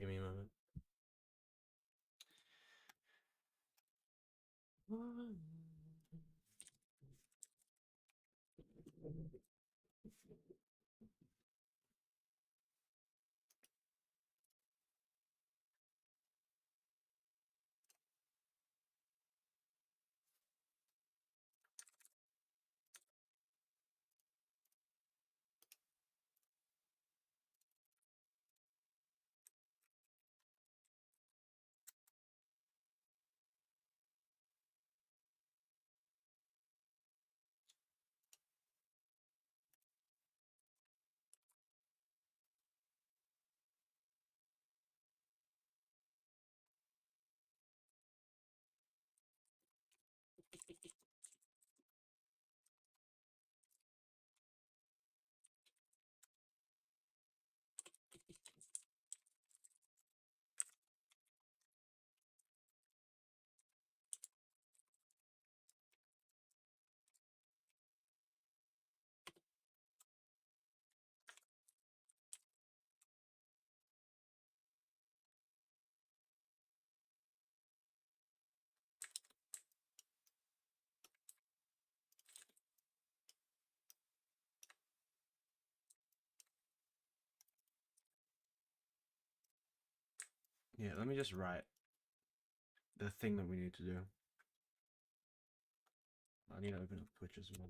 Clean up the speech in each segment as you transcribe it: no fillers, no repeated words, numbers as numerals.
Give me a moment. Yeah, let me just write the thing that we need to do. I need to open up Twitch as well.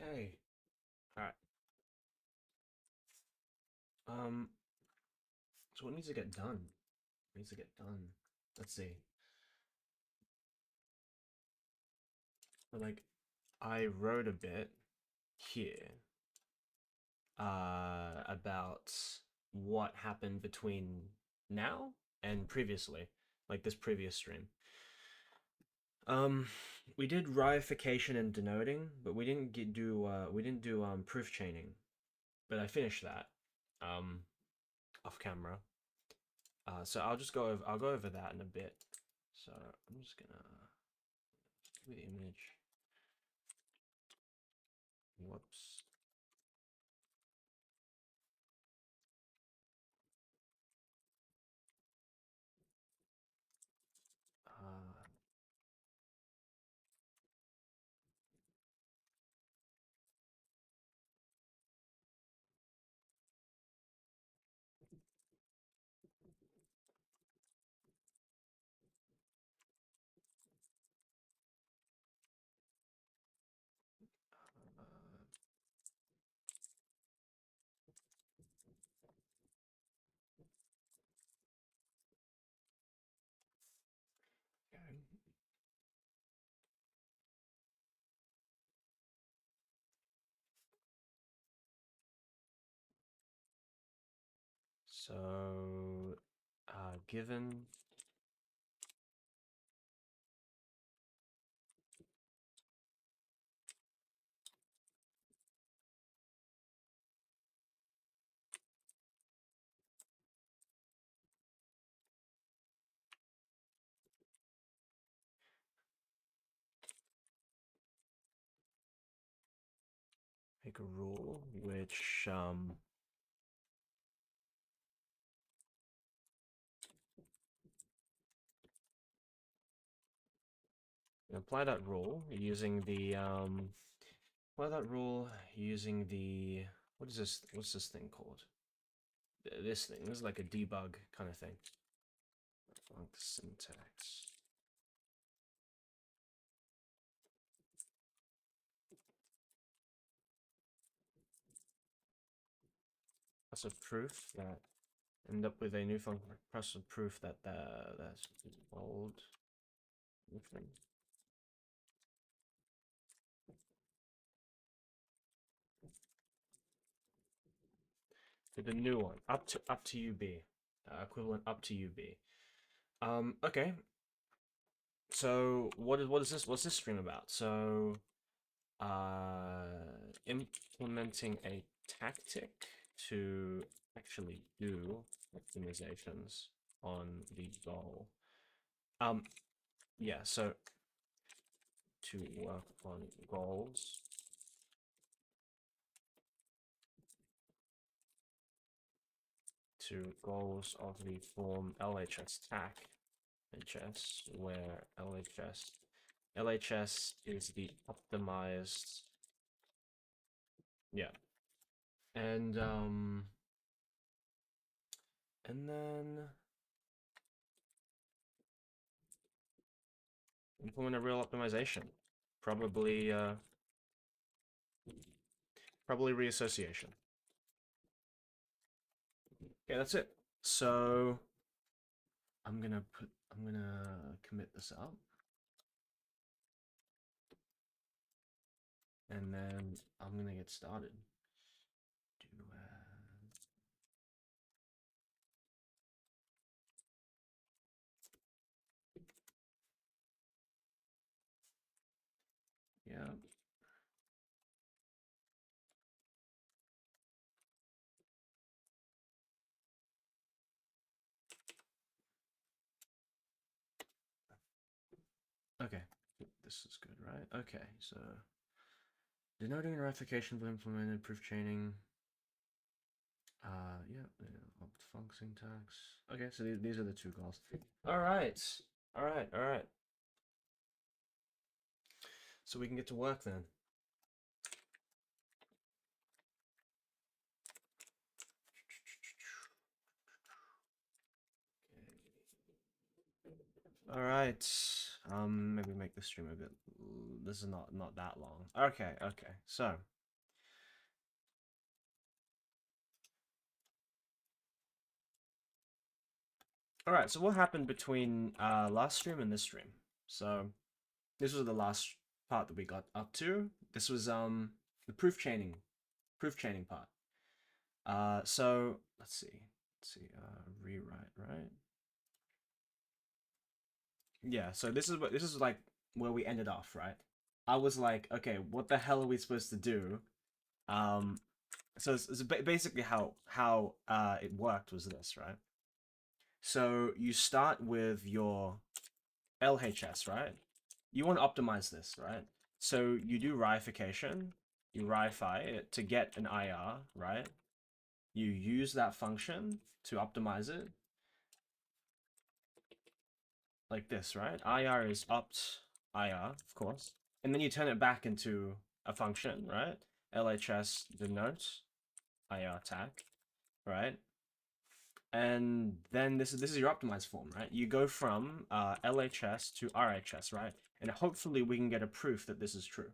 Okay. All right. So what needs to get done? What needs to get done? Let's see. But like, I wrote a bit here about what happened between now and previously, like this previous stream. We did reification and denoting, but we didn't do proof chaining. But I finished that off camera. So I'll go over that in a bit. So I'm just gonna do the image. Whoops. Okay. So, given make a rule which apply that rule using the what is this? What's this thing called? This thing. This is like a debug kind of thing. Func syntax. That's a proof that end up with a new function. Press a proof that that's bold. to the new one, up to UB, equivalent up to UB. Okay. So what is this? What's this stream about? So, implementing a tactic to actually do optimizations on the goal. Yeah. So to work on goals. To goals of the form LHS TAC, HS, where LHS is the optimized, yeah, and then implement a real optimization, probably probably reassociation. Okay, that's it. So I'm gonna commit this up, and then I'm gonna get started. Yeah. Okay, this is good, right? Okay, so denoting and reification will implemented proof chaining. Opt func syntax. Okay, so these are the two goals. All right, all right, all right. So we can get to work then. All right. Maybe make the stream a bit. This is not that long. Okay, okay. So. All right. So what happened between last stream and this stream? So this was the last part that we got up to. This was the proof chaining part. So let's see. Rewrite, right? Yeah, so this is like where we ended off, right? I was like, okay, what the hell are we supposed to do? So it's basically how it worked was this, right? So you start with your LHS, right? You want to optimize this, right? So you do reification, you reify it to get an IR, right? You use that function to optimize it, like this, right? IR is opt IR, of course. And then you turn it back into a function, right? LHS denotes IR tag, right? And then this is your optimized form, right? You go from LHS to RHS, right? And hopefully we can get a proof that this is true.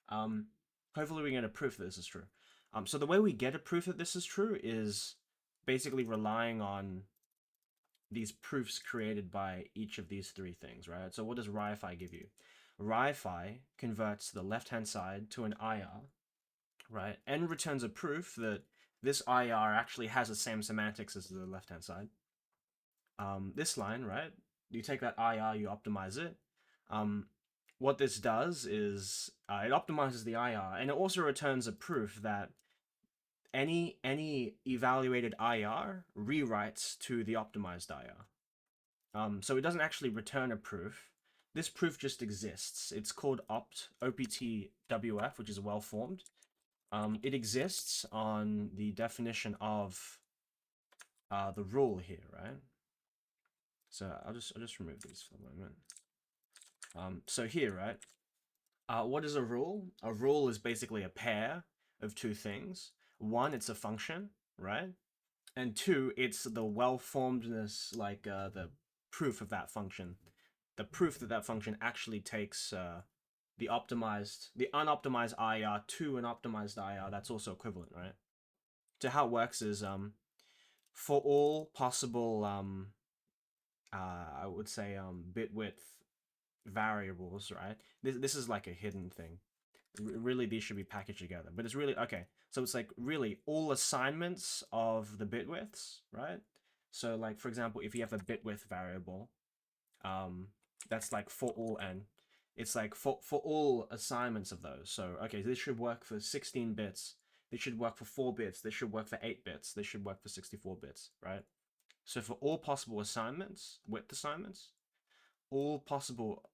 Hopefully we can get a proof that this is true. So the way we get a proof that this is true is basically relying on these proofs created by each of these three things, right? So what does reify give you? Reify converts the left-hand side to an IR, right? And returns a proof that this IR actually has the same semantics as the left-hand side. This line, right? You take that IR, you optimize it. What this does is it optimizes the IR, and it also returns a proof that any evaluated IR rewrites to the optimized IR. So it doesn't actually return a proof. This proof just exists. It's called OPTWF, which is well formed. It exists on the definition of the rule here, right? So I'll just remove these for a moment. So here, right? What is a rule? A rule is basically a pair of two things. One, it's a function, right? And two, it's the well-formedness, like the proof of that function. The proof that that function actually takes the unoptimized IR to an optimized IR. That's also equivalent, right? So how it works is for all possible I would say bit width variables, right? This is like a hidden thing. Really, these should be packaged together. But it's really okay. So it's like really all assignments of the bit widths, right? So like for example, if you have a bit width variable, um, that's like for all n. It's like for all assignments of those. So okay, this should work for 16 bits. This should work for 4 bits. This should work for 8 bits. This should work for 64 bits, right? So for all possible assignments, width assignments, all possible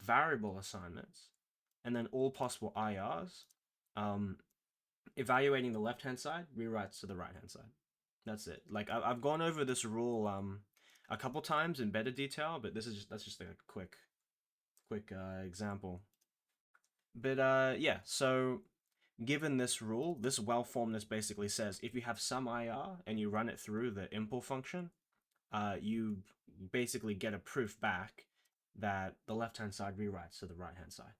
variable assignments, and then all possible IRs, um, evaluating the left-hand side rewrites to the right-hand side. That's it. Like I've gone over this rule a couple times in better detail, but that's just like a quick example. But yeah, so given this rule, this well-formedness basically says if you have some IR and you run it through the impl function, you basically get a proof back that the left-hand side rewrites to the right-hand side.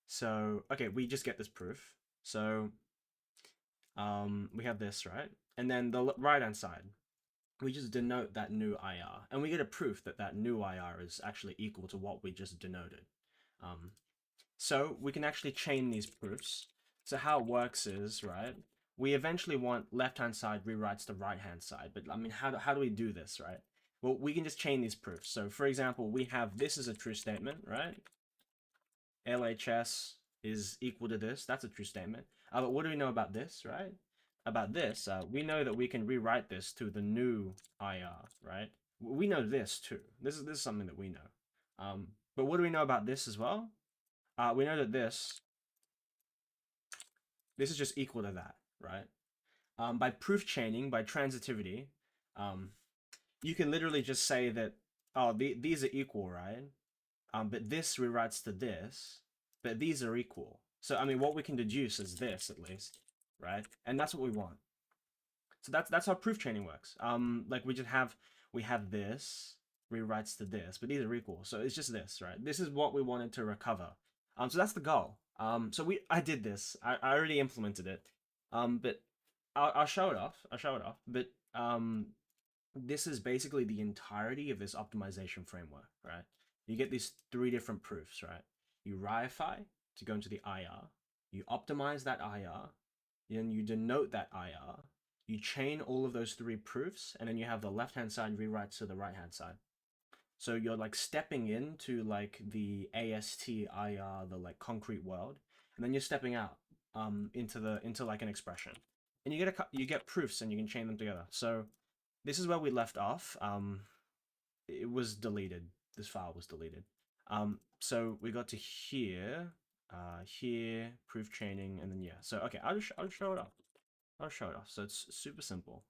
So, okay, we just get this proof. So, we have this, right? And then the right-hand side, we just denote that new IR. And we get a proof that that new IR is actually equal to what we just denoted. Um, so we can actually chain these proofs. So how it works is, right, we eventually want left-hand side rewrites to right-hand side. But I mean, how do we do this, right? Well, we can just chain these proofs. So for example, we have this is a true statement, right? LHS is equal to this. That's a true statement. But what do we know about this, right? About this, we know that we can rewrite this to the new IR, right? We know this too. This is something that we know. But what do we know about this as well? We know that this is just equal to that, right? By proof chaining, by transitivity, um, you can literally just say that, oh, these are equal, right? But this rewrites to this, but these are equal. So I mean, what we can deduce is this at least, right? And that's what we want. So that's how proof chaining works. Like we have this rewrites to this, but these are equal. So it's just this, right? This is what we wanted to recover. So that's the goal. So I did this. I already implemented it. But I'll show it off. I'll show it off. But this is basically the entirety of this optimization framework, right? You get these 3 different proofs, right? You reify to go into the IR, you optimize that IR, then you denote that IR, you chain all of those 3 proofs, and then you have the left-hand side rewrites to the right-hand side. So you're like stepping into like the AST IR, the like concrete world, and then you're stepping out into like an expression, and you get proofs, and you can chain them together. So this is where we left off. It was deleted. This file was deleted. So we got to here, here, proof chaining, and then yeah. So okay, I'll show it off. I'll show it off. So it's super simple.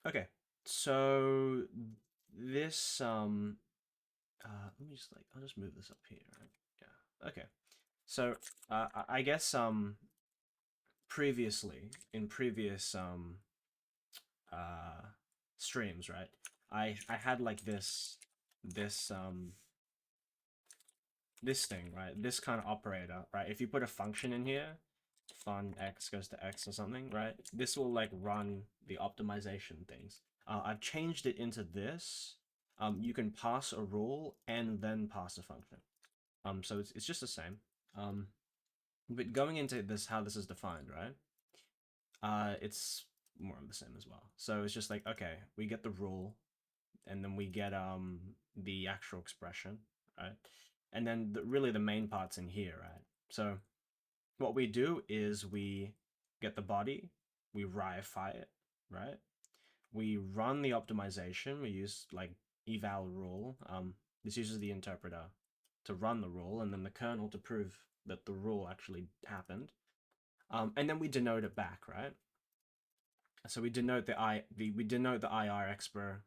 Okay. So this let me just like I'll just move this up here. Right? Yeah. Okay. So I guess previously in previous uh streams, right? I had like this this thing, right? This kind of operator, right? If you put a function in here, fun x goes to x or something, right? This will like run the optimization things. I've changed it into this. You can pass a rule and then pass a function. So it's just the same. But going into this, how this is defined, right? It's more of the same as well. So it's just like, okay, we get the rule, and then we get the actual expression, right? And then really the main part's in here, right? So what we do is we get the body, we reify it, right? We run the optimization. We use like eval rule. This uses the interpreter to run the rule, and then the kernel to prove that the rule actually happened. And then we denote it back, right? So we denote we denote the IR expr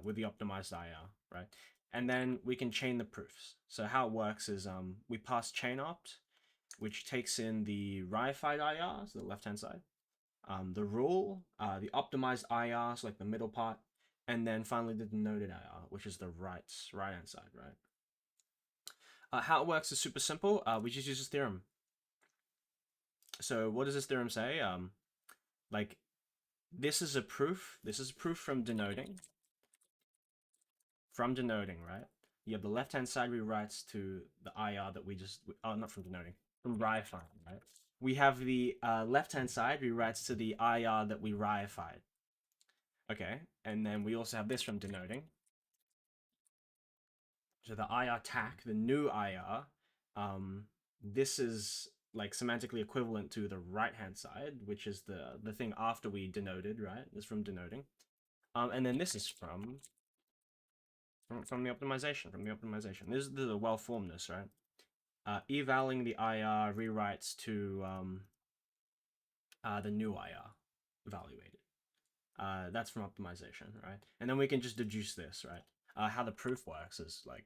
with the optimized IR, right? And then we can chain the proofs. So how it works is we pass chain opt, which takes in the reified IR, so the left-hand side, the rule, the optimized IR, so like the middle part, and then finally the denoted IR, which is the right-hand side, right? How it works is super simple. We just use this theorem. So what does this theorem say? Like this is a proof. This is a proof from denoting. from denoting, right? You have the left-hand side rewrites to the IR that we just, oh, not from denoting, from reifying, right? We have the left-hand side rewrites to the IR that we reified. Okay, and then we also have this from denoting. So the IR tag, the new IR, this is like semantically equivalent to the right-hand side, which is the thing after we denoted, right? Is from denoting. And then this is from the optimization, This is the well-formedness, right? Evaling the IR rewrites to the new IR evaluated. That's from optimization, right? And then we can just deduce this, right? How the proof works is like,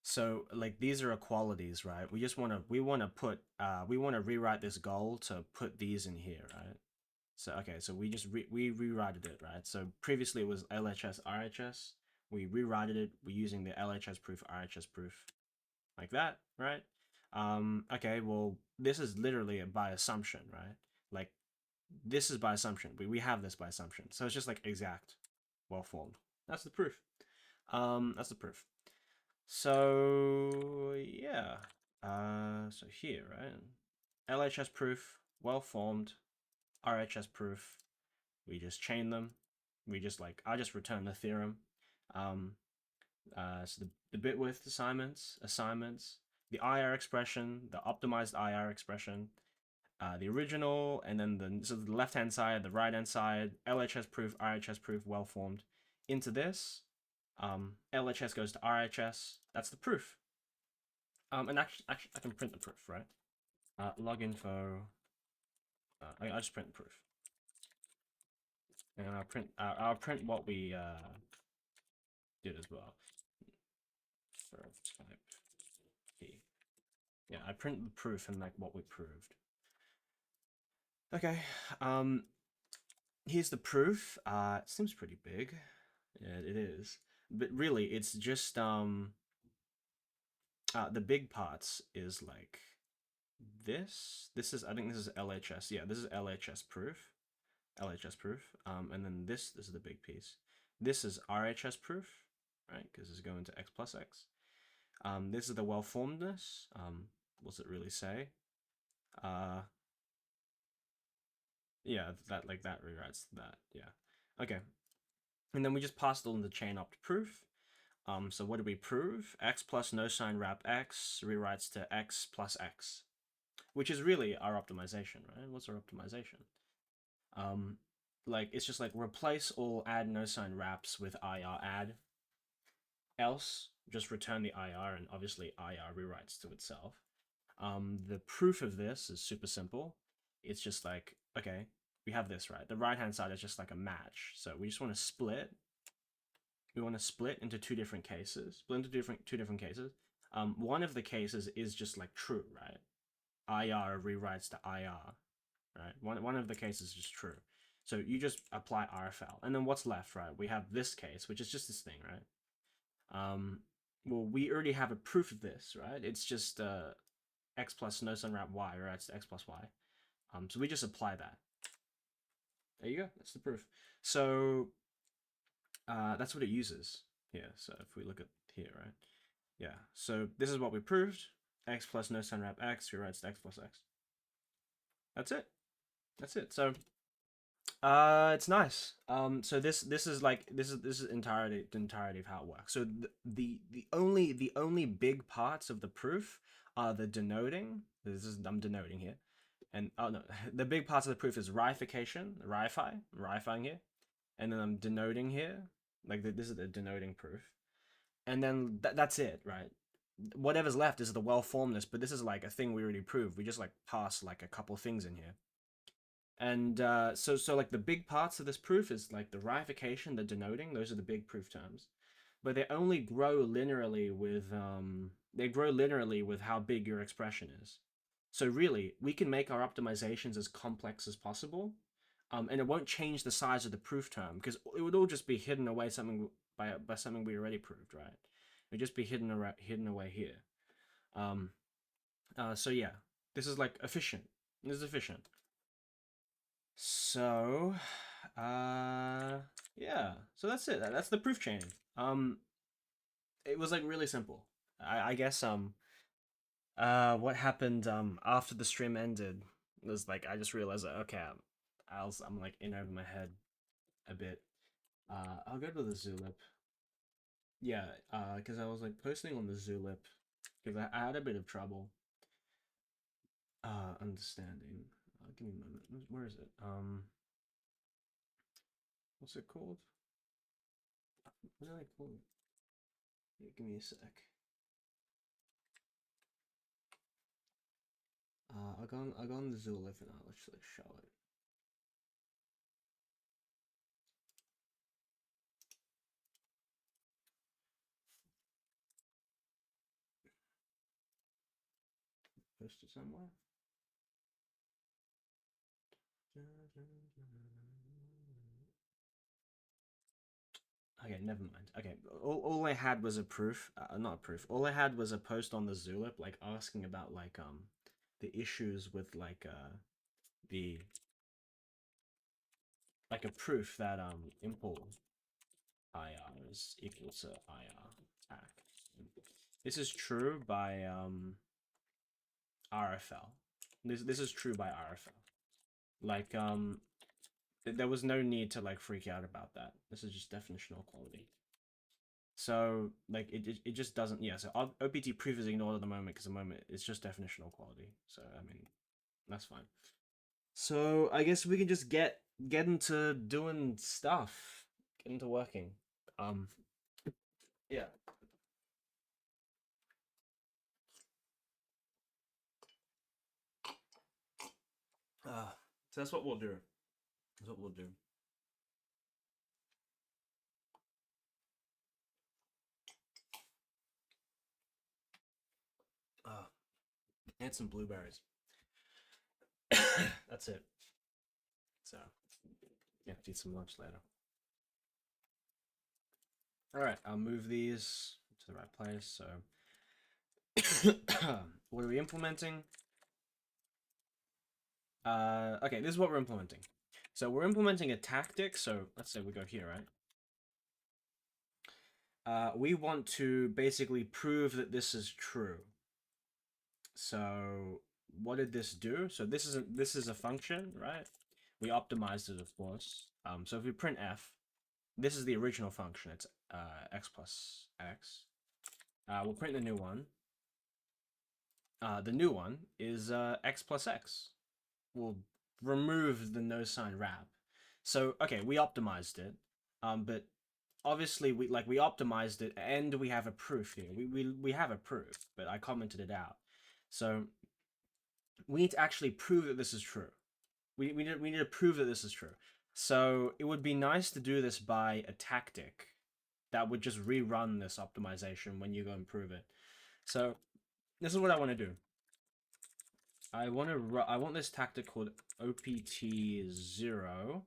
so like these are equalities, right? We just want to we want to rewrite this goal to put these in here, right? So okay, so we just we rewrote it, right? So previously it was LHS RHS. We rewrote it. We're using the LHS proof RHS proof like that, right? Okay, well this is literally by assumption, right? Like this is by assumption. We have this by assumption. So it's just like exact, well formed. That's the proof. That's the proof. So yeah. So here, right? LHS proof, well formed, RHS proof. We just chain them. We just like I just return the theorem. So the bit width assignments, the IR expression, the optimized IR expression, the original, and then the left hand side, the right hand side, LHS proof, RHS proof, well formed, into this. LHS goes to RHS. That's the proof. And actually, I can print the proof, right? Log info. I just print the proof, and I'll print what we did as well. For type P. Yeah, I print the proof and like what we proved. Okay. Here's the proof. It seems pretty big. Yeah, it is. But really, it's just the big parts is like this. I think this is LHS. Yeah, this is LHS proof. LHS proof. And then this is the big piece. This is RHS proof, right? Because it's going to X plus X. This is the well-formedness. What's it really say? Yeah, that rewrites that. Yeah. Okay. And then we just passed it on the chain opt proof. So what do we prove? X plus no sign wrap X rewrites to X plus X, which is really our optimization, right? What's our optimization? Like it's just like replace all add no sign wraps with IR add. Else, just return the IR, and obviously IR rewrites to itself. The proof of this is super simple. It's just like, okay, we have this, right? The right-hand side is just like a match. So we just want to split. We want to split into two different cases. Split into two different cases. One of the cases is just like true, right? IR rewrites to IR, right? One of the cases is just true. So you just apply RFL. And then what's left, right? We have this case, which is just this thing, right? Well, we already have a proof of this, right? It's just X plus no sun wrap Y, right? It's X plus Y. So we just apply that. There you go. That's the proof. So that's what it uses here. So if we look at here, right? Yeah. So this is what we proved. X plus no sun wrap X rewrites to X plus X. That's it. That's it. So it's nice. So this is entirety of how it works. So the only reig parts of the proof are the denoting. I'm denoting here, and oh no, the big parts of the proof is reification, reifying here, and then I'm denoting here. Like this is the denoting proof, and then that's it, right? Whatever's left is the well-formedness, but this is like a thing we already proved. We just like pass like a couple things in here. And so like the big parts of this proof is like the reification, the denoting. Those are the big proof terms, but they only grow linearly with how big your expression is. So really, we can make our optimizations as complex as possible, and it won't change the size of the proof term because it would all just be hidden away by something we already proved, right? It would just be hidden away here. So yeah, this is like efficient. This is efficient. So, Yeah. So that's it. That's the proof chaining. It was like really simple. I guess what happened after the stream ended was like I just realized that okay, I'm like in over my head a bit. I'll go to the Zulip. Yeah, because I was like posting on the Zulip because I had a bit of trouble understanding. Give me a moment. Where is it? What's it called? What did I call it? Yeah, give me a sec. I'll go on the Zulip and I'll actually show it. Post it somewhere. Okay, never mind. Okay, all I had was a proof, not a proof. All I had was a post on the Zulip, like asking about like the issues with the like a proof that import IR is equal to IR attack. This is true by RFL. This is true by RFL. Like there was no need to like freak out about that. This is just definitional quality. So like it just doesn't, yeah, so OPT proof is ignored at the moment because the moment it's just definitional quality. So I mean that's fine. So I guess we can just get into doing stuff. Get into working. Um yeah. So that's what we'll do. That's what we'll do. And some blueberries. That's it. So yeah, eat some lunch later. All right, I'll move these to the right place. So, what are we implementing? Okay, this is what we're implementing. So we're implementing a tactic. So let's say we go here, right? We want to basically prove that this is true. So what did this do? So this is a function, right? We optimized it, of course. So if we print f, this is the original function. It's x plus x. We'll print the new one. The new one is x plus x. We'll remove the no sign wrap. So okay, we optimized it, but obviously we optimized it and we have a proof here. We have a proof, but I commented it out. So we need to actually prove that this is true. We need to prove that this is true. So it would be nice to do this by a tactic that would just rerun this optimization when you go and prove it. So this is what I want to do. I want this tactic called opt0.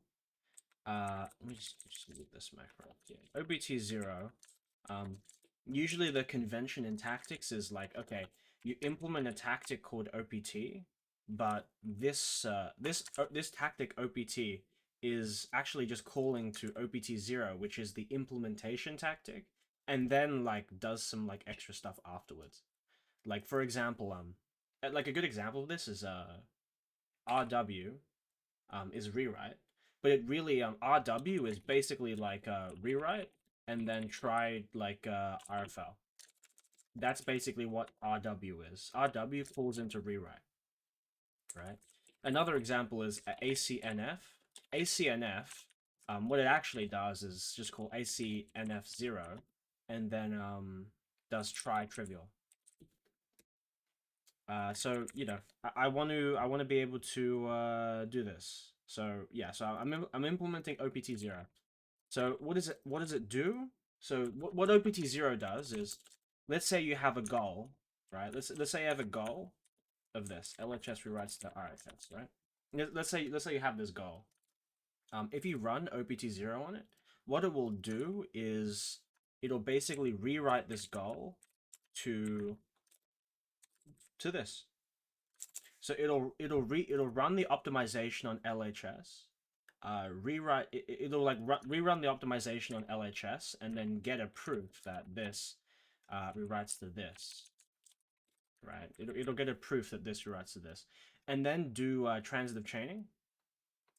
Let me just delete this macro. Yeah, opt0. Usually the convention in tactics is like, okay, you implement a tactic called opt, but this tactic opt is actually just calling to opt0, which is the implementation tactic, and then like does some like extra stuff afterwards. Like for example, like a good example of this is RW is rewrite, but it really RW is basically like rewrite and then try like RFL. That's basically what RW is. RW falls into rewrite, right? Another example is ACNF. ACNF, what it actually does is just call ACNF0, and then does try trivial. So you know, I want to be able to do this. So yeah, so I'm implementing opt0. So what does it do? So what opt0 does is, let's say you have a goal, right? Let's say you have a goal of this. LHS rewrites to RHS, right? Let's say you have this goal. If you run opt0 on it, what it will do is it'll basically rewrite this goal to this. So it'll run the optimization on LHS, rewrite it'll like rerun the optimization on LHS and then get a proof that this rewrites to this, right? It'll get a proof that this rewrites to this, and then do transitive chaining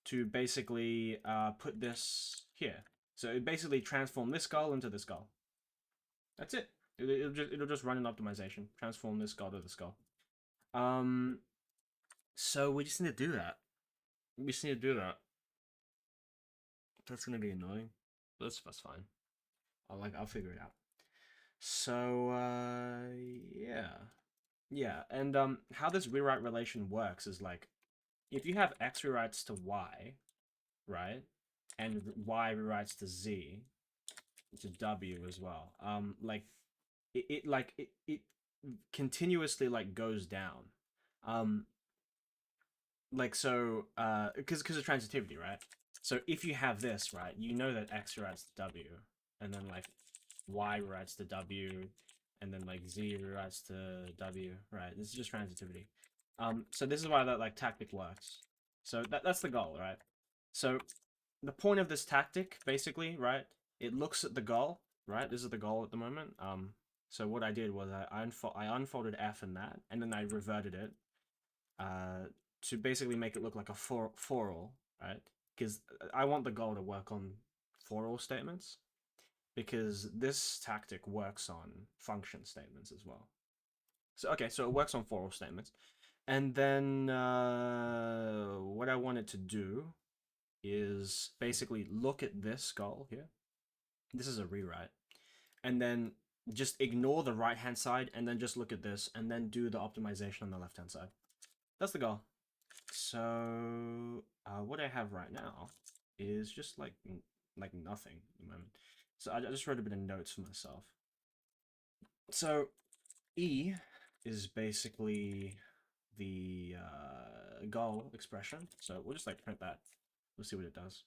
to basically put this here. So it basically transform this skull into this skull. That's it. It'll just run an optimization, transform this skull to the skull. So we just need to do that. We just need to do that. That's gonna be annoying. That's fine. I'll figure it out. So yeah, and how this rewrite relation works is like if you have x rewrites to y, right, and y rewrites to z, to w as well. Like it continuously like goes down. Like so because of transitivity, right? So if you have this, right, you know that x rewrites to w, and then like y rewrites to w, and then like z rewrites to w, right? This is just transitivity. So this is why that like tactic works. So that's the goal, right? So the point of this tactic, basically, right? It looks at the goal, right? This is the goal at the moment. So what I did was I unfolded ofNat, and then I reverted it to basically make it look like a for all, right? Because I want the goal to work on for all statements, because this tactic works on function statements as well. So okay, so it works on for all statements. And then what I wanted to do is basically look at this goal here. This is a rewrite. And then just ignore the right-hand side and then just look at this and then do the optimization on the left-hand side. That's the goal. So what I have right now is just like nothing at the moment. So I just wrote a bit of notes for myself. So E is basically the goal expression. So we'll just like print that. We'll see what it does.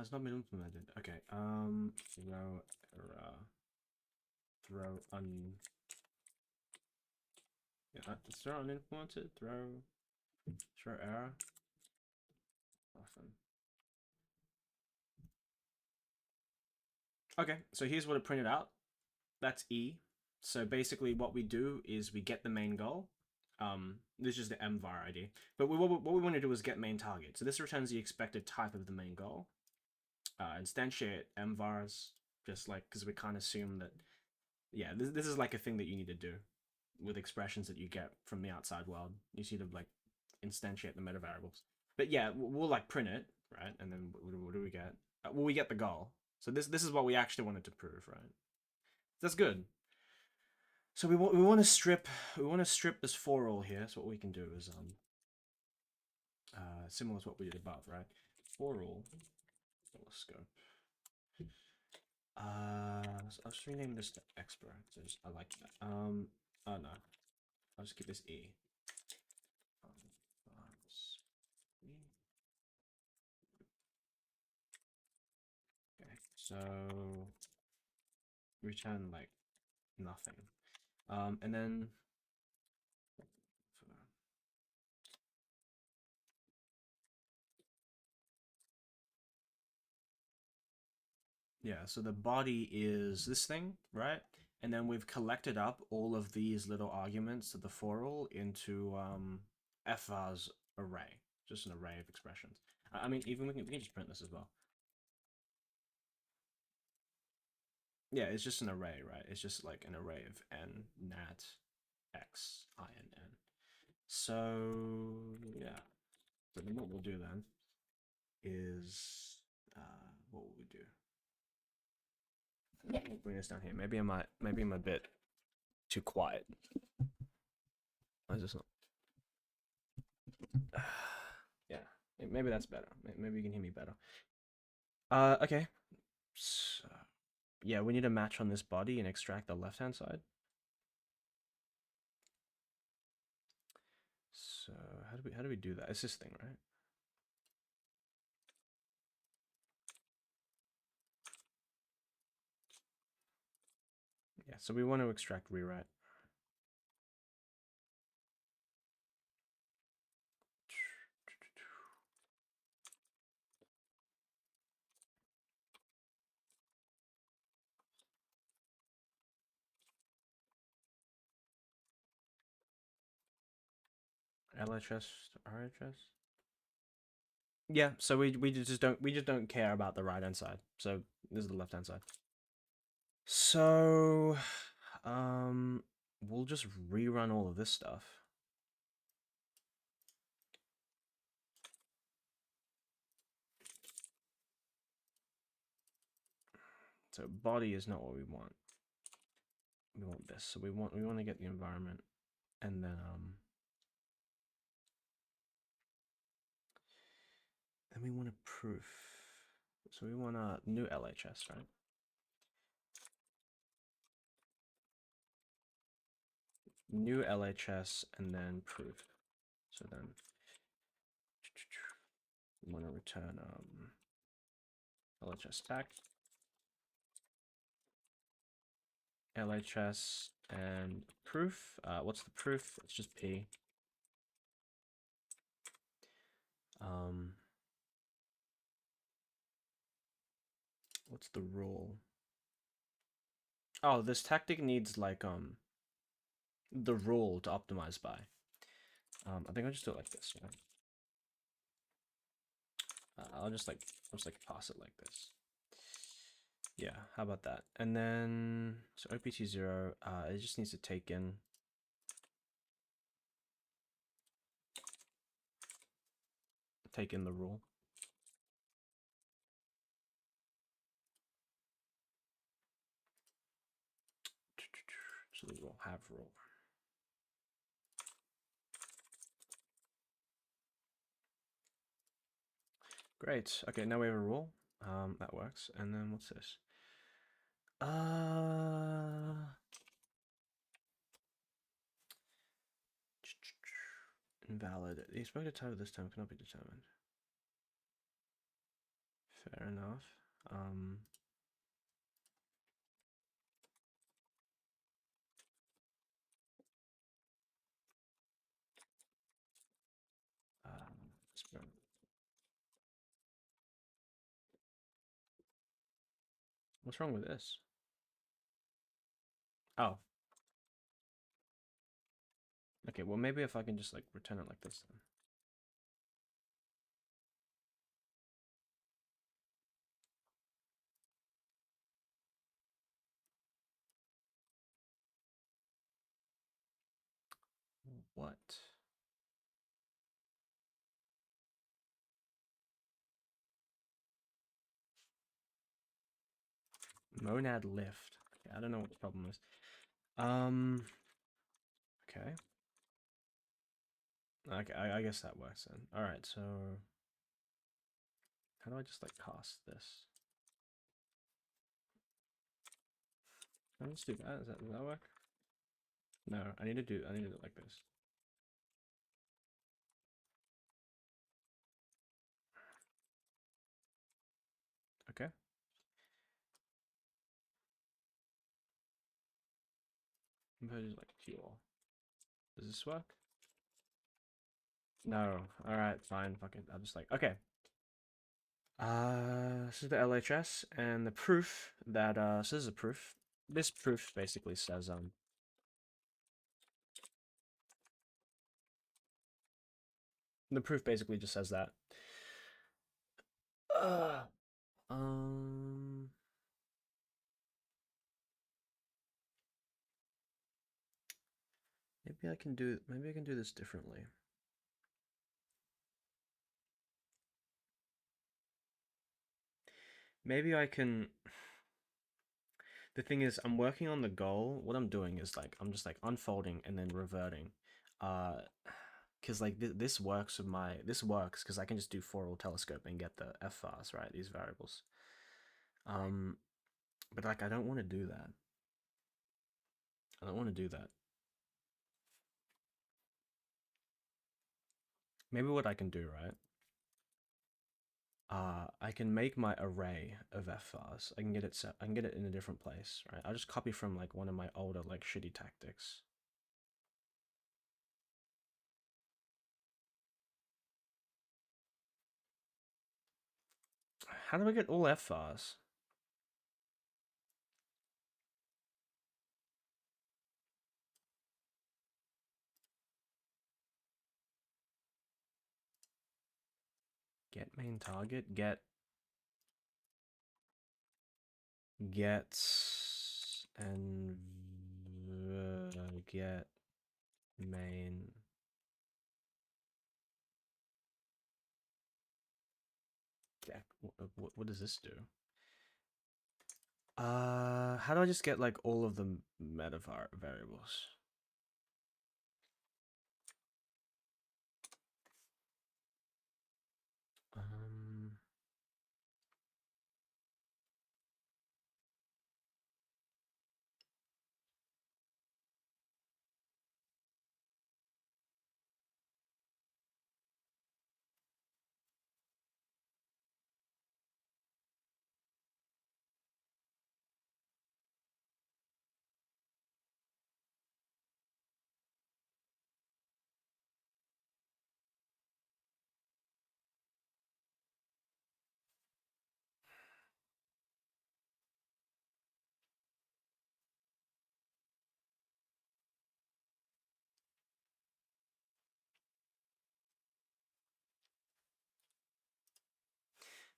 It's not been implemented. Okay. Throw error. Throw un. Yeah, let's throw unimplemented. Throw error. Often. Okay, so here's what it printed out. That's E. So basically what we do is we get the main goal. This is the mvar ID. But what we want to do is get main target. So this returns the expected type of the main goal. Instantiate mvars, just like, because we can't assume that, yeah, this is like a thing that you need to do with expressions that you get from the outside world. You need to like instantiate the meta variables. But yeah, we'll like print it, right? And then what do we get? Well, we get the goal. So this is what we actually wanted to prove, right? That's good. So we want to strip this for all here. So what we can do is similar to what we did above, right? For all. Let's go. So I'll just rename this to expert. I like that. Oh no, I'll just keep this E. Okay, so return like nothing. And then yeah, so the body is this thing, right? And then we've collected up all of these little arguments to the for all into FR's array, just an array of expressions. I mean, even we can just print this as well. Yeah, it's just an array, right? It's just like an array of n, nat, x, I, and n. So yeah. So then what we'll do then is what will we do? Bring this down here. Maybe I'm a bit too quiet. Why is this not? Yeah, maybe that's better. Maybe you can hear me better. Okay. So, yeah, we need a match on this body and extract the left-hand side. So how do we do that? It's this thing, right? Yeah, so we want to extract rewrite. LHS, RHS. Yeah, so we just don't care about the right hand side. So this is the left hand side. So we'll just rerun all of this stuff. So body is not what we want. We want this. So we want to get the environment, and then we want a proof. So we want a new LHS, right? New LHS and then proof. So then we want to return LHS tag, LHS and proof. What's the proof? It's just P. What's the rule? Oh, this tactic needs like the rule to optimize by. I think I'll just do it like this. Right? I'll just pass it like this. Yeah, how about that? And then so OPT0, it just needs to take in the rule. So we will have rule. Great. Okay, now we have a rule. That works. And then what's this? Invalid. The expected type of this term cannot be determined. Fair enough. What's wrong with this? Oh. Okay, well maybe if I can just like return it like this then. What? Monad lift. Okay, I don't know what the problem is. Okay. Okay, I guess that works then. All right, so how do I just like cast this? Can I just do that? Does that work? No, I need to do it like this. Okay. I'm gonna do like fuel. Does this work? No. All right, fine. Fuck it. I'll just like okay. This is the LHS and the proof that so this is a proof. This proof basically says the proof basically just says that maybe I can do this differently. Maybe I can. The thing is, I'm working on the goal. What I'm doing is like I'm just like unfolding and then reverting, because like this works with this works because I can just do for all telescope and get the FRs, right? These variables. But like I don't want to do that. I don't want to do that. Maybe what I can do, right? I can make my array of FRs. I can get it set. I can get it in a different place, right? I'll just copy from like one of my older like shitty tactics. How do I get all FRs? Get main target, get and get main. What does this do? How do I just get like all of the meta variables?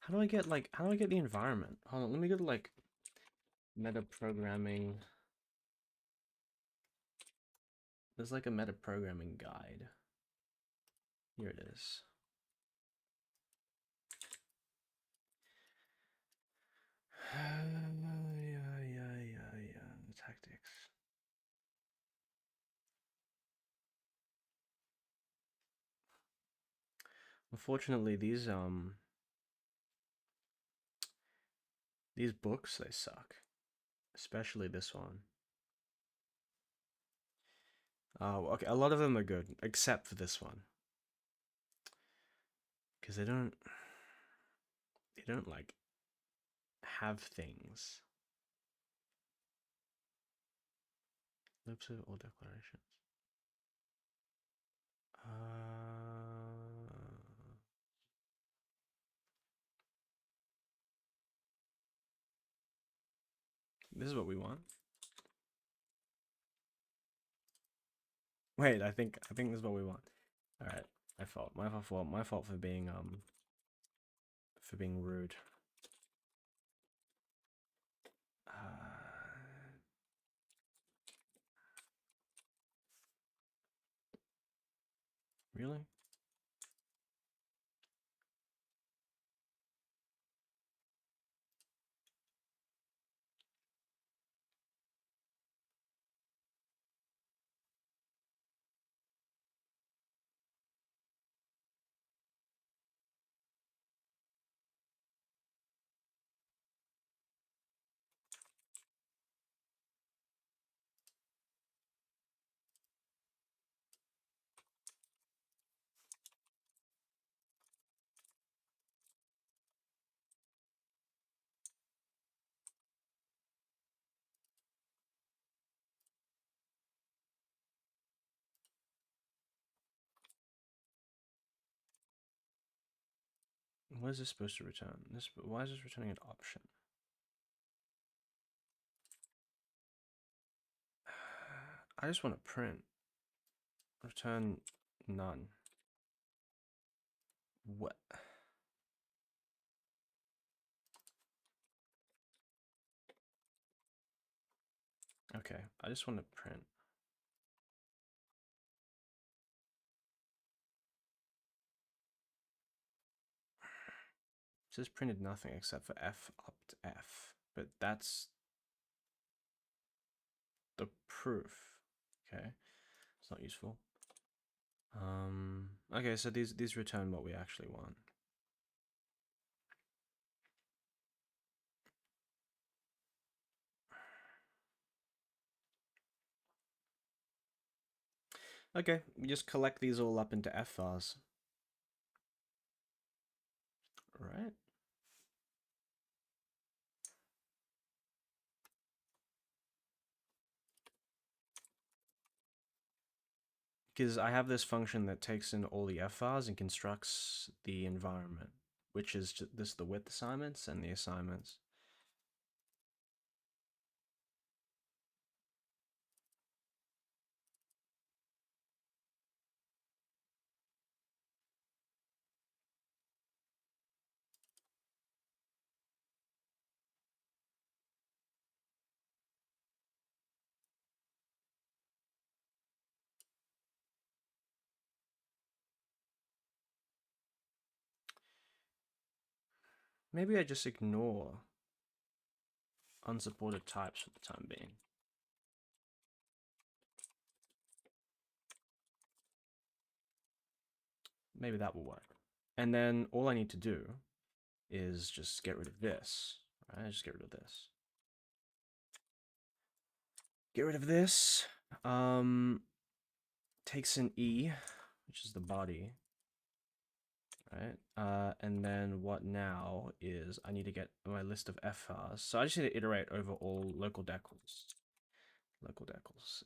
How do I get the environment? Hold on, let me go to like meta programming. There's like a meta programming guide. Here it is. Tactics. Unfortunately, these books, they suck. Especially this one. Okay, a lot of them are good, except for this one. Because they don't like have things. Loops of all declarations. This is what we want. Wait, I think this is what we want. All right, my fault. My fault for being rude. Really? What is this supposed to return? Why is this returning an option? I just want to print. Return none. What? Okay, I just want to print. It says printed nothing except for f opt f, but that's the proof. Okay, it's not useful. Okay, so these return what we actually want. Okay, we just collect these all up into f files. Right. Because I have this function that takes in all the f files and constructs the environment, which is just the width assignments and the assignments. Maybe I just ignore unsupported types for the time being. Maybe that will work. And then all I need to do is just get rid of this. Right? Just get rid of this. Get rid of this. Takes an E, which is the body. Right? And then what now is I need to get my list of FRs. So I just need to iterate over all local decals. Local decals.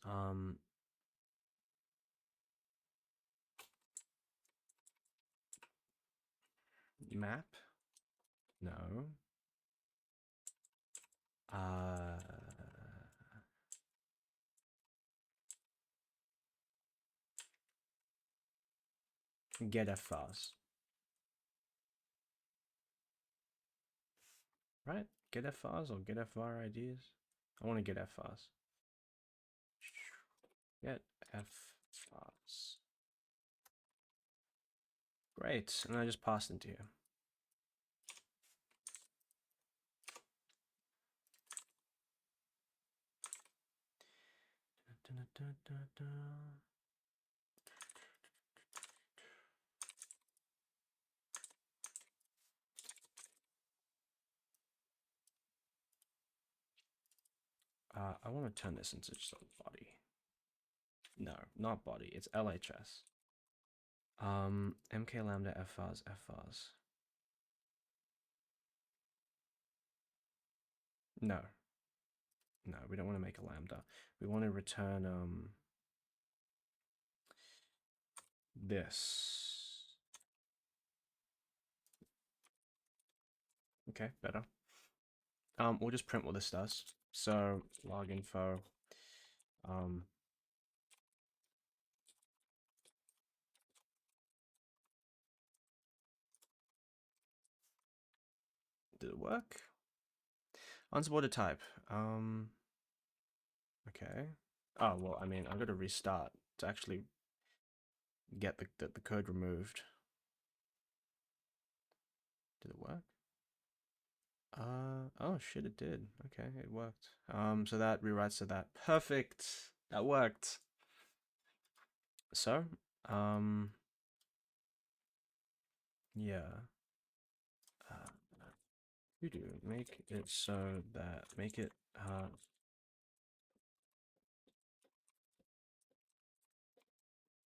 Map? No. Get FRs. Right? Get FRs or get FR IDs? I want to get FRs. Get FRs. Great. And I just passed into here. I want to turn this into just a body. No, not body. It's LHS. MK lambda FRs, FRs. No. No, we don't want to make a lambda. We want to return this. Okay, better. We'll just print what this does. So log info. Did it work? Unsupported type. Okay. Oh well, I mean, I've got to restart to actually get the code removed. Did it work? Oh shit, it did. Okay, it worked. So that rewrites to that. Perfect. That worked. So, yeah. You do make it so that make it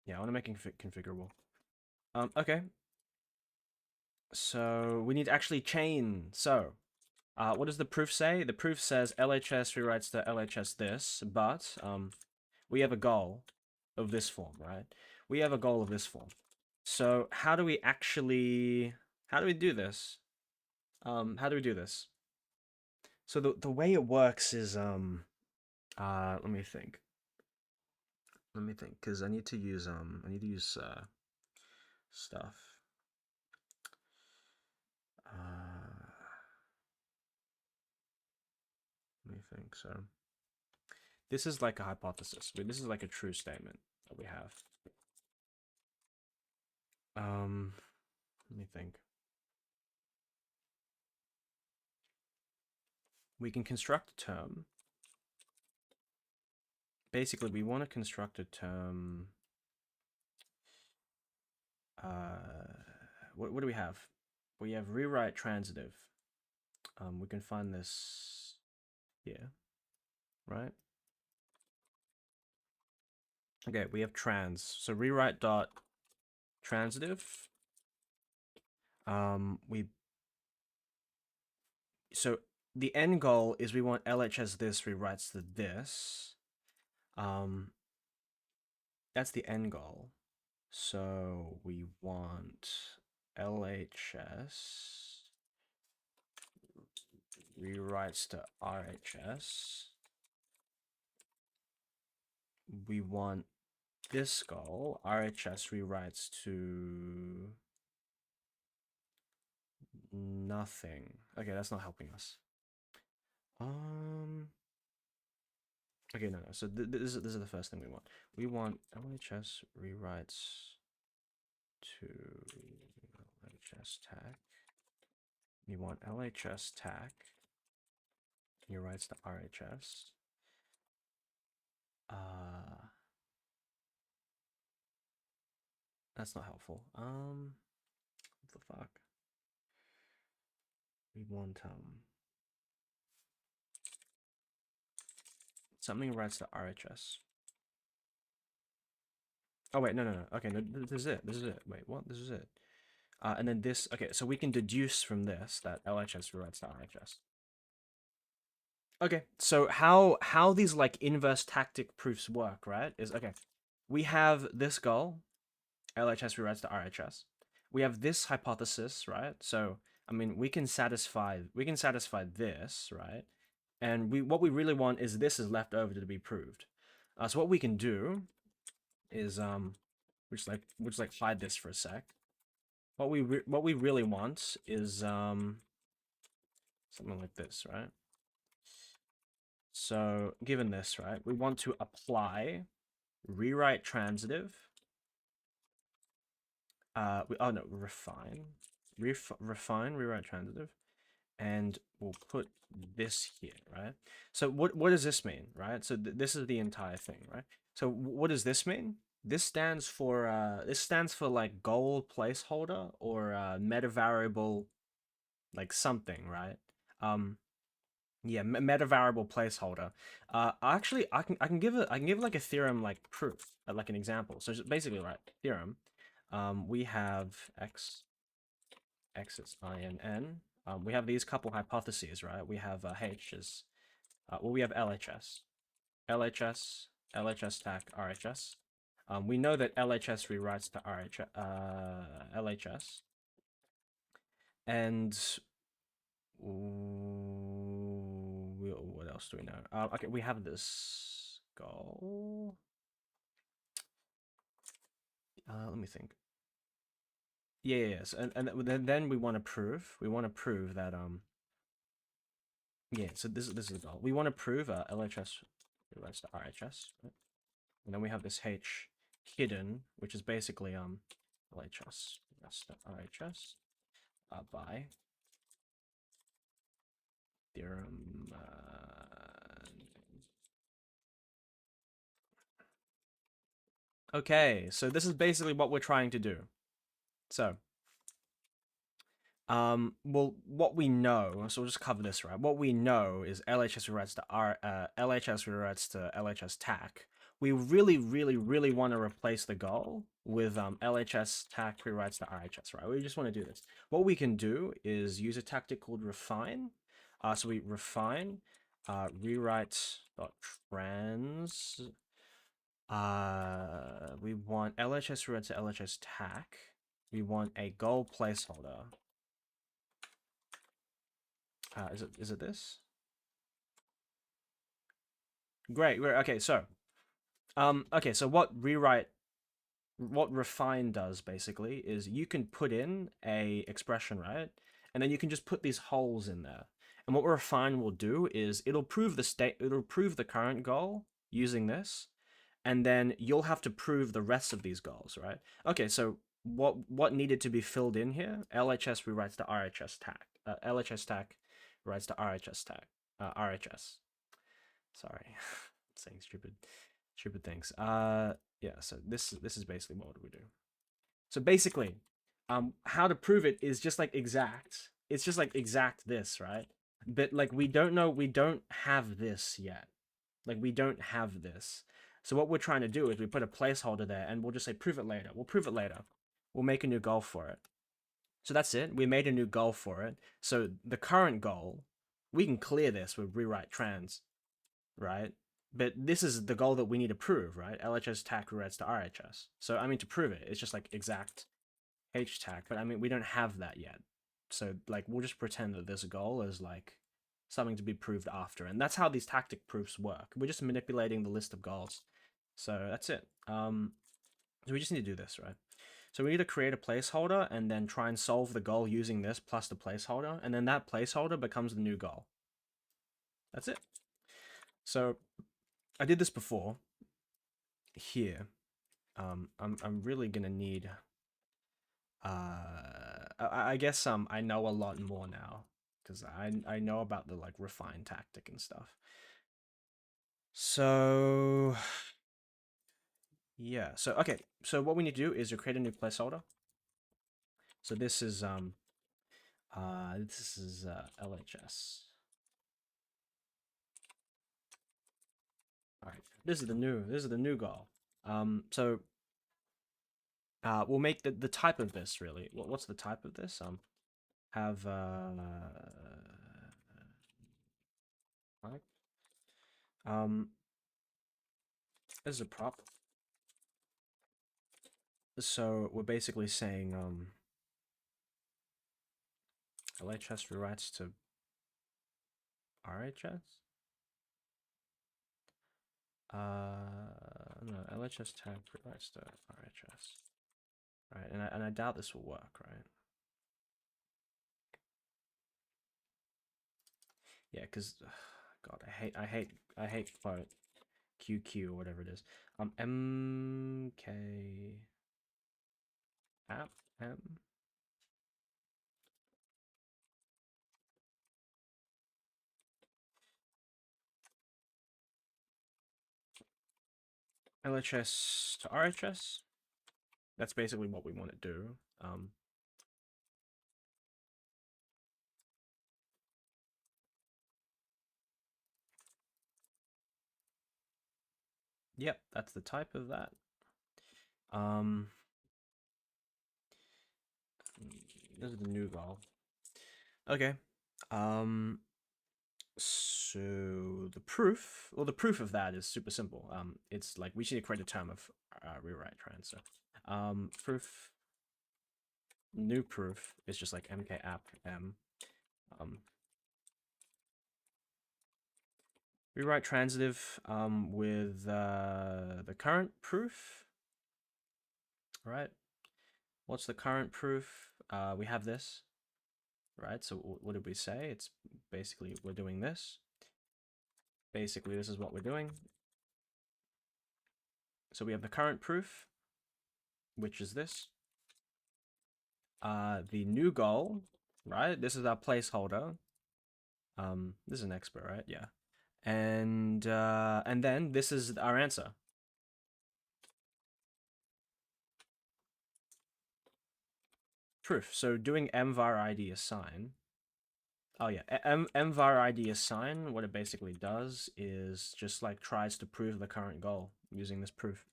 yeah, I want to make it configurable. Okay. So we need to actually chain. So, what does the proof say? The proof says LHS rewrites to LHS this, but we have a goal of this form, right? We have a goal of this form. So how do we actually do this? How do we do this? So the way it works is let me think. Let me think, because I need to use stuff. Let me think. So this is like a hypothesis. This is like a true statement that we have. Let me think. We can construct a term. Basically, we want to construct a term. What do we have? We have rewrite transitive. We can find this here, right? Okay, we have trans. So rewrite dot transitive. So the end goal is we want LHS this rewrites to this. That's the end goal. So we want LHS rewrites to RHS. We want this goal, RHS rewrites to nothing. Okay, that's not helping us. Okay, no. So this is the first thing we want. We want LHS rewrites to LHS tag. You want LHS tac. Your writes to RHS. That's not helpful. What the fuck? We want something writes to RHS. Oh wait, no. Okay, no, this is it. This is it. Wait, what? This is it. And then this. Okay, so we can deduce from this that LHS rewrites to RHS. Okay, so how these like inverse tactic proofs work, right? Is okay. We have this goal, LHS rewrites to RHS. We have this hypothesis, right? So I mean, we can satisfy this, right? And what we really want is this is left over to be proved. So what we can do is we just like hide this for a sec. What we really want is something like this, right? So given this, right, we want to apply rewrite transitive. Refine, refine rewrite transitive, and we'll put this here, right? So what does this mean, right? So this is the entire thing, right? So what does this mean? This stands for like goal placeholder or meta variable like something, right? Yeah, meta variable placeholder. Actually, I can give like a theorem like proof, like an example. So just basically, right, theorem. We have x is INN. We have these couple hypotheses, right? We have H is well, we have LHS, LHS tac RHS. We know that LHS rewrites to LHS, and what else do we know? Okay, we have this goal. Let me think. Yes, and then we want to prove. We want to prove that yeah. So this is the goal. We want to prove LHS relates to RHS, right? And then we have this H hidden, which is basically LHS relates to RHS by theorem. Okay, so this is basically what we're trying to do. So, well, what we know, so we'll just cover this, right? What we know is LHS rewrites to LHS rewrites to LHS tac. We really, really, really want to replace the goal with LHS tac rewrites to RHS, right? We just want to do this. What we can do is use a tactic called refine. So we refine rewrite dot trans. We want LHS rewrites to LHS tac. We want a goal placeholder. Is it this? Great. Okay. So, what refine does basically is you can put in a expression, right, and then you can just put these holes in there. And what refine will do is it'll prove the current goal using this, and then you'll have to prove the rest of these goals, right? Okay. So what needed to be filled in here? LHS rewrites to RHS tac. LHS tac writes to RHS tac. RHS. Sorry, saying stupid things. Yeah. So this is basically what we do. So basically, how to prove it is just like exact. It's just like exact this, right? But like we don't know, we don't have this yet. Like we don't have this. So what we're trying to do is we put a placeholder there, and we'll just say prove it later. We'll prove it later. We'll make a new goal for it. So that's it. We made a new goal for it. So the current goal, we can clear this with rewrite trans, right? But this is the goal that we need to prove, right? LHS tac rewrites to RHS. So I mean, to prove it, it's just like exact H tac, but I mean, we don't have that yet. So like, we'll just pretend that this goal is like something to be proved after, and that's how these tactic proofs work. We're just manipulating the list of goals. So that's it. So we just need to do this, right? So we need to create a placeholder and then try and solve the goal using this plus the placeholder, and then that placeholder becomes the new goal. That's it. So I did this before. Here, I'm really gonna need I guess I know a lot more now because I know about the like refine tactic and stuff. So yeah, so okay, so what we need to do is you create a new placeholder. So this is LHS. All right, this is the new goal. So we'll make the type of this really. What's the type of this? Have right. This is a prop. So we're basically saying LHS rewrites to RHS. No, LHS tag rewrites to RHS. Right, and I doubt this will work, right? Yeah, because God, I hate float QQ or whatever it is. MK app M LHS to RHS. That's basically what we want to do. Yep, that's the type of that. This is the new goal. Okay. So the proof of that is super simple. It's like we should need to create a term of rewrite trans. So, proof, new proof is just like mkapp m. Rewrite transitive with the current proof. Right. What's the current proof? We have this. Right. So what did we say? It's basically we're doing this. Basically, this is what we're doing. So we have the current proof, which is this. The new goal, right? This is our placeholder. This is an expert, right? Yeah. And then this is our answer. Proof. So doing mvar id assign. Oh yeah, mvar id assign. What it basically does is just like tries to prove the current goal using this proof.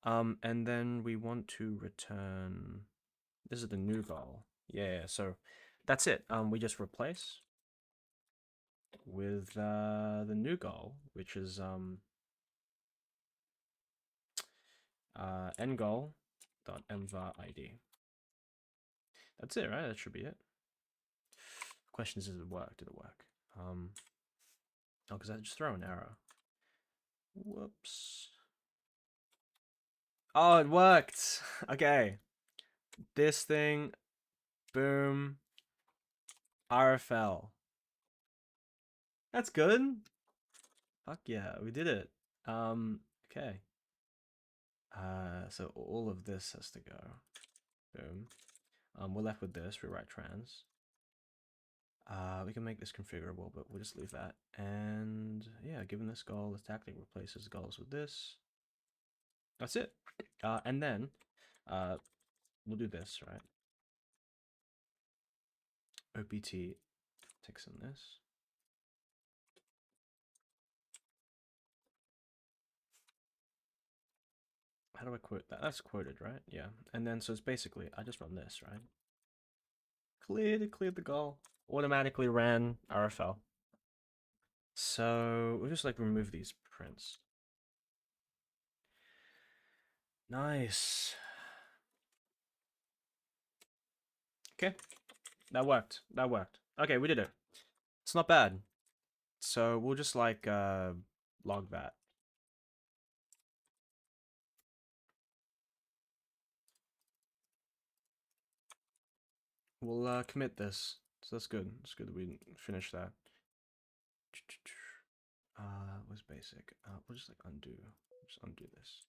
And then we want to return. This is the new goal. Yeah. So that's it. We just replace with the new goal, which is endgoal dot mvar id. That's it, right? That should be it. Question is, does it work? Did it work? Oh, because I just throw an error. Whoops. Oh, it worked. Okay. This thing, boom, RFL. That's good. Fuck yeah, we did it. Okay. So all of this has to go. Boom. We're left with this, rewrite trans. We can make this configurable, but we'll just leave that. And yeah, given this goal, this tactic replaces goals with this. That's it. And then we'll do this, right? OPT takes in this. How do I quote that? That's quoted, right? Yeah. And then so it's basically I just run this, right? Cleared the goal. Automatically ran RFL. So we'll just like remove these prints. Nice. Okay. That worked. That worked. Okay, we did it. It's not bad. So we'll just like log that. We'll commit this. So that's good. It's good that we finished that. Was basic. We'll just like undo. Just undo this.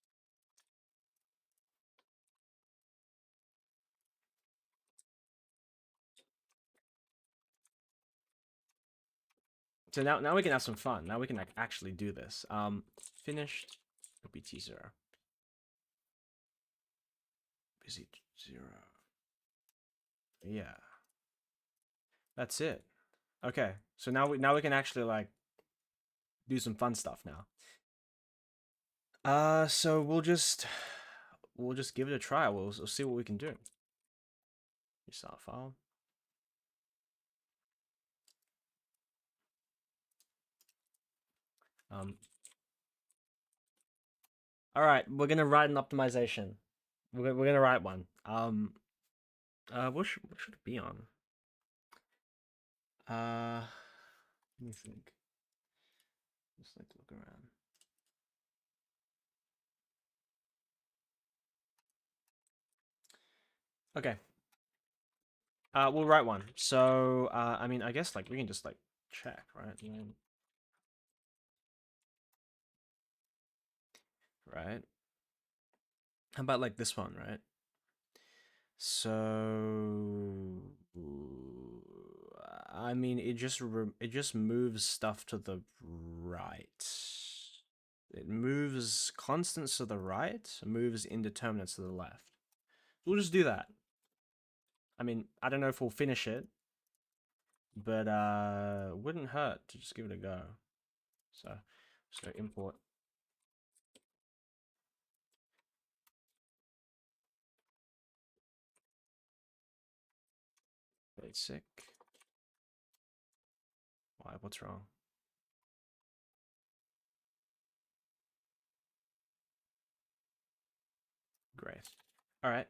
So now we can have some fun. Now we can like actually do this. Finished opt0. Busy 0. Yeah. That's it. Okay. So now we can actually like do some fun stuff now. So we'll just give it a try. We'll see what we can do. Restart file. All right, we're gonna write an optimization. We're gonna write one. What should it be on? Let me think. Just like to look around. Okay. We'll write one. So, I mean, I guess like we can just like check, right? Right. How about like this one, right? So, I mean, it just moves stuff to the right. It moves constants to the right, moves indeterminates to the left. We'll just do that. I mean, I don't know if we'll finish it, but wouldn't hurt to just give it a go. So, import. Basic. Why? What's wrong? Great. All right.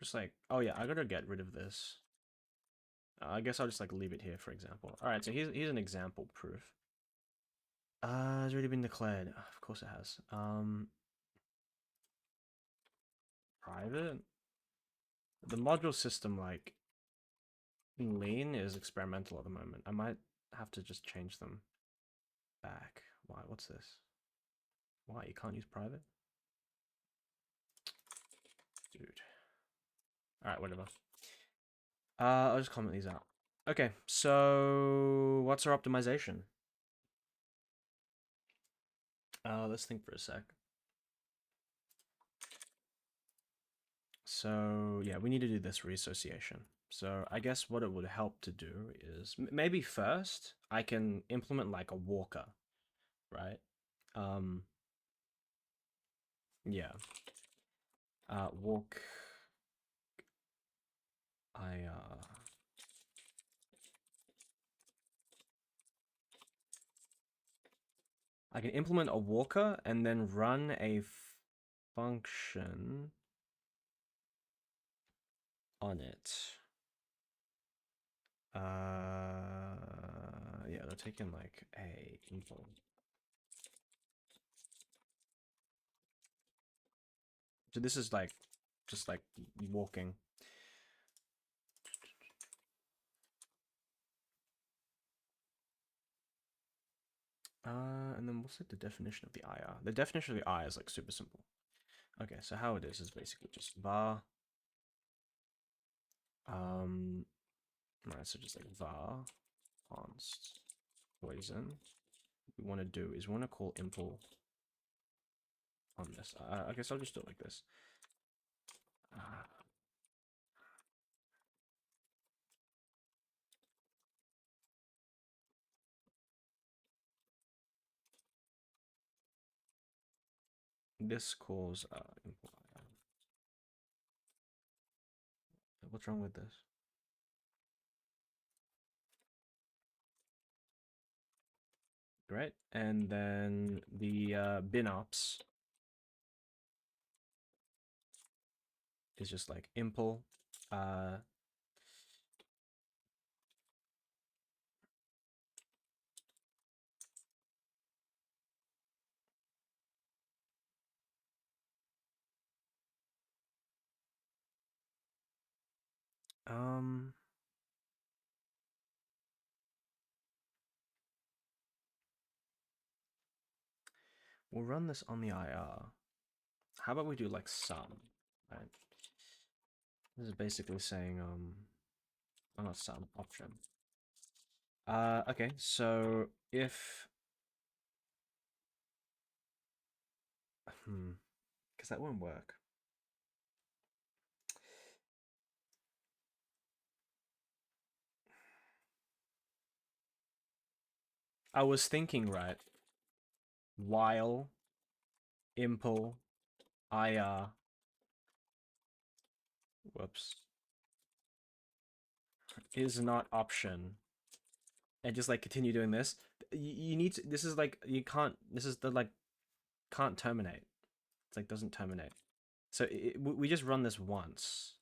Just like, oh yeah, I gotta get rid of this. I guess I'll just like leave it here, for example. All right, so here's an example proof. It's already been declared. Of course it has. Private. The module system, like, in Lean is experimental at the moment. I might have to just change them back. Why? What's this? Why? You can't use private? Dude. Alright, whatever. I'll just comment these out. Okay, so what's our optimization? Let's think for a sec. So yeah, we need to do this reassociation. So I guess what it would help to do is maybe first I can implement like a walker, right? Yeah. Walk. I can implement a walker and then run a function on it. Yeah, they're taking like a info. So this is like just like walking. And then what's like the definition of the IR? The definition of the IR is like super simple. Okay, so how it is basically just var. Right, so just like var const poison. What we want to do is we want to call impl on this. I guess I'll just do it like this. This calls impl. What's wrong with this? Great. And then the bin ops is just like impl. We'll run this on the IR. How about we do like sum, right? This is basically saying, oh, not sum, option. Okay, so if because that won't work. I was thinking, right, while impl ir whoops is not option, and just like continue doing this. You need to, this is like you can't, this is the like can't terminate. It's like doesn't terminate. So we just run this once.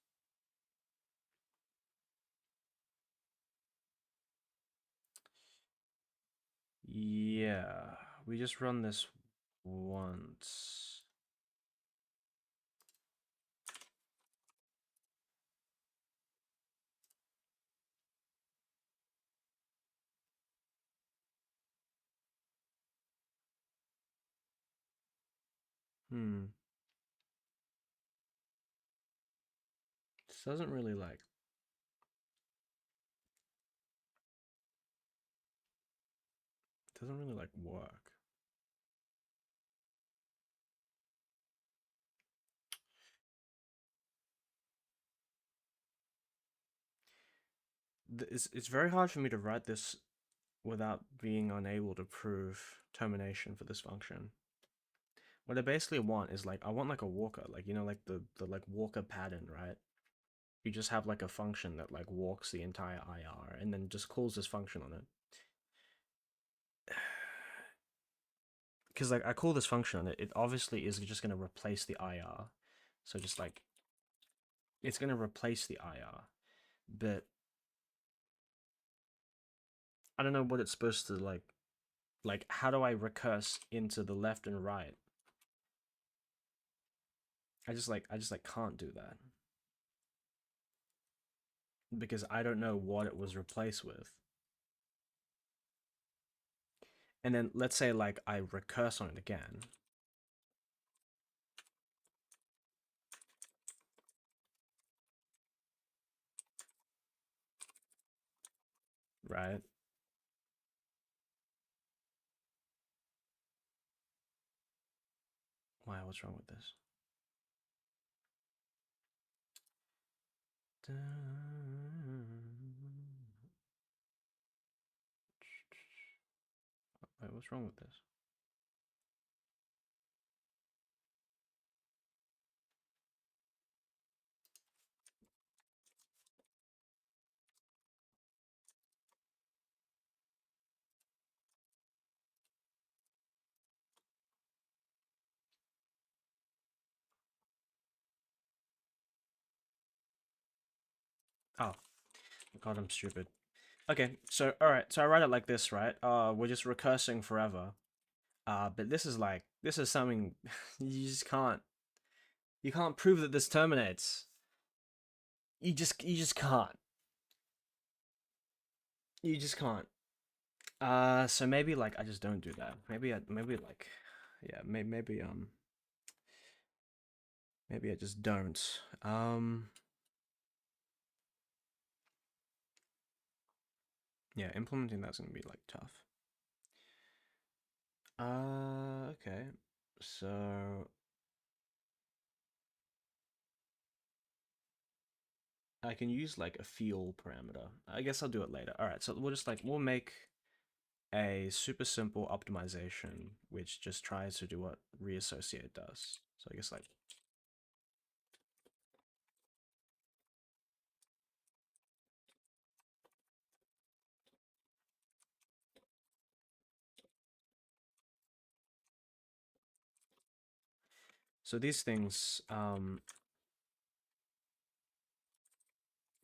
Yeah, we just run this once. This doesn't really like, doesn't really like work. It's very hard for me to write this without being unable to prove termination for this function. What I basically want is like, I want like a walker, like, you know, like the like walker pattern, right? You just have like a function that like walks the entire IR and then just calls this function on it. Because like I call this function on it, it obviously is just going to replace the IR. So just like, it's going to replace the IR. But I don't know what it's supposed to like how do I recurse into the left and right? I just like can't do that. Because I don't know what it was replaced with. And then let's say like I recurse on it again. Right? Wow, what's wrong with this? Wait, what's wrong with this? Oh, God, I'm stupid. Okay, so alright, so I write it like this, right? We're just recursing forever. But this is like, this is something you just can't, you can't prove that this terminates. You just can't. You just can't. So maybe like I just don't do that. Maybe maybe like, yeah, maybe I just don't. Yeah, implementing that's gonna be like tough. Okay. So I can use like a feel parameter. I guess I'll do it later. All right, so we'll just like, we'll make a super simple optimization which just tries to do what reassociate does. So I guess like, so these things,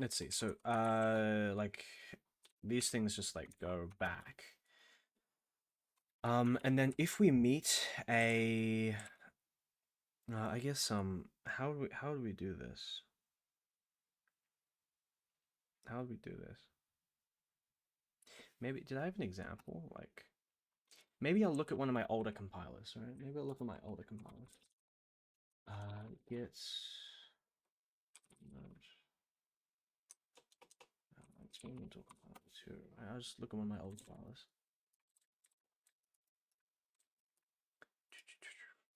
let's see. So like these things just like go back. And then if we meet a, I guess how do we do this? How do we do this? Maybe did I have an example? Like maybe I'll look at one of my older compilers, right? Maybe I'll look at my older compilers. Git experimental compilers 2. I'll just look at one of my old files.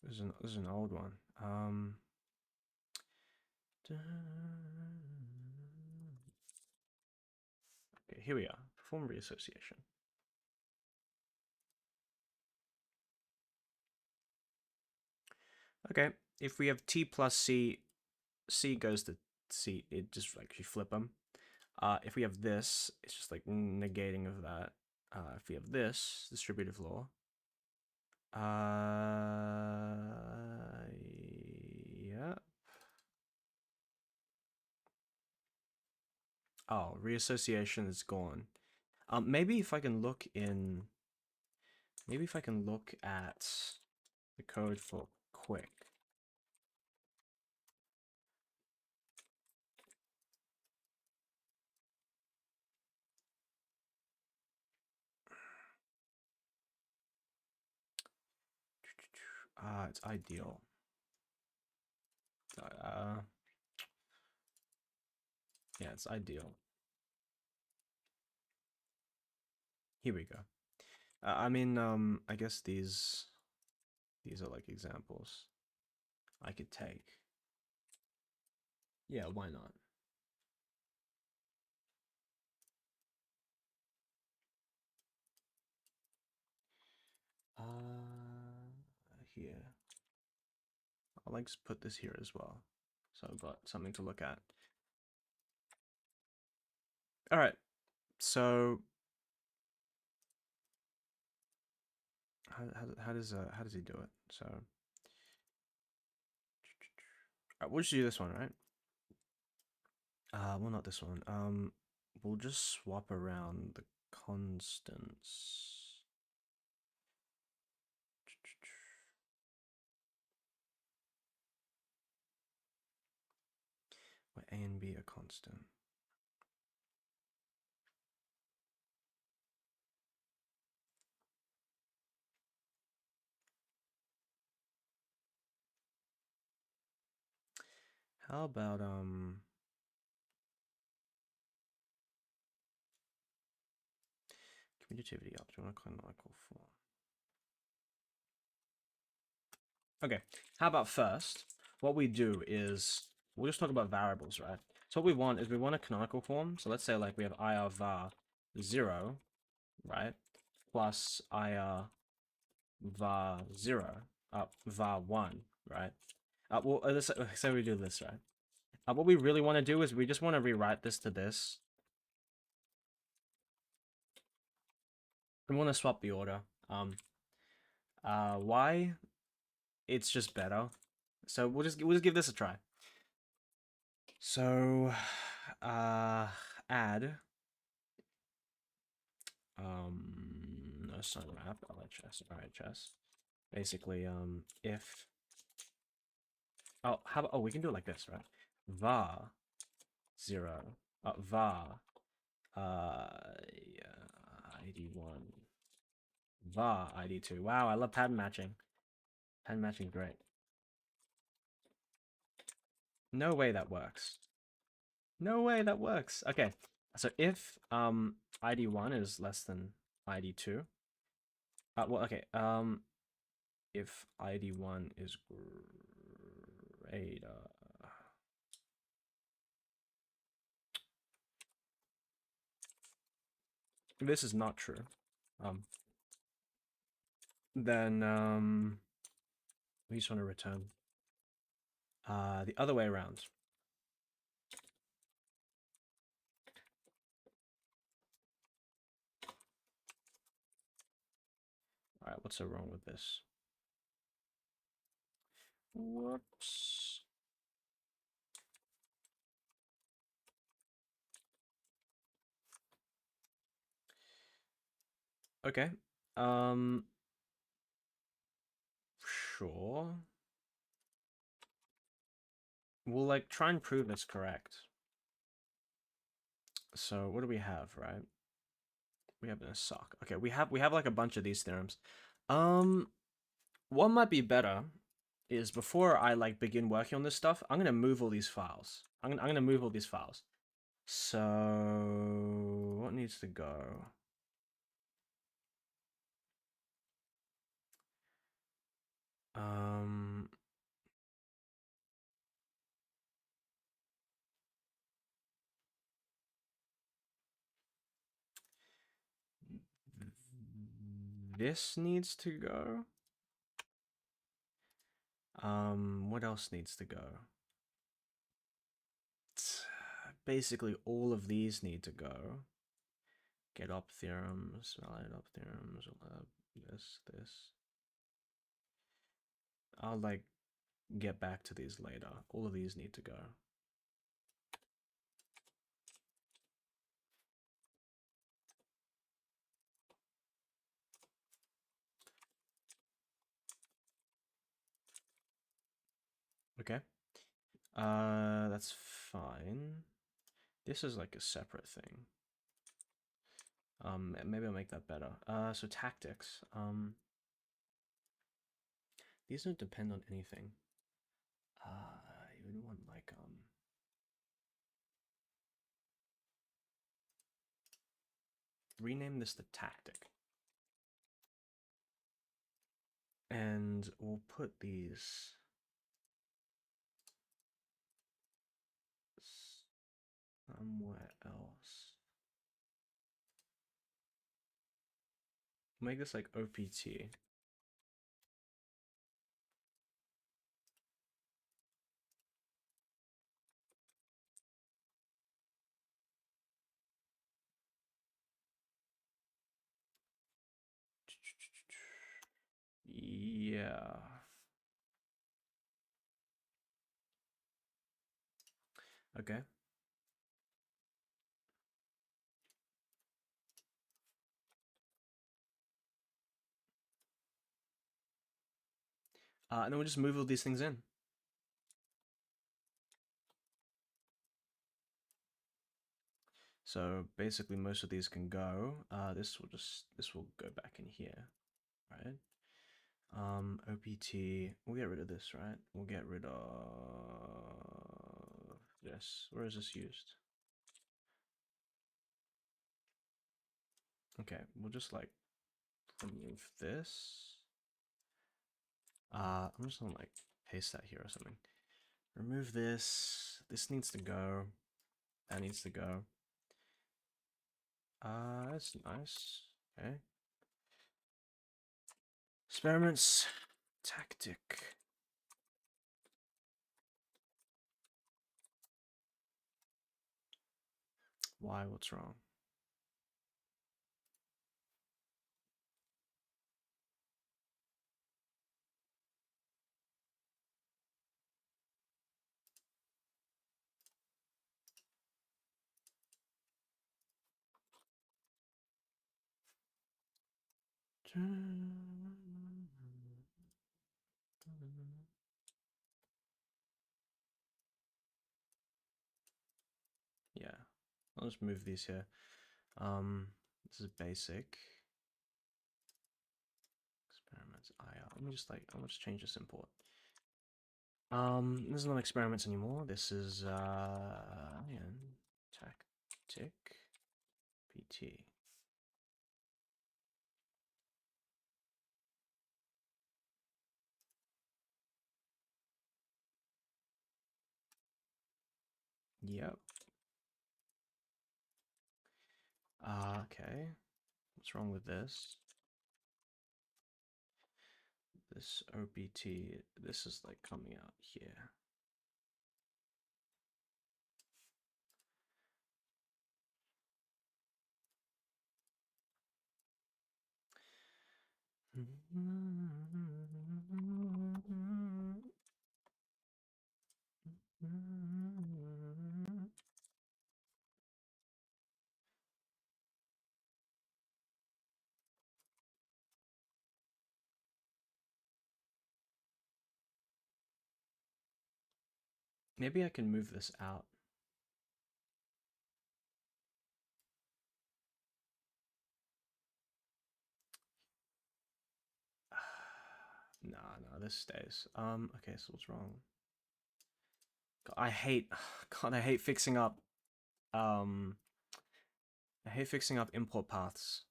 This is an old one. Okay, here we are. Perform reassociation. Okay, if we have T plus C, C goes to C. It just like you flip them. If we have this, it's just like negating of that. If we have this distributive law, yeah. Oh, reassociation is gone. Maybe if I can look in. Maybe if I can look at the code for quick. It's ideal. Yeah, it's ideal. Here we go. I mean, I guess these are like examples I could take. Yeah, why not? Here. I'll like just put this here as well. So I've got something to look at. All right. So how does he do it? So we'll just do this one, right? Well, not this one. We'll just swap around the constants. Where A and B are constant. How about commutativity optimal canonical form? Okay, how about first, what we do is, we'll just talk about variables, right? So what we want is we want a canonical form. So let's say like we have ir var 0, right? Plus ir var 0, var 1, right? Well, let's say we do this, right? What we really want to do is we just want to rewrite this to this. We want to swap the order. Why? It's just better. So we'll just give this a try. So, add. No, it's not wrap. LHS, RHS. Basically, if. Oh, we can do it like this, right? var 0. Var. Yeah, ID1. var ID2. Wow, I love pattern matching. Pattern matching, great. No way that works. No way that works. Okay, so if ID1 is less than ID2. Well, okay. If ID1 is greater. If this is not true, then we just want to return the other way around. All right, what's so wrong with this? Whoops. Okay. Sure. We'll like try and prove this correct. So what do we have, right? We have an reassoc. Okay, we have like a bunch of these theorems. What might be better is before I like begin working on this stuff, I'm gonna move all these files. I'm gonna move all these files. So what needs to go? Um, this needs to go. What else needs to go? Basically, all of these need to go. Get op theorems, validate op theorems, this. I'll like get back to these later. All of these need to go. Okay. That's fine. This is like a separate thing. Maybe I'll make that better. So tactics. These don't depend on anything. You would want like rename this the tactic. And we'll put these somewhere else. Make this like OPT. Yeah. Okay. And then we'll just move all these things in. So basically most of these can go. This will go back in here, right? OPT, we'll get rid of this, right? We'll get rid of this. Where is this used? Okay, we'll just like remove this. I'm just gonna like paste that here or something. Remove this. This needs to go. That needs to go. That's nice. Okay. Experiments. Tactic. Why? What's wrong? Yeah, I'll just move these here. This is basic. Experiments IR. Let me just like, I'll just change this import. This is not experiments anymore. This is tactic PT. Yep. Okay. What's wrong with this? This OBT, this is like coming out here. Maybe I can move this out. No, this stays. Okay, so what's wrong? God, I hate fixing up I hate fixing up import paths.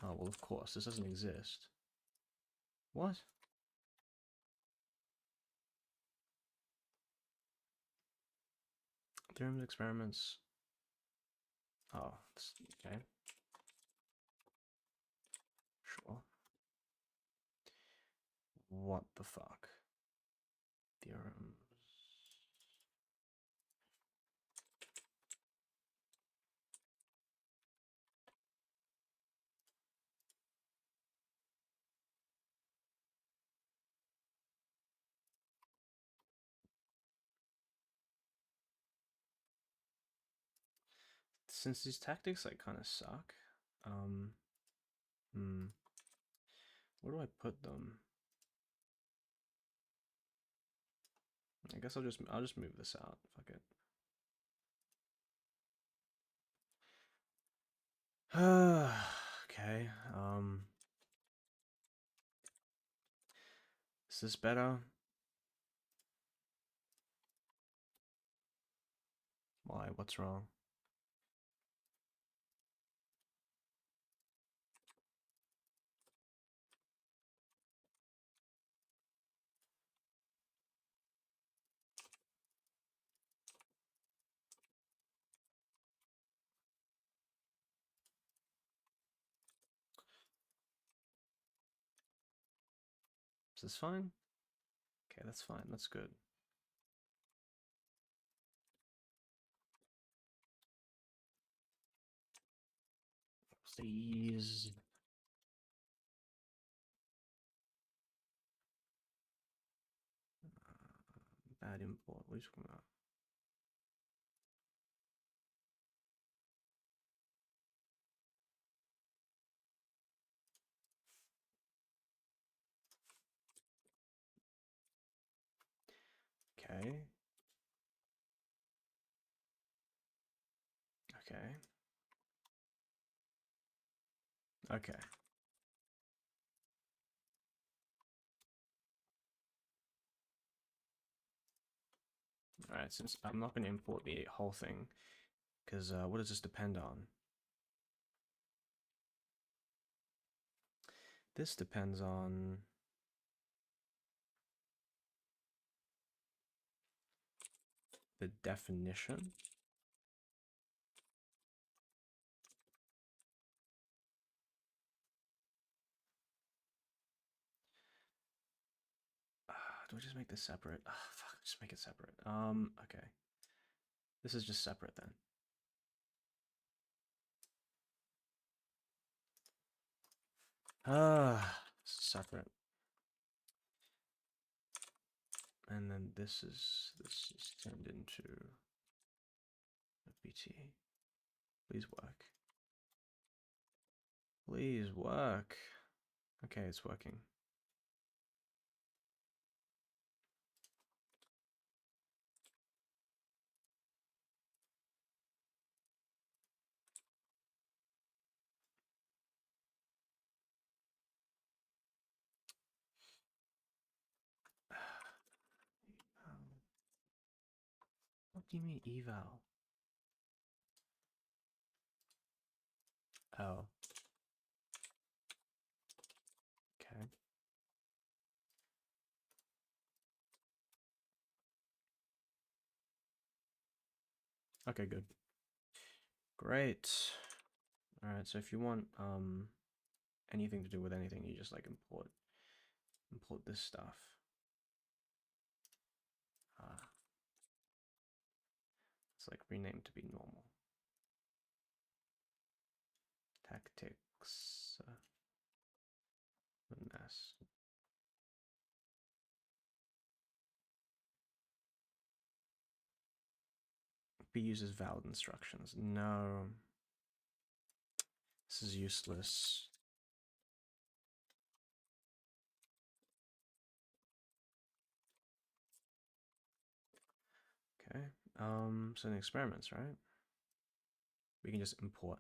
Oh, well, of course, this doesn't exist. What? Theorems, experiments. Oh, okay. Sure. What the fuck? Theorems. Since these tactics like kind of suck, where do I put them? I guess I'll just move this out. Fuck it. Okay. Is this better? Why? What's wrong? Is this fine? Okay, that's fine. That's good. Please. Bad import. What are you talking about? Okay. Okay. Okay. Alright, since I'm not going to import the whole thing, because what does this depend on? This depends on the definition. Do I just make this separate? Fuck, just make it separate. Okay. This is just separate then. Separate. And then this is turned into a BT. Please work. Please work. Okay, it's working. What do you mean eval? Oh. Okay. Okay, good. Great. Alright, so if you want anything to do with anything, you just like import this stuff. It's like renamed to be normal. Tactics. Mess. B uses valid instructions. No. This is useless. Okay. So in experiments, right? We can just import.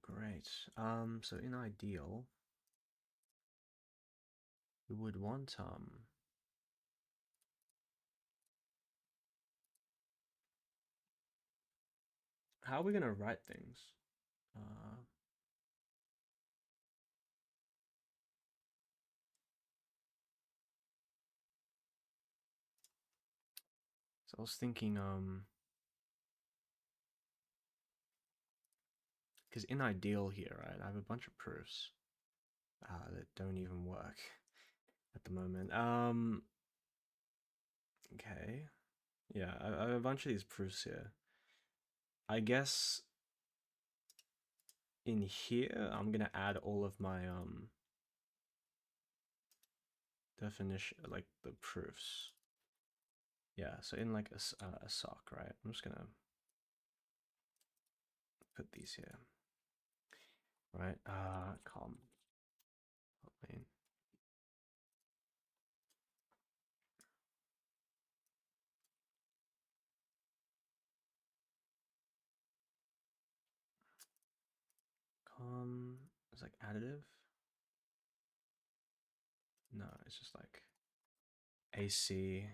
Great. right. So in ideal, we would want how are we gonna write things? So I was thinking because in ideal here, right, I have a bunch of proofs that don't even work at the moment. Okay. Yeah, I have a bunch of these proofs here. I guess in here, I'm gonna add all of my definition, like the proofs. Yeah, so in like a sock, right? I'm just gonna put these here, right? Com main. Com is like additive. No, it's just like AC.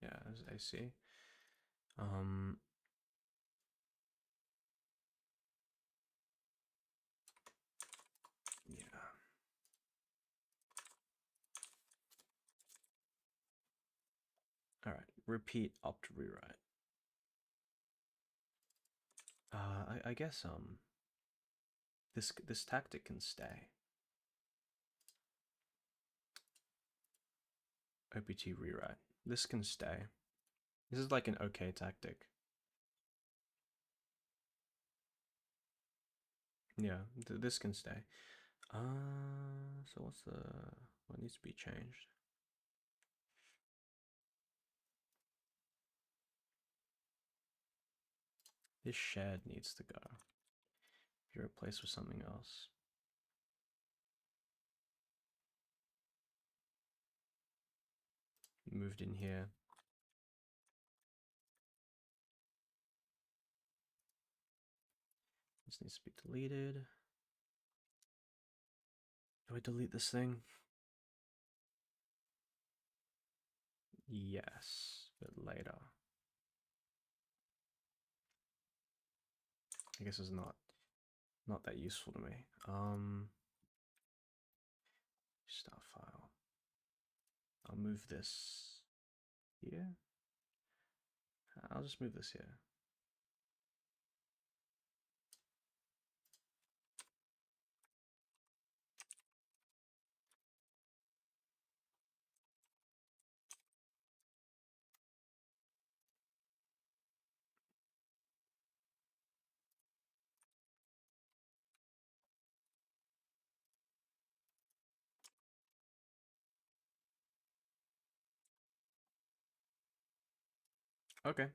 Yeah, it's AC. Yeah. All right. Repeat opt rewrite. I guess this tactic can stay. OPT rewrite. This can stay. This is like an okay tactic. Yeah, this can stay. So what needs to be changed? This shed needs to go. Be replaced with something else. Moved in here. This needs to be deleted. Do I delete this thing? Yes, but later. I guess it's not that useful to me. Start file. I'll move this here. I'll just move this here. Okay.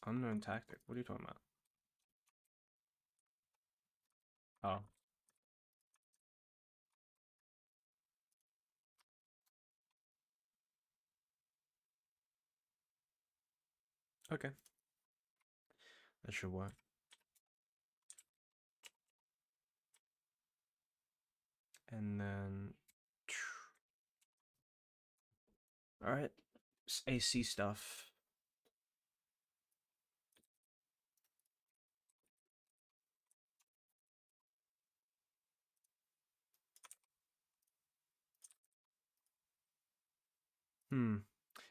Unknown tactic. What are you talking about? Oh. Okay. That should work. And then all right, AC stuff.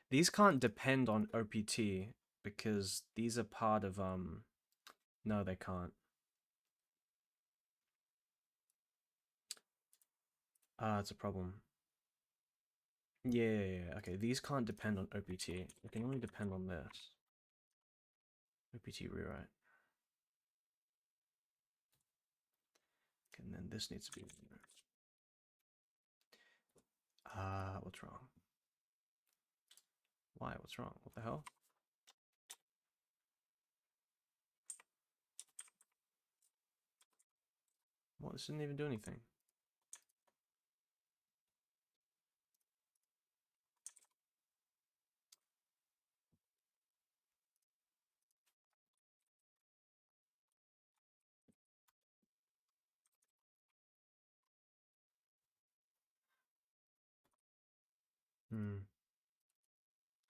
These can't depend on OPT because these are part of no, they can't. It's a problem. Yeah. Okay, these can't depend on OPT. It can only depend on this. OPT rewrite. And then this needs to be. What's wrong? Why? What's wrong? What the hell? Well, this didn't even do anything.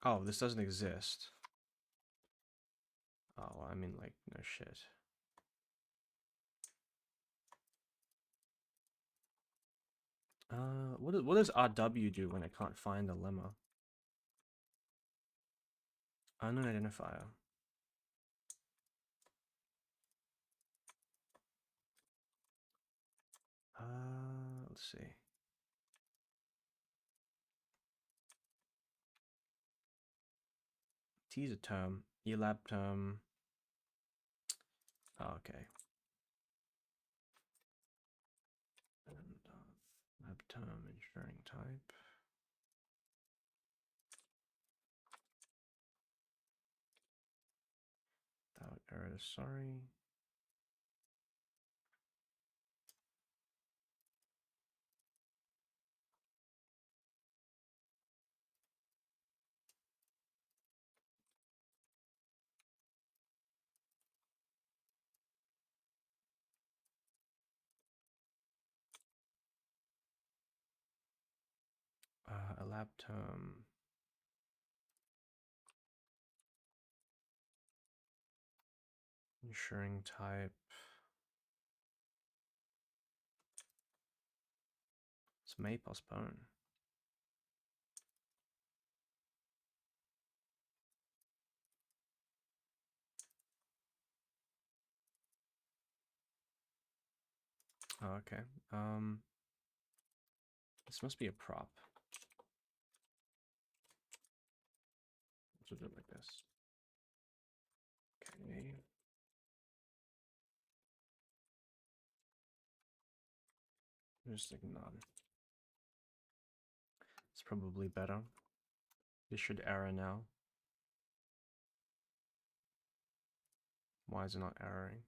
Oh, this doesn't exist. Oh, I mean, like, no shit. What does RW do when I can't find the lemma? Unknown identifier. Let's see. T is a term. Elab term. Oh, okay. And lab term ensuring type. Without error, sorry. A lab term. Ensuring type. This may postpone. Oh, okay. This must be a prop. Let's do it like this. Okay. Just like none. It's probably better. This should error now. Why is it not erroring?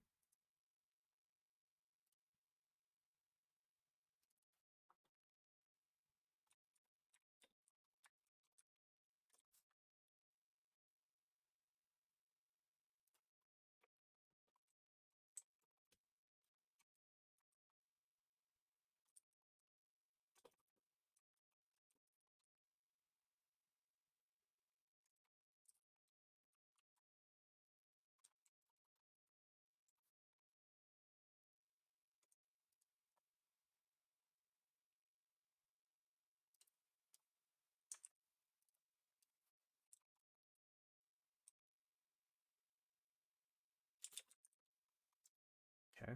Okay.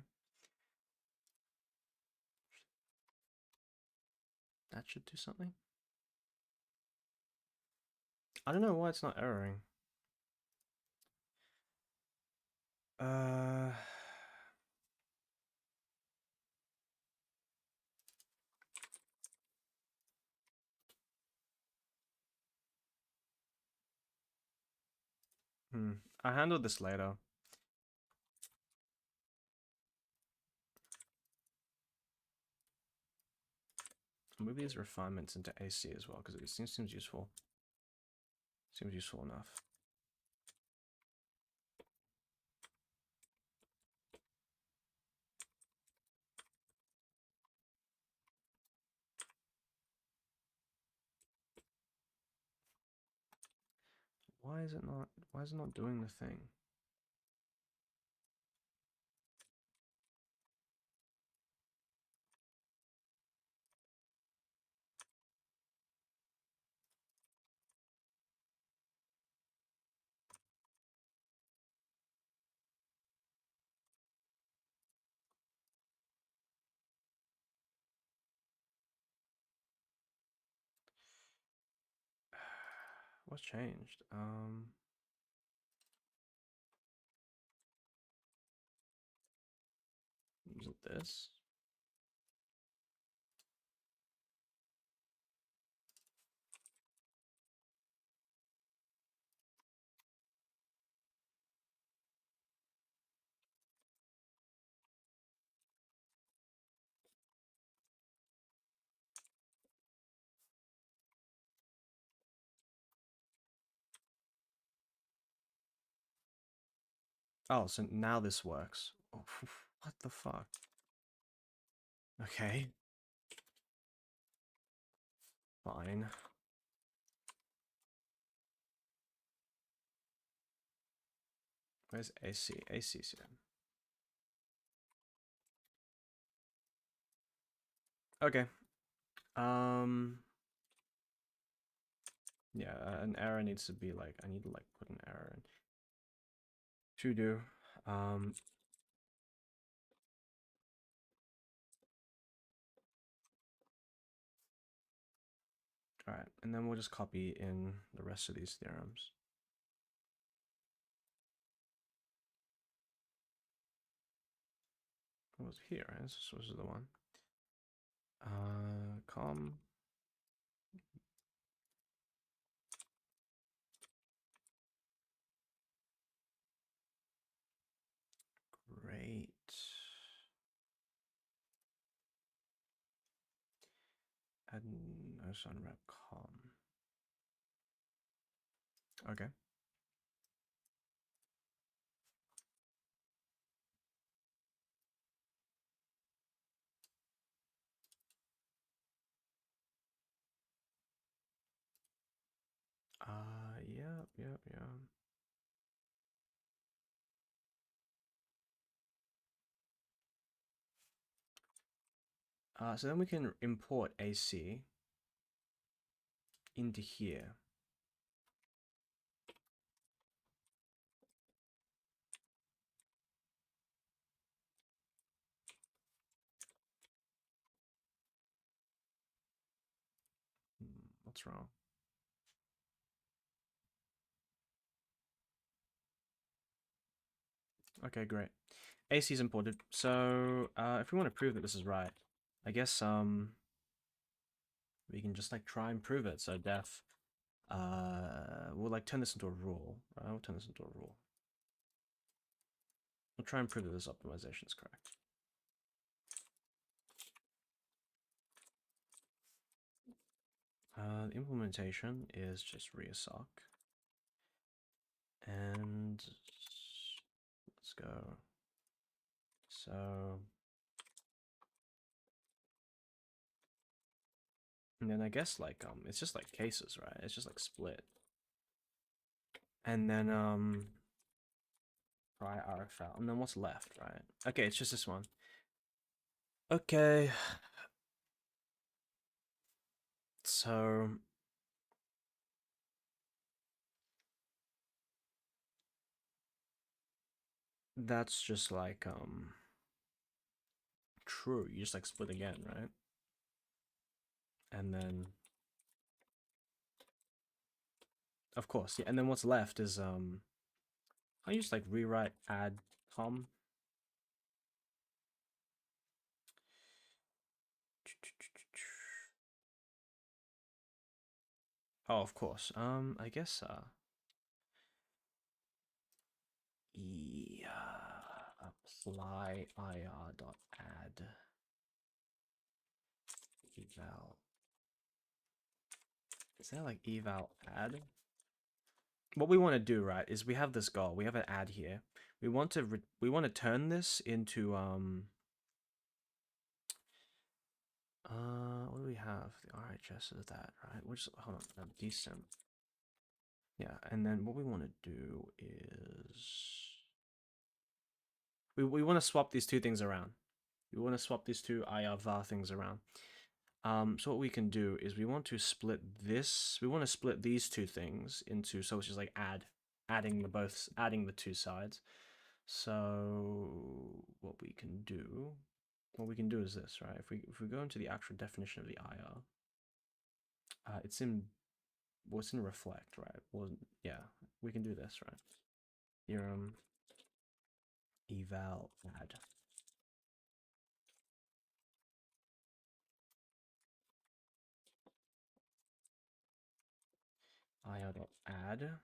That should do something. I don't know why it's not erroring. Uh, I handled this later. Move these refinements into AC as well because it seems useful. Seems useful enough. Why is it not doing the thing? What's changed? Is it this? Oh, so now this works. Oh, what the fuck? Okay. Fine. Where's AC? AC's here. Okay. Yeah, an error needs to be like, I need to like put an error in. To do. Alright, and then we'll just copy in the rest of these theorems. What was here? Right? This was the one. Com. Great. Add notes on rep com. Okay. Yeah. So then we can import AC into here. What's wrong? Okay, great. AC is imported. So if we want to prove that this is right, I guess we can just like try and prove it. So def we'll like turn this into a rule. Right? We'll turn this into a rule. We'll try and prove that this optimization is correct. The implementation is just reassoc. And let's go. So, and then I guess like it's just like cases, right? It's just like split. And then try RFL. And then what's left, right? Okay, it's just this one. Okay. So that's just like true. You just like split again, right? And then of course, yeah, and then what's left is I just like rewrite add com. Oh, of course. I guess apply ir dot add eval. Is that like eval add? What we want to do, right, is we have this goal. We have an add here. We want to turn this into what do we have? The RHS is that, right? Which hold on, decent. Yeah, and then what we want to do is we want to swap these two things around. We want to swap these two IR var things around. So what we can do is we want to split this. We want to split these two things into, so it's just like adding the two sides. So what we can do is this, right? If we go into the actual definition of the IR, it's in reflect, right? Well, yeah, we can do this, right? Theorem eval add. ir.add.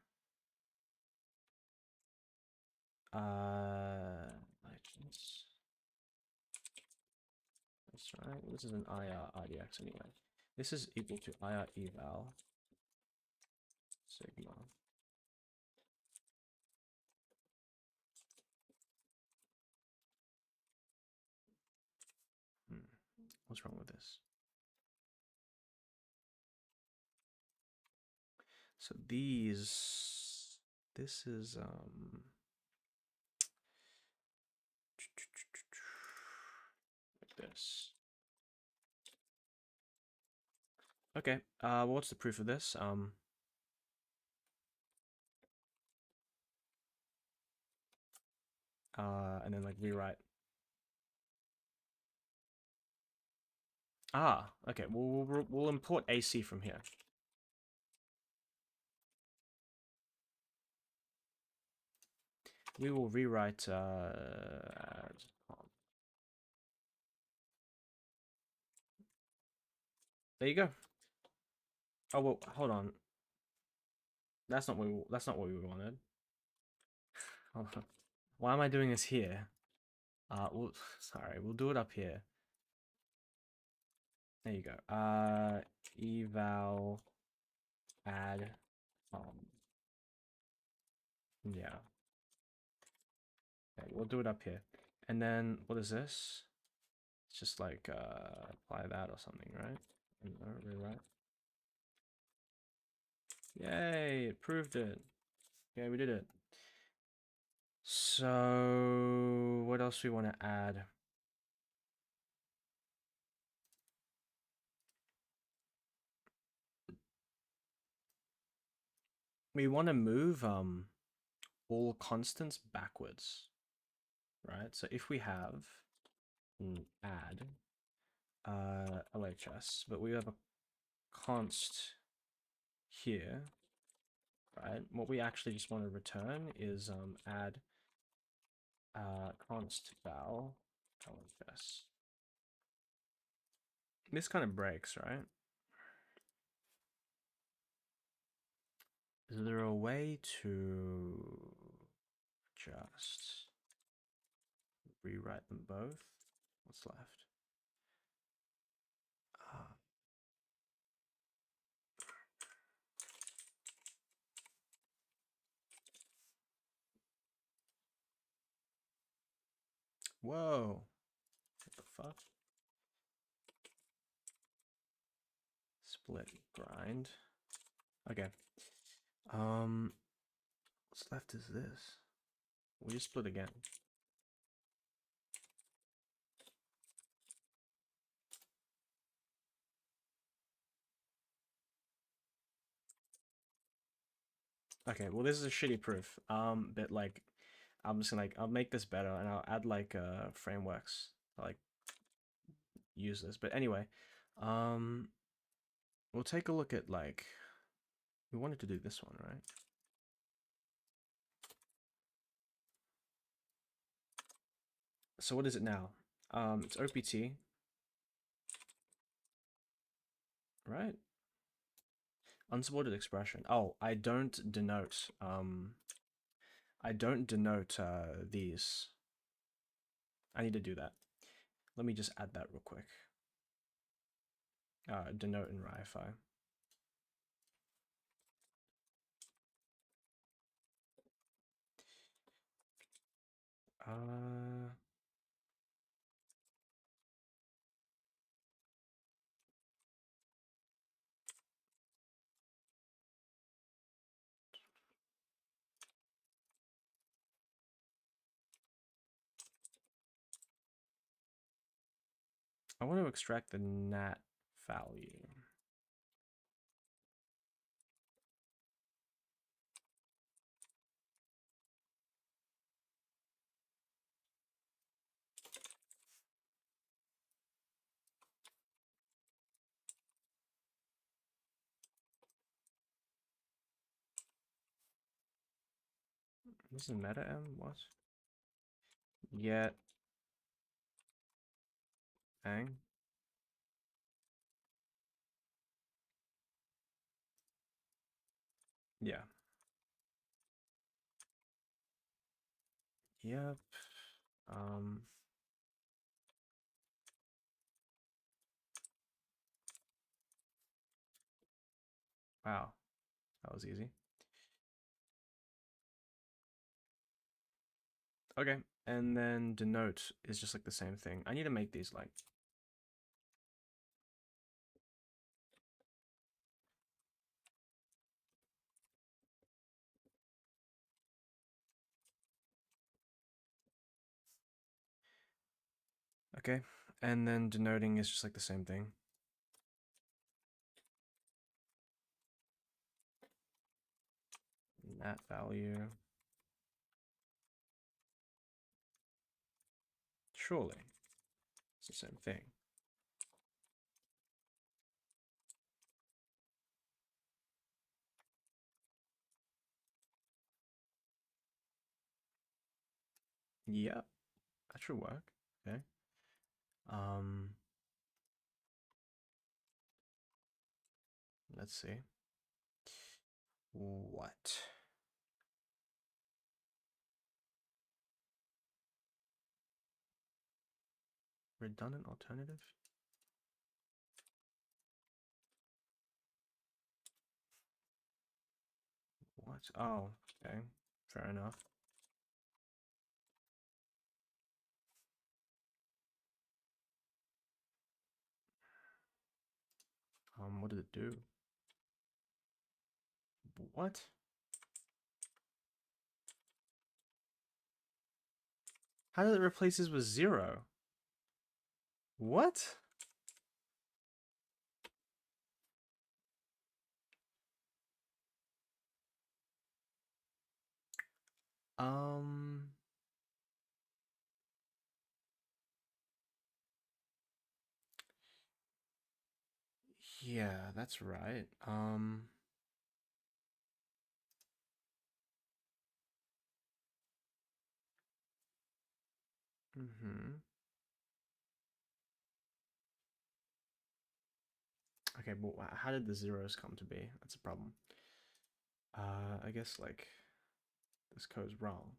That's right. This is an IR RDX anyway. This is equal to IR eval sigma. What's wrong with this? So these, this is like this. Okay. What's the proof of this? And then like rewrite. Ah, okay. We'll import AC from here. We will rewrite. There you go. Oh well, hold on. That's not what we wanted. Why am I doing this here? Sorry, we'll do it up here. There you go. Eval add. Yeah. Okay, we'll do it up here. And then what is this? It's just like apply that or something, right? No, rewrite. Yay! It proved it. Okay, we did it. So what else we want to add? We want to move all constants backwards, right? So if we have add LHS, but we have a const here, right? What we actually just want to return is add const val LHS. This kind of breaks, right? Is there a way to just rewrite them both? What's left? Whoa. What the fuck? Split grind. Okay. What's left is this. We just split again. Okay, well this is a shitty proof. But like I'm just gonna like I'll make this better and I'll add like frameworks to, like use this. But anyway, we'll take a look at like we wanted to do this one, right? So what is it now? It's OPT, right? Unsupported expression. Oh, I don't denote these. I need to do that. Let me just add that real quick. Denote and reify. I want to extract the nat value. This is meta M? What? Yet. Hang. Yeah. Yep. Wow. That was easy. Okay. And then denote is just like the same thing. I need to make these like Okay, and then denoting is just like the same thing. Nat value. Surely, it's the same thing. Yep, that should work. Okay. Let's see. What? Redundant alternative? What? Oh, okay. Fair enough. What did it do? What? How did it replace this with 0? What? Um, yeah, that's right. Mm-hmm. Okay, but how did the zeros come to be? That's a problem. I guess like this code's wrong.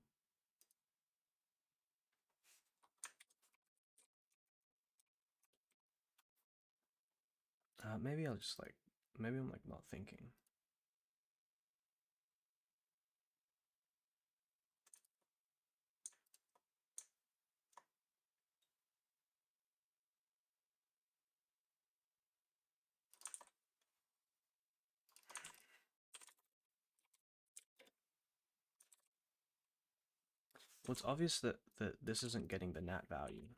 Maybe I'll just like, maybe I'm like not thinking. Well, it's obvious that this isn't getting the nat value.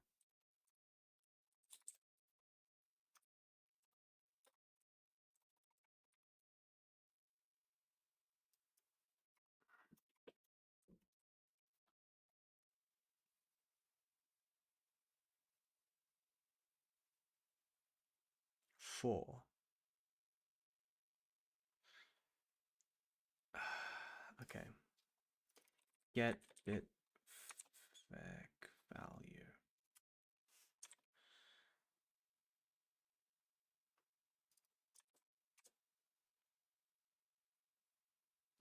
Four. Okay. Get bit vec value.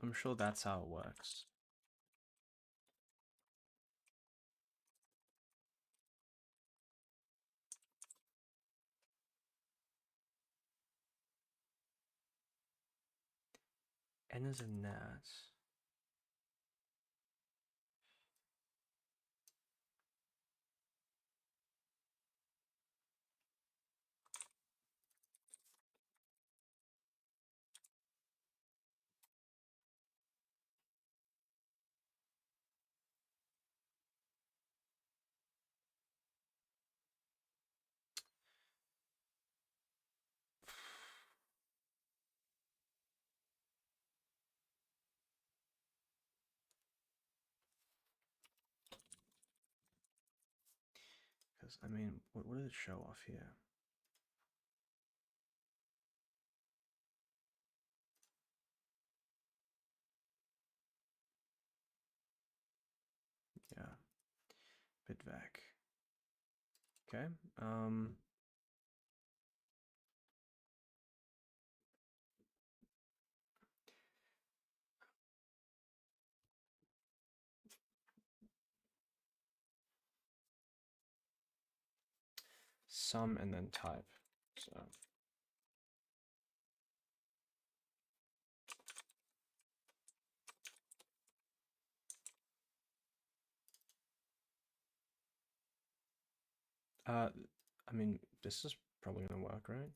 I'm sure that's how it works. N is a nat. Because, I mean, what did it show off here? Yeah. Bitvac. Okay. Sum and then type. So I mean, this is probably gonna work, right?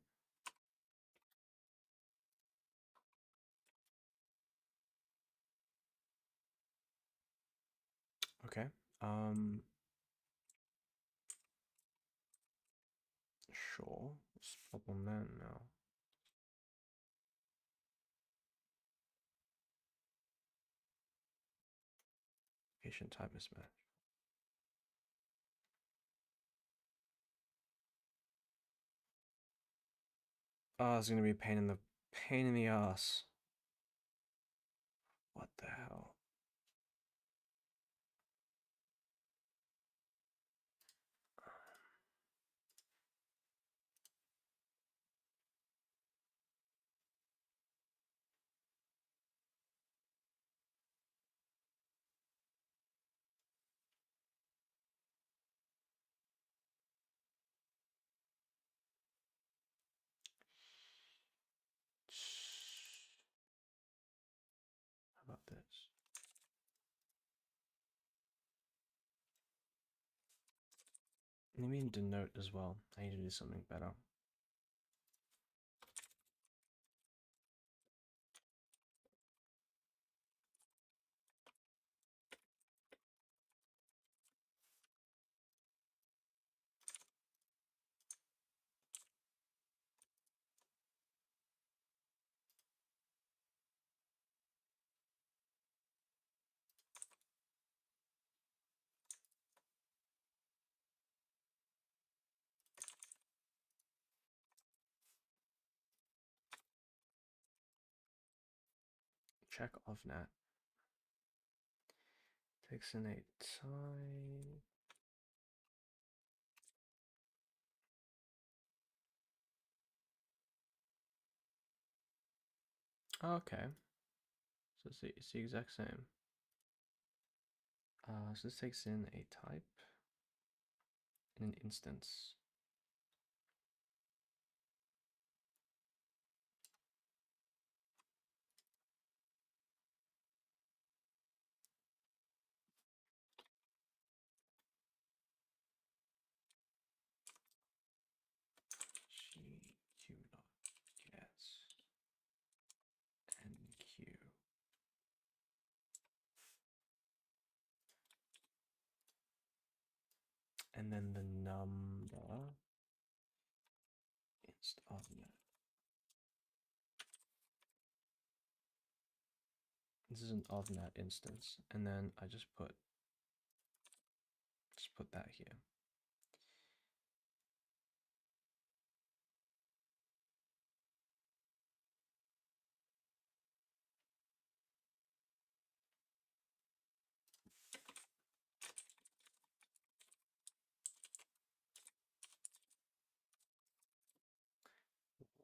Okay. Sure, let's pop on that now. Patient type mismatch. Oh, it's gonna be a pain in the ass. What the hell? How about this? Maybe in denote as well. I need to do something better. Check ofNat. Takes in a time. Okay. So it's the exact same. So this takes in a type and an instance. GQ dot gets NQ. And then the number inst ofNat. This is an ofNat instance, and then I just put that here.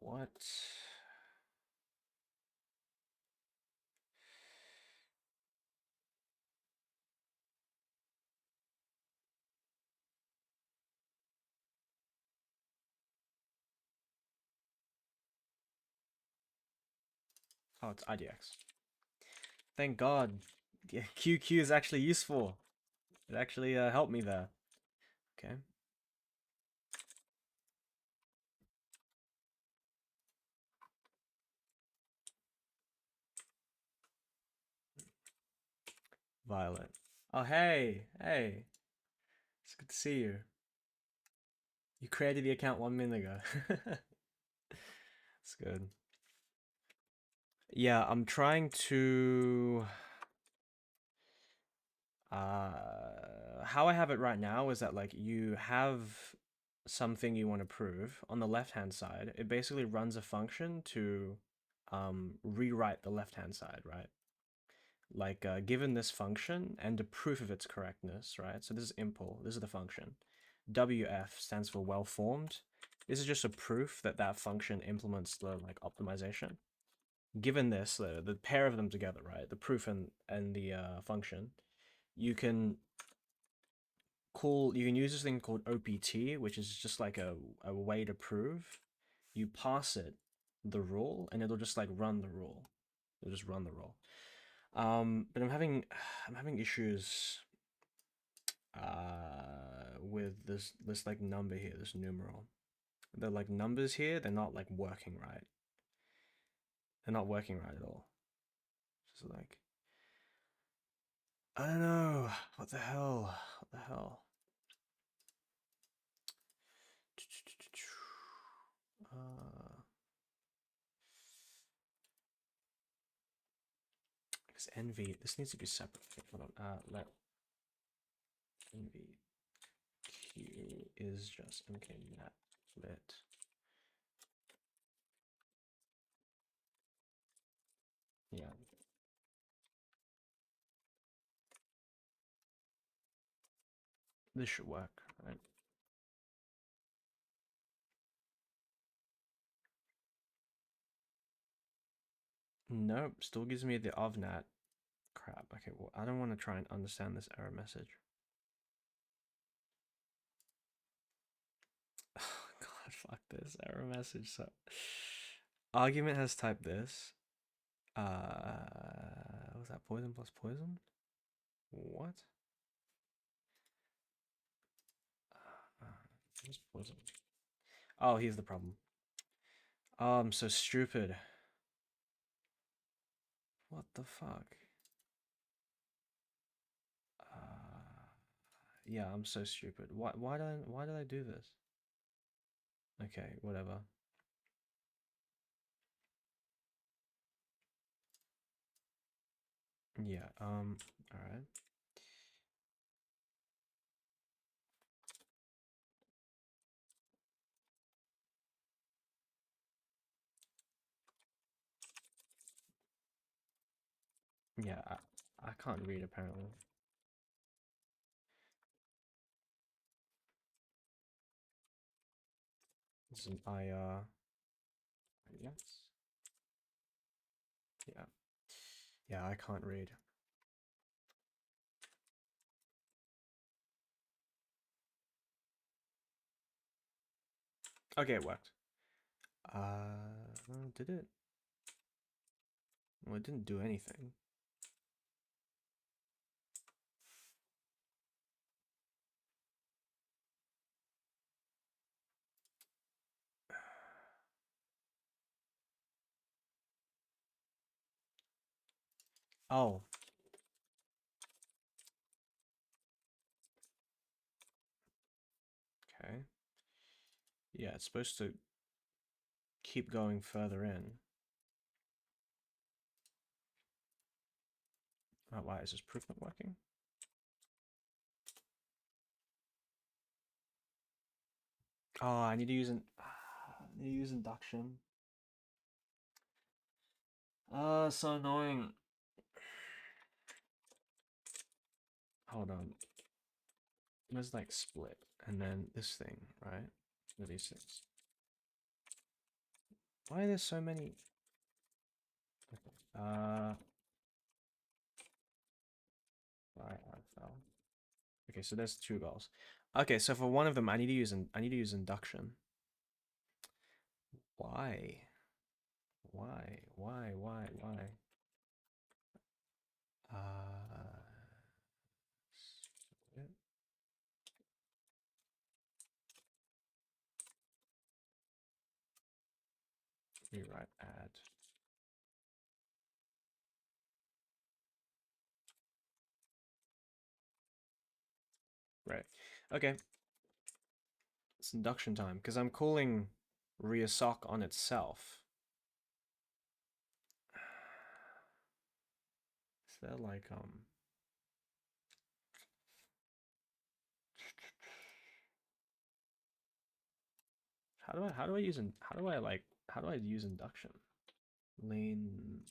What? Oh, it's IDX. Thank God. Yeah, QQ is actually useful. It actually helped me there. Okay. Violet. Oh, hey. Hey. It's good to see you. You created the account 1 minute ago. It's good. Yeah, I'm trying to... how I have it right now is that like you have something you want to prove on the left hand side. It basically runs a function to rewrite the left hand side, right? Like given this function and the proof of its correctness, right? So this is impl, this is the function. WF stands for well formed. This is just a proof that that function implements the like optimization. Given this, the pair of them together, right? The proof and the function, you can use this thing called OPT, which is just like a way to prove. You pass it the rule, and it'll just like run the rule. It'll just run the rule. But I'm having issues with this like number here, this numeral. The like numbers here, they're not like working right. They're not working right at all. Just like I don't know. What the hell? What the hell? Is NV, this needs to be separate. Hold on. Let NV Q is just mknat lit. Yeah. This should work, right? Nope, still gives me the ofNat crap. Okay, well, I don't want to try and understand this error message. Oh, God, fuck this error message. So, argument has typed this. Was that poison plus poison? What? What's poison? Oh, he's the problem. Oh, I'm so stupid. What the fuck? Yeah, I'm so stupid. Why did I do this? Okay, whatever. Yeah, alright. Yeah, I can't read apparently. This is an IR. Yes. Yeah. Yeah, I can't read. Okay, it worked. Did it? Well, it didn't do anything. Oh. Okay. Yeah, it's supposed to keep going further in. Oh, why is this proof not working? Oh, I need to use induction. So annoying. Hold on. There's like split, and then this thing, right? What are these things? Why are there so many? Right, I fell. Okay, so there's two goals. Okay, so for one of them, I need to use induction. Why? Why? Why? Why? Why? Split. Rewrite add. Right. Okay. It's induction time because I'm calling reassoc on itself. Is there like how do I use how do I use induction? Lane.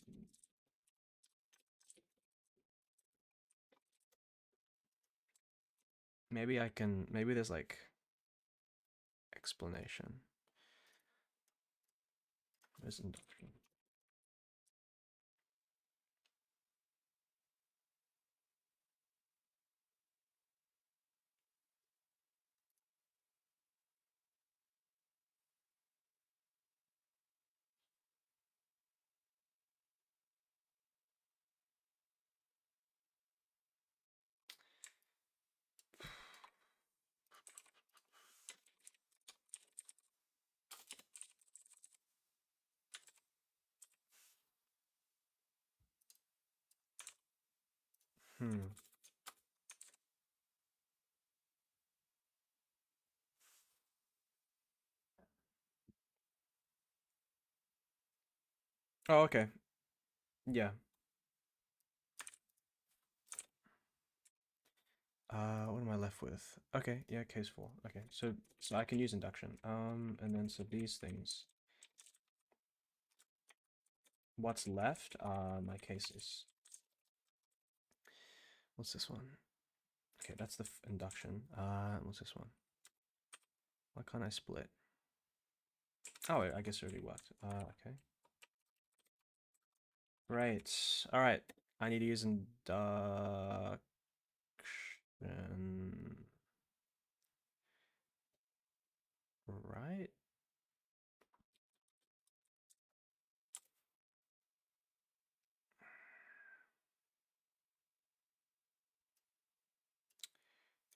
Maybe I can. Maybe there's like explanation. There's induction. Hmm. Oh, okay. Yeah. What am I left with? Okay, yeah, case 4. Okay, so I can use induction. And then so these things. What's left are my cases. What's this one? Okay, that's the induction. What's this one? Why can't I split? Oh, I guess it already worked. Okay. Right. All right. I need to use induction. Right.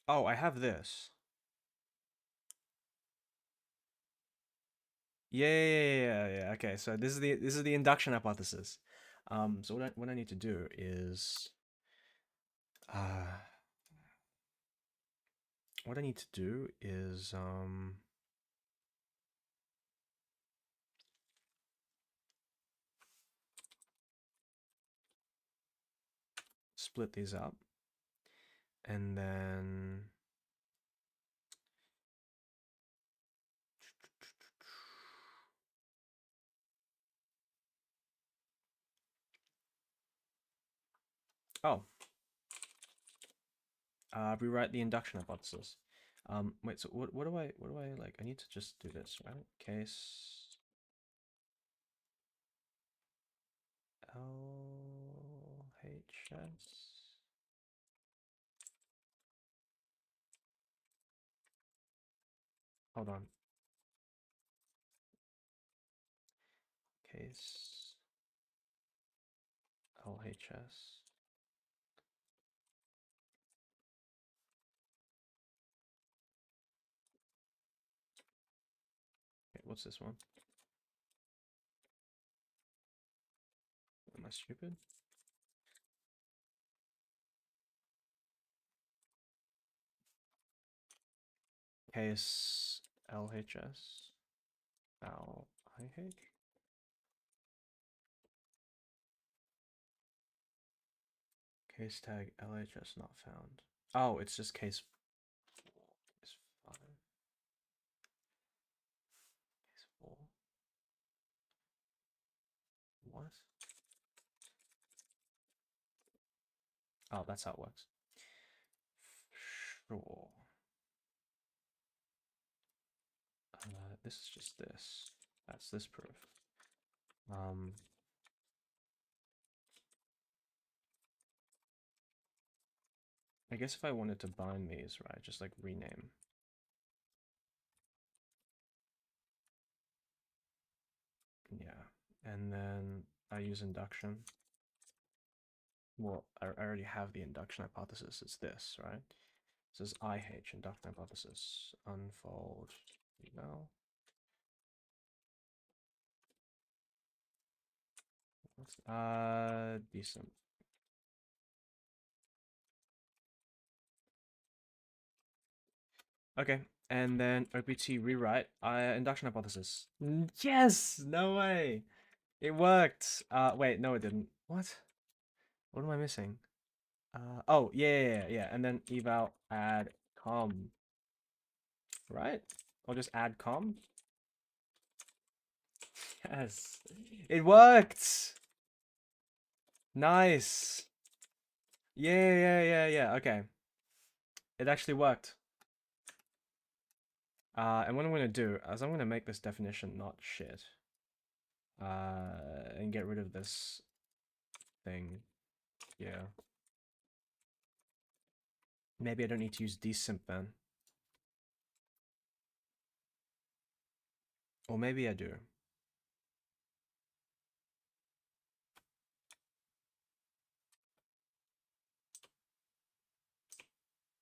Oh, I have this. Yeah. Okay, so this is the induction hypothesis. So what I need to do is uh what I need to do is split these up, and then oh, rewrite the induction hypothesis. Wait, so what do I like? I need to just do this, right? Case LHS. Hold on. Case LHS. Okay, what's this one? Am I stupid? Case LHS. LIH. Case tag LHS not found. Oh, it's just case 5. Case 4. What? Oh, that's how it works. Sure. This is just this. That's this proof. I guess if I wanted to bind these, right, just like rename. Yeah, and then I use induction. Well, I already have the induction hypothesis. It's this, right? This is IH, induction hypothesis. Unfold eval. Decent. Okay, and then OPT rewrite. Induction hypothesis. Yes! No way! It worked! Wait, no it didn't. What? What am I missing? Oh, yeah. And then eval add com. Right? Or just add com? Yes! It worked! Nice! Yeah. Okay. It actually worked. And what I'm going to do is I'm going to make this definition not shit. And get rid of this thing. Yeah. Maybe I don't need to use desymp then. Or maybe I do.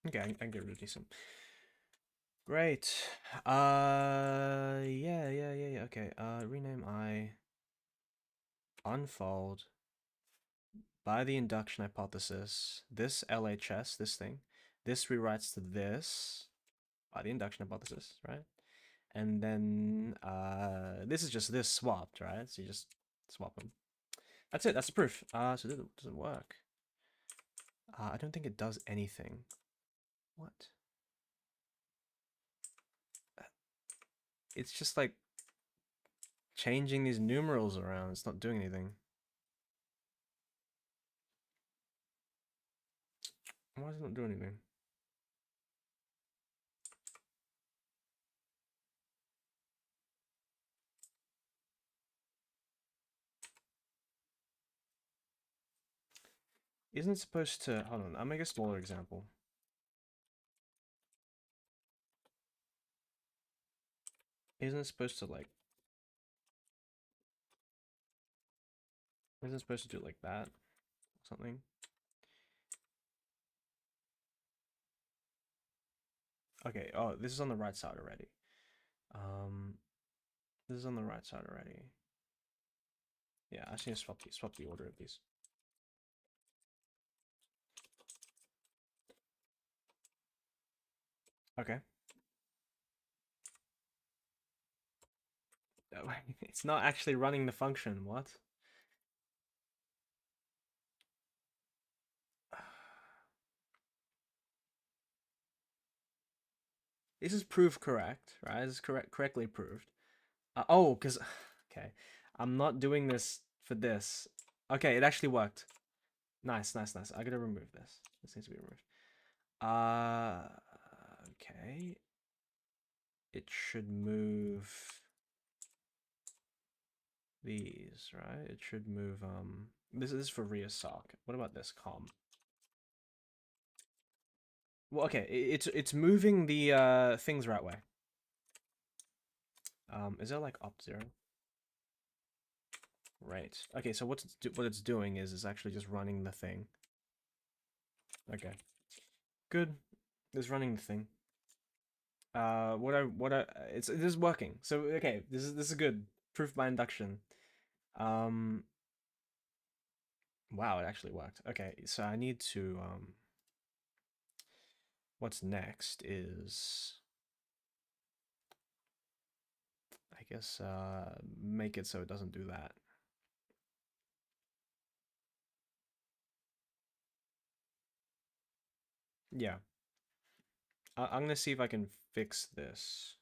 Okay, I can get rid of desymp. Great. Yeah. Okay. Rename I unfold by the induction hypothesis. This LHS, this thing, this rewrites to this by the induction hypothesis, right? And then this is just this swapped, right? So you just swap them. That's it. That's the proof. So it doesn't work. I don't think it does anything. What? It's just like changing these numerals around. It's not doing anything. Why is it not doing anything? Isn't it supposed to... Hold on, I'll make a smaller example. Isn't it supposed to like... Isn't it supposed to do it like that? Something? Okay, oh, this is on the right side already. This is on the right side already. Yeah, I just need to swap the order of these. Okay. It's not actually running the function, what? This is proved correct, right? This is correctly proved. Oh, because... Okay. I'm not doing this for this. Okay, it actually worked. Nice, nice, nice. I gotta remove this. This needs to be removed. Okay. It should move these, right? It should move, this is for reassoc. What about this, com? Well, okay, it's moving the, things right way. Is there like opt 0? Right. Okay, so what it's doing is it's actually just running the thing. Okay. Good. It's running the thing. It is working. So okay, this is good. Proof by induction. Wow, it actually worked. Okay, so I need to what's next is I guess make it so it doesn't do that. Yeah. I'm gonna see if I can fix this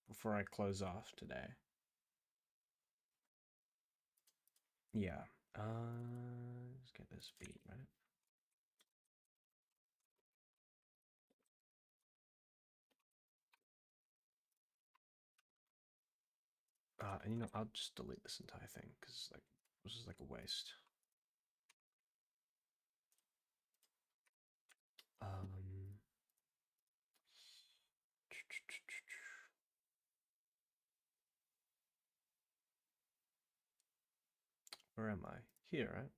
before I close off today. Yeah. Let's get this beat, right? And you know, I'll just delete this entire thing because like this is like a waste. Where am I? Here, right?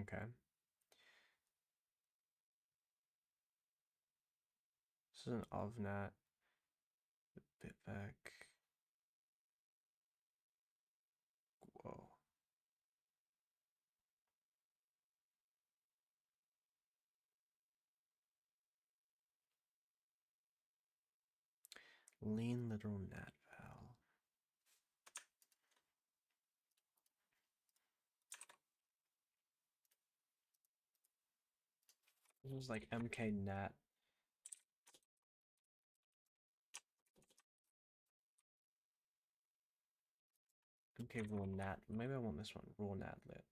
Okay. This is an ofNat. Bitback. Whoa. Lean literal nat val. This is like mk nat. Okay, raw nat. Maybe I want this one. Raw nat lit.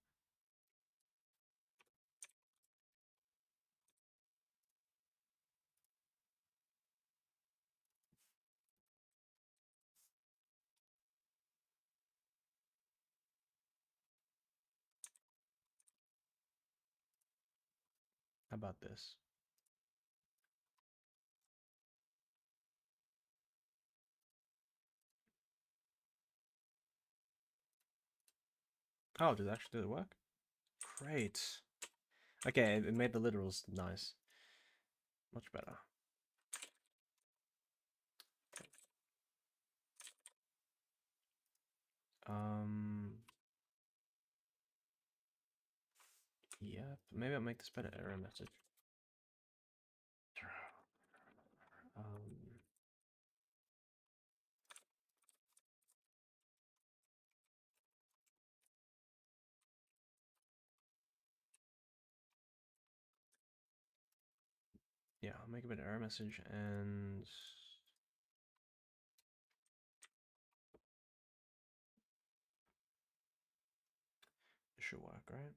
How about this? Oh, did it work? Great. Okay, it made the literals nice. Much better. Yeah, maybe I'll make this better error message. Um, yeah, I'll make a bit of error message and it should work, right?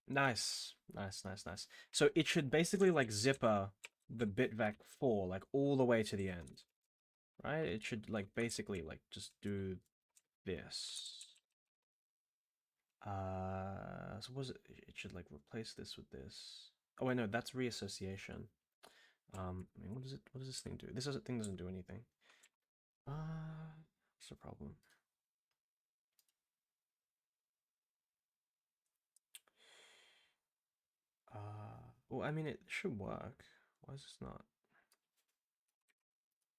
Nice, nice, nice, nice. So it should basically like zipper the bitvec4 like all the way to the end, right? It should like basically like just do this. So was it? It should like replace this with this. Oh wait, no, that's reassociation. I mean, what does it? What does this thing do? This thing doesn't do anything. What's the problem? Well, I mean, it should work. Why is this not?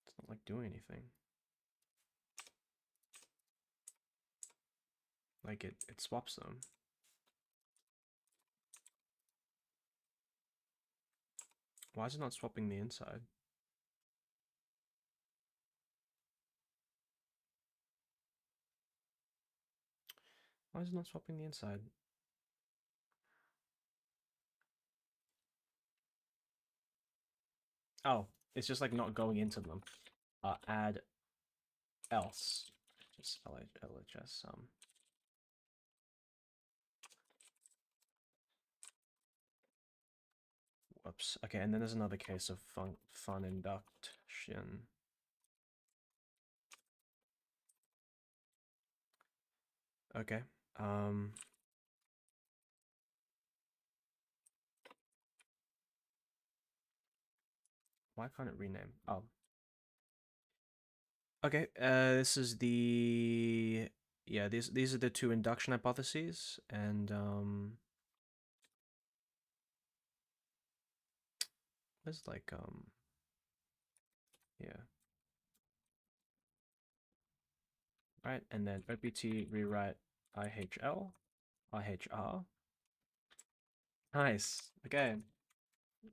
It's not like doing anything. Like it swaps them. Why is it not swapping the inside? Why is it not swapping the inside? Oh, it's just like not going into them. Add else. Just LHS. Whoops. Okay, and then there's another case of fun induction. Okay. Why can't it rename? Oh. Okay. This is the yeah. These are the two induction hypotheses, and there's like yeah. Right, and then opt rewrite IHL, IHR. Nice. Okay.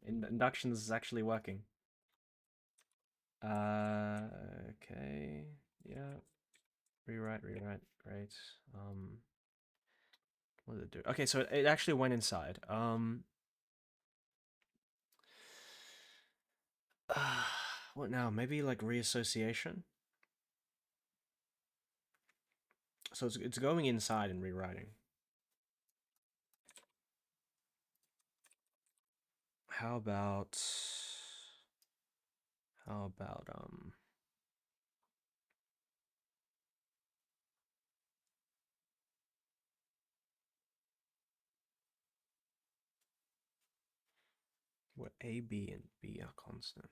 Induction is actually working. Okay. Yeah. Rewrite. Great. What did it do? Okay, so it actually went inside. What now? Maybe like reassociation. So it's going inside and rewriting. How about where A, B, and B are constant?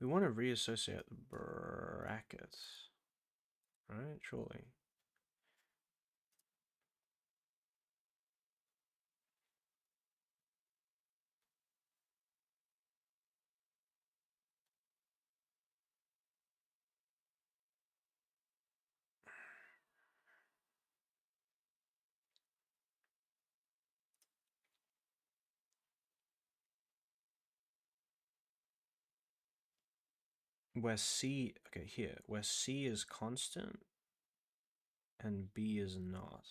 We want to reassociate the brackets, right? Surely. Where C, okay, here, where C is constant and B is not.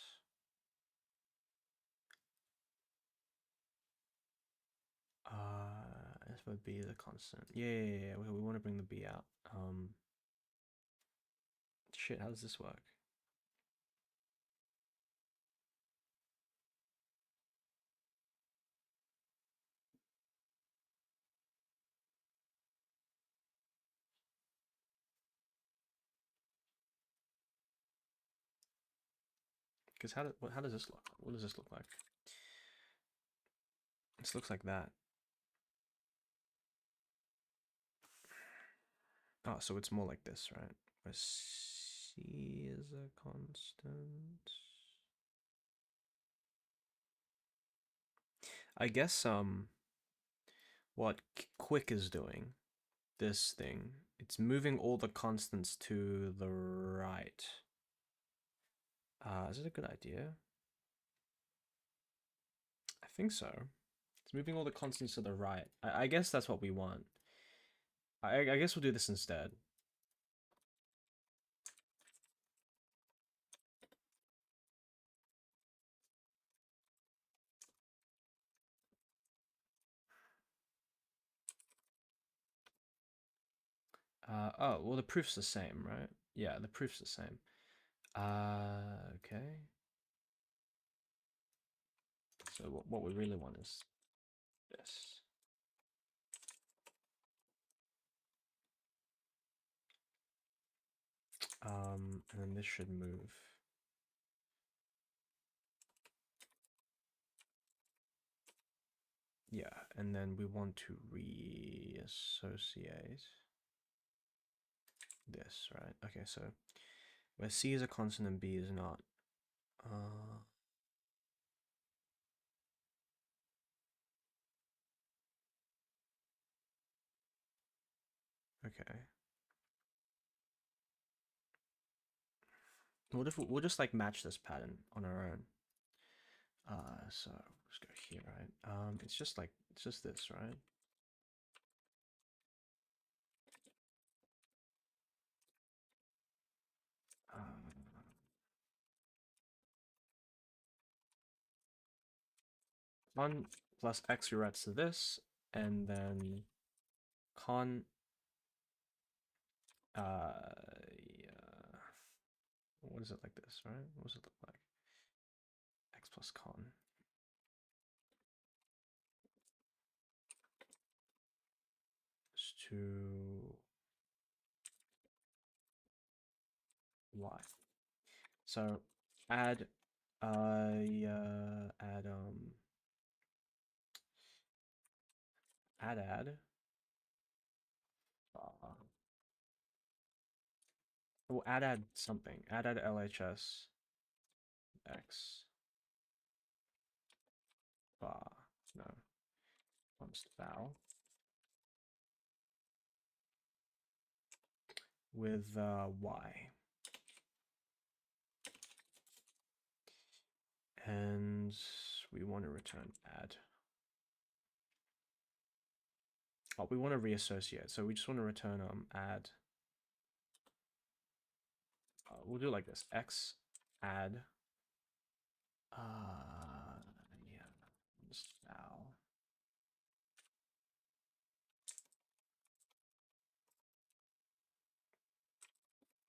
That's where B is a constant. Yeah. We want to bring the B out. Shit, how does this work? Because how does this look? What does this look like? This looks like that. Oh, so it's more like this, right? Where C is a constant. I guess what Quick is doing, this thing, it's moving all the constants to the right. Is it a good idea? I think so. It's moving all the constants to the right. I guess that's what we want. I guess we'll do this instead. Oh, well, the proof's the same, right? Yeah, the proof's the same. Okay. So what we really want is this. And then this should move. Yeah, and then we want to reassociate this, right? Okay, so where C is a constant and B is not. Okay. What if we'll just like match this pattern on our own? So let's go here, right? It's just this, right? Con plus x rewrites to this, and then con yeah. What is it like this, right? What does it look like? X plus con. To y. So add add well, add something. Add LHS x no const val with y, and we want to return add. Oh, we want to reassociate, so we just want to return add. We'll do it like this: x add yeah, const val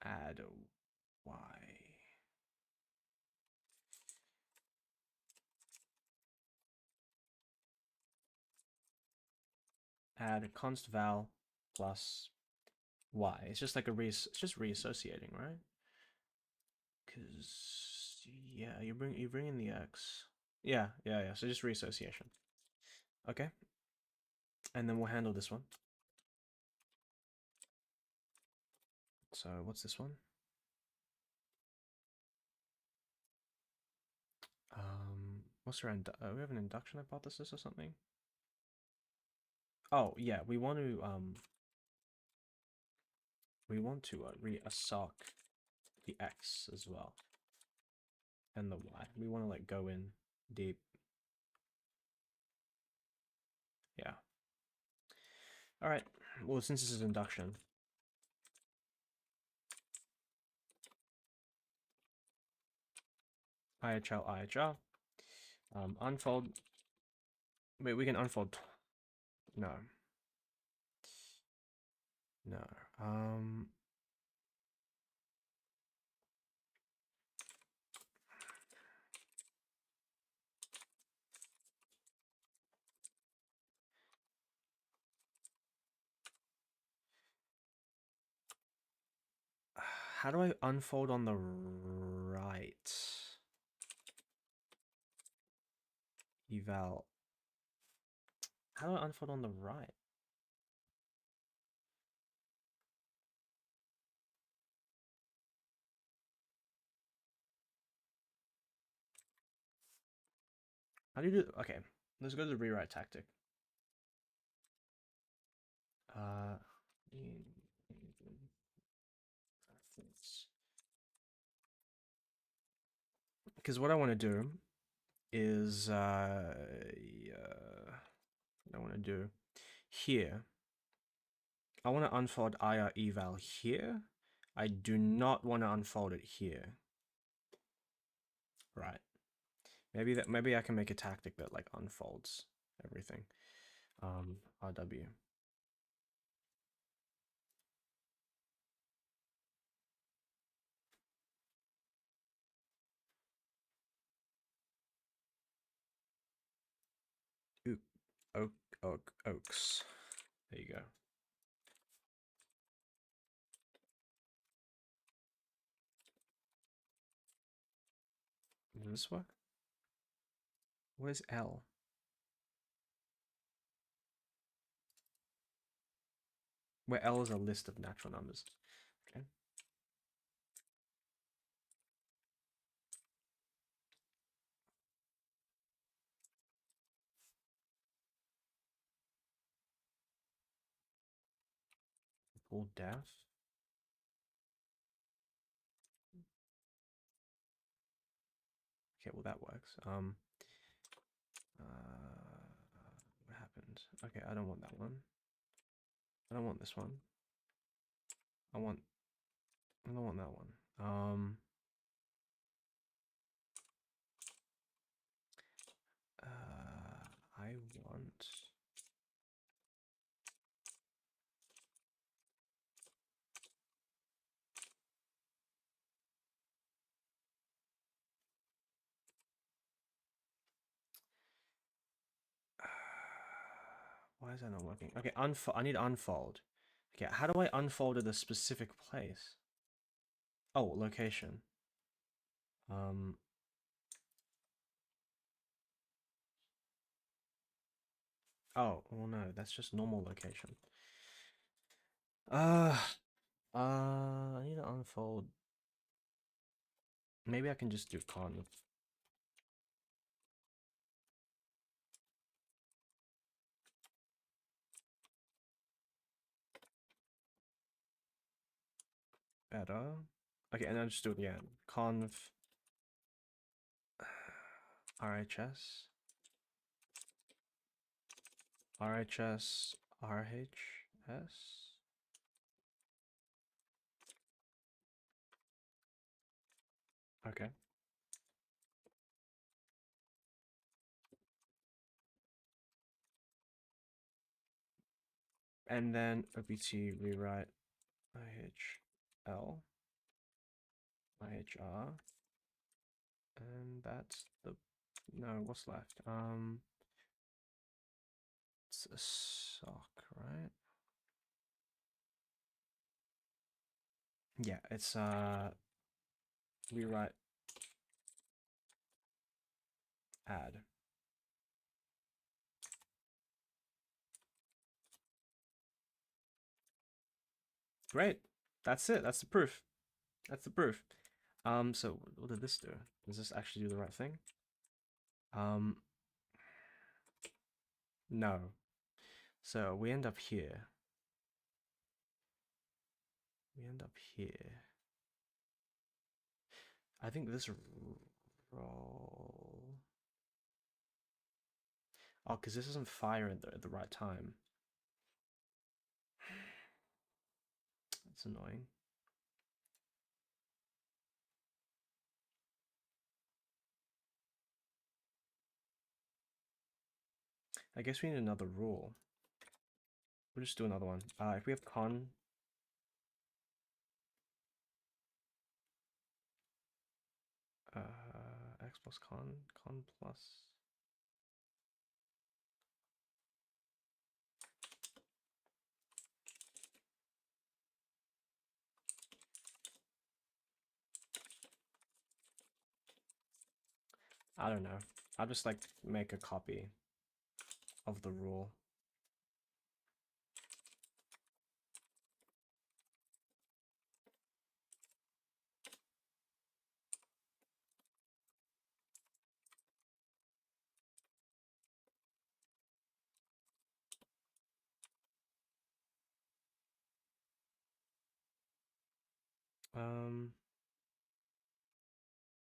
add y. Add const val plus y. It's just like it's just reassociating, right? Because yeah, you bring in the x. Yeah. So just reassociation. Okay. And then we'll handle this one. So what's this one? What's our we have an induction hypothesis or something? Oh yeah, we want to reassoc the x as well, and the y. We want to like go in deep. Yeah. All right. Well, since this is induction, IHL. Unfold. Wait, we can unfold. No. No. How do I unfold on the right? Eval. How do I unfold on the right? How do you do? Okay, let's go to the rewrite tactic. Because what I want to do is what I want to do here I want to unfold IR eval here. I do not want to unfold it here. Right. Maybe I can make a tactic that like unfolds everything. RW. Oaks. There you go. Does this work? Where's L? Where L is a list of natural numbers. Okay. Full def. Okay, well that works. What happened? Okay, I don't want that one. I don't want this one. I don't want that one. I want. Why is that not working? Okay, I need to unfold. Okay, how do I unfold at a specific place? Oh, location. Oh, well no, that's just normal location. I need to unfold. Maybe I can just do conv. Better. Okay, and then just do it again. Conv RHS RHS RHS. Okay. And then opt rewrite IHL IHR. And that's the no, what's left? It's a sock, right? Yeah, it's rewrite add. Great. That's it. That's the proof. That's the proof. So what did this do? Does this actually do the right thing? No. So we end up here. We end up here. I think this roll. Oh, because this doesn't fire at the right time. That's annoying. I guess we need another rule. We'll just do another one. If we have con. X plus con plus. I don't know. I'll just like make a copy of the rule.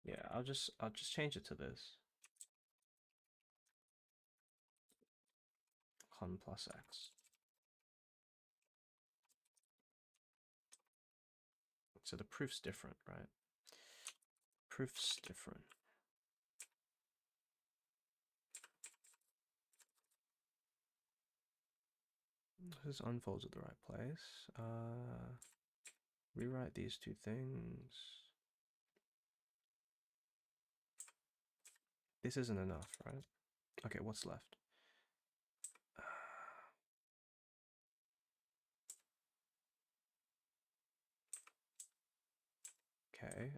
Yeah, I'll just change it to this. Con plus X. So the proof's different, right? Proof's different. This unfolds at the right place. Rewrite these two things. This isn't enough, right? Okay, what's left? Okay.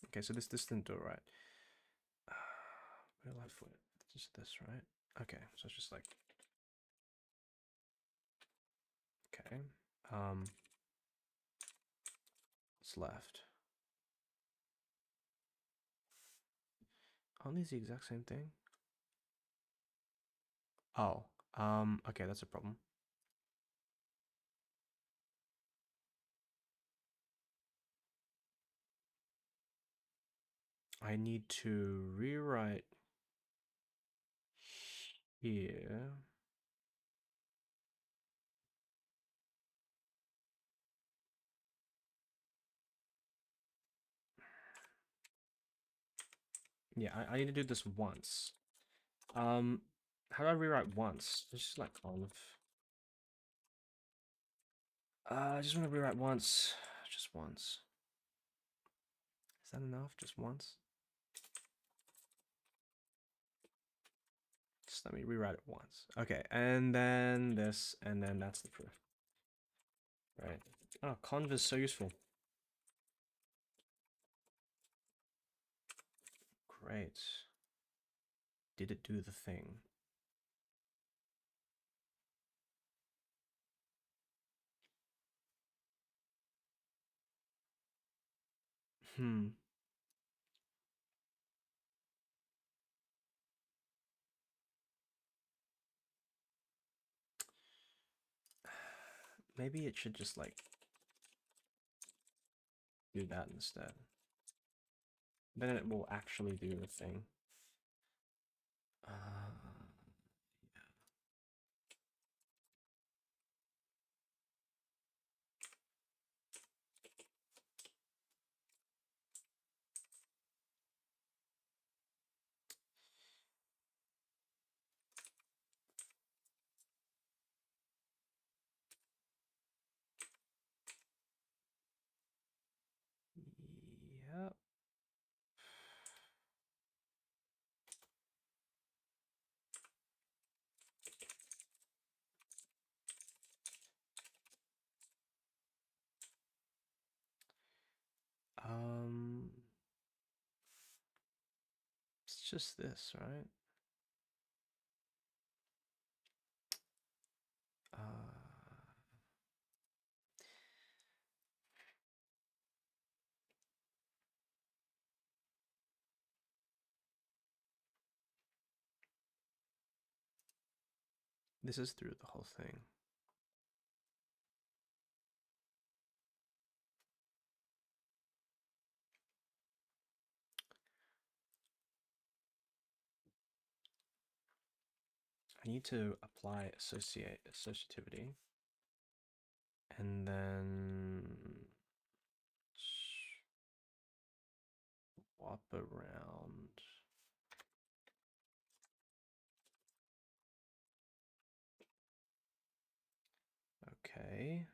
Okay, so this didn't do it right. Where left foot? Just this, right? Okay, so it's just like. Okay. What's left? Aren't these the exact same thing? Oh. Okay, that's a problem. I need to rewrite here. Yeah, I need to do this once. How do I rewrite once? It's just like conv. I just want to rewrite once. Just once. Is that enough? Just once? Just let me rewrite it once. Okay, and then this, and then that's the proof. Right. Oh, conv is so useful. Great. Did it do the thing? Maybe it should just like do that instead. Then it will actually do the thing. Yep. It's just this, right? This is through the whole thing. I need to apply associativity. And then swap around. Okay.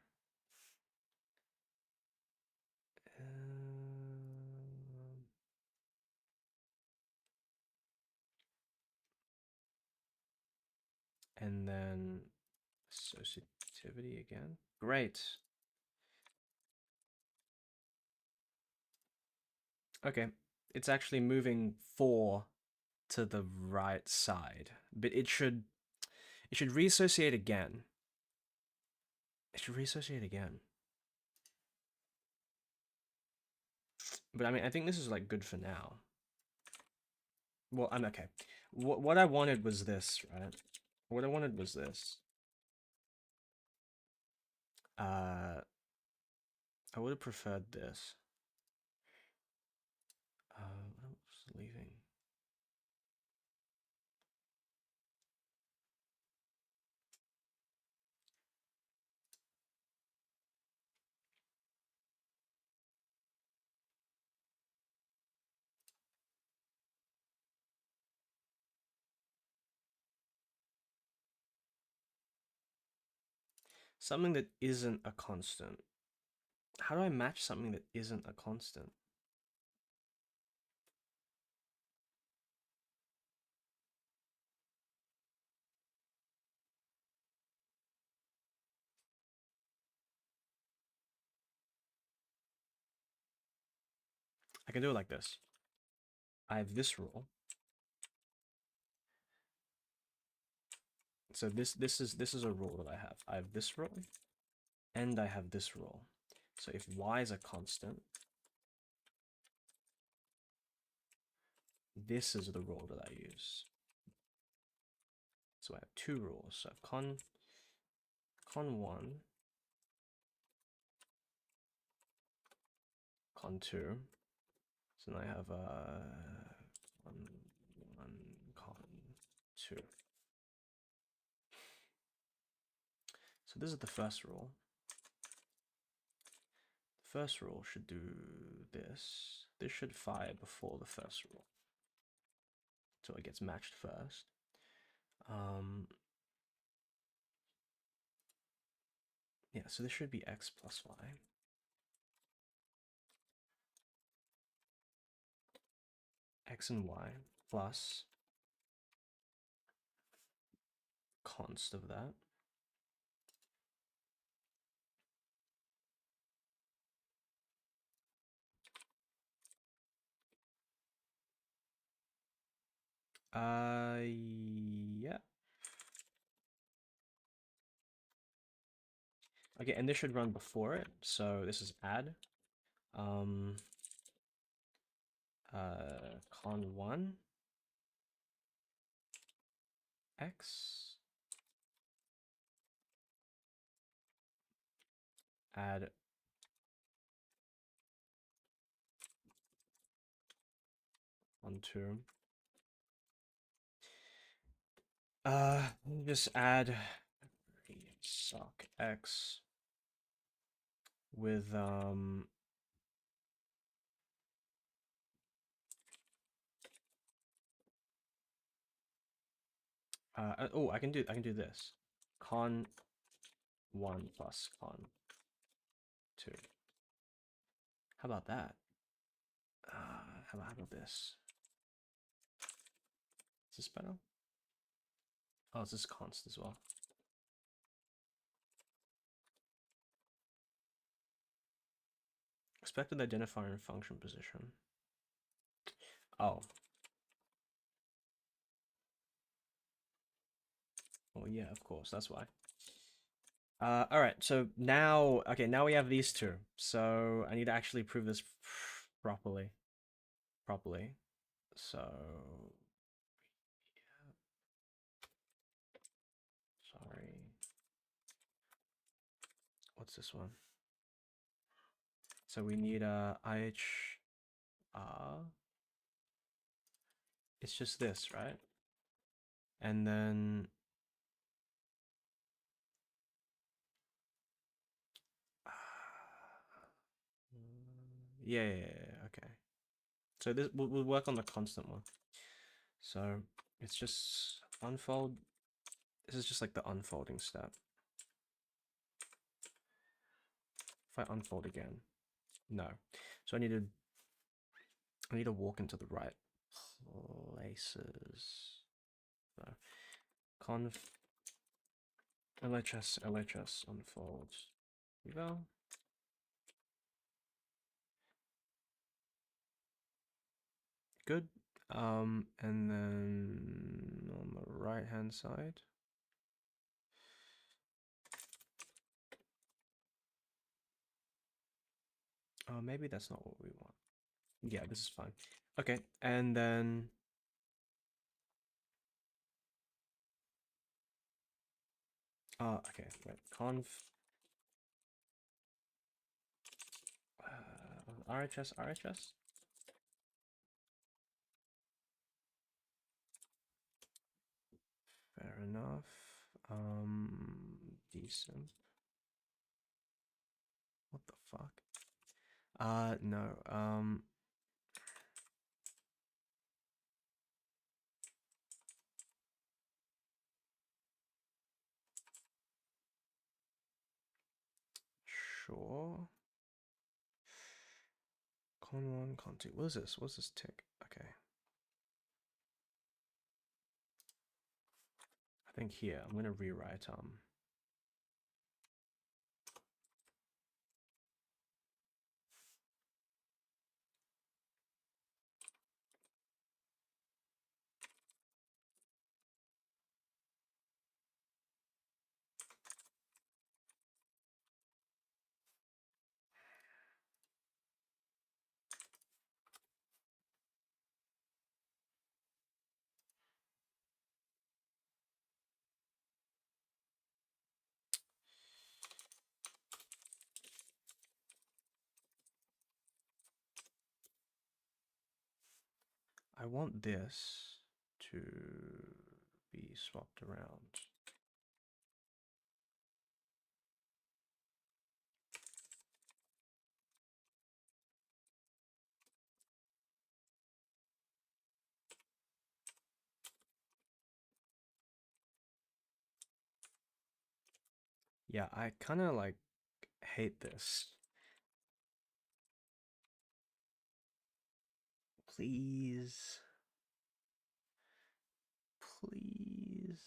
And then associativity again. Great. Okay. It's actually moving 4 to the right side, but it should reassociate again. It should reassociate again. But I mean, I think this is like good for now. Well, I'm okay. What I wanted was this, right? What I wanted was this. I would have preferred this. I was leaving. Something that isn't a constant. How do I match something that isn't a constant? I can do it like this. I have this rule. So this is a rule that I have. I have this rule, and I have this rule. So if y is a constant, this is the rule that I use. So I have two rules. So I have con1, con2. So now I have con1, con2. So this is the first rule. The first rule should do this. This should fire before the first rule. So it gets matched first. Yeah, so this should be x plus y. X and y plus const of that. Yeah. Okay, and this should run before it. So this is add. Con1 x add onto just add reassoc x with oh, I can do this. Con 1 plus con 2. How about that? How about this? Is this better? Oh, this is const as well. Expected identifier and function position. Oh. Well, yeah, of course, that's why. All right, so now, okay, now we have these two. So I need to actually prove this properly. So, yeah. Sorry. What's this one? So we need IH. It's just this, right? And then yeah, okay. So this we'll work on the constant one. So it's just unfold. This is just like the unfolding step. If I unfold again, no. So I need to walk into the right places. So conf LHS unfold. Here we go. Good. And then on the right hand side. Oh, maybe that's not what we want. Yeah, this is fine. Okay, and then okay, wait, conf RHS. Fair enough. Decent. What the fuck? No. sure. Con 1, con 2. What is this? What's this tick? Okay. I think here, I'm going to rewrite I want this to be swapped around. Yeah, I kind of like hate this. Please. Please.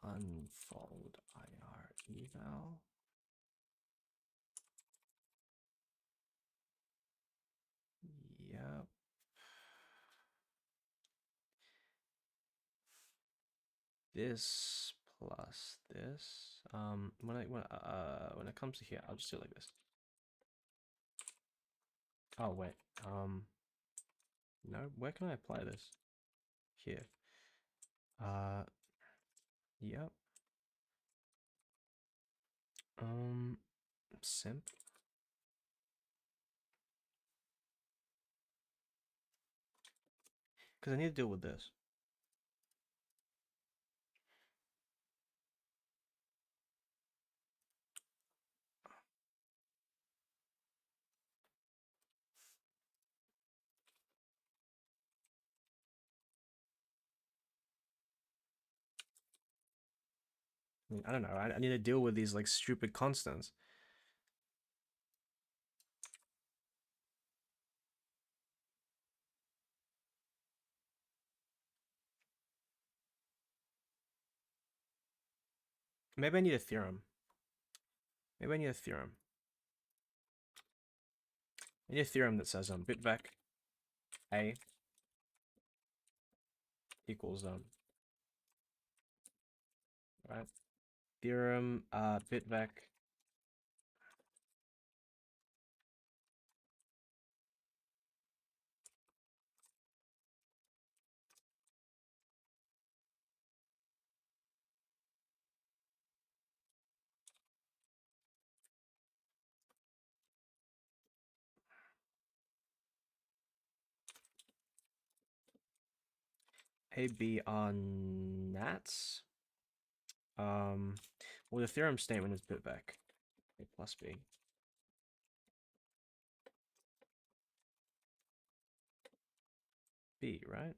Unfold IR eval. Yep. This plus this. When it comes to here, I'll just do it like this. Oh wait. No, where can I apply this? Here. Yep. Simp. Because I need to deal with this. I mean, I don't know. I need to deal with these like stupid constants. Maybe I need a theorem. Maybe I need a theorem. I need a theorem that says bitvec a equals right, theorem bitvec a b on nats. Well, the theorem statement is bitvec a plus b. B, right?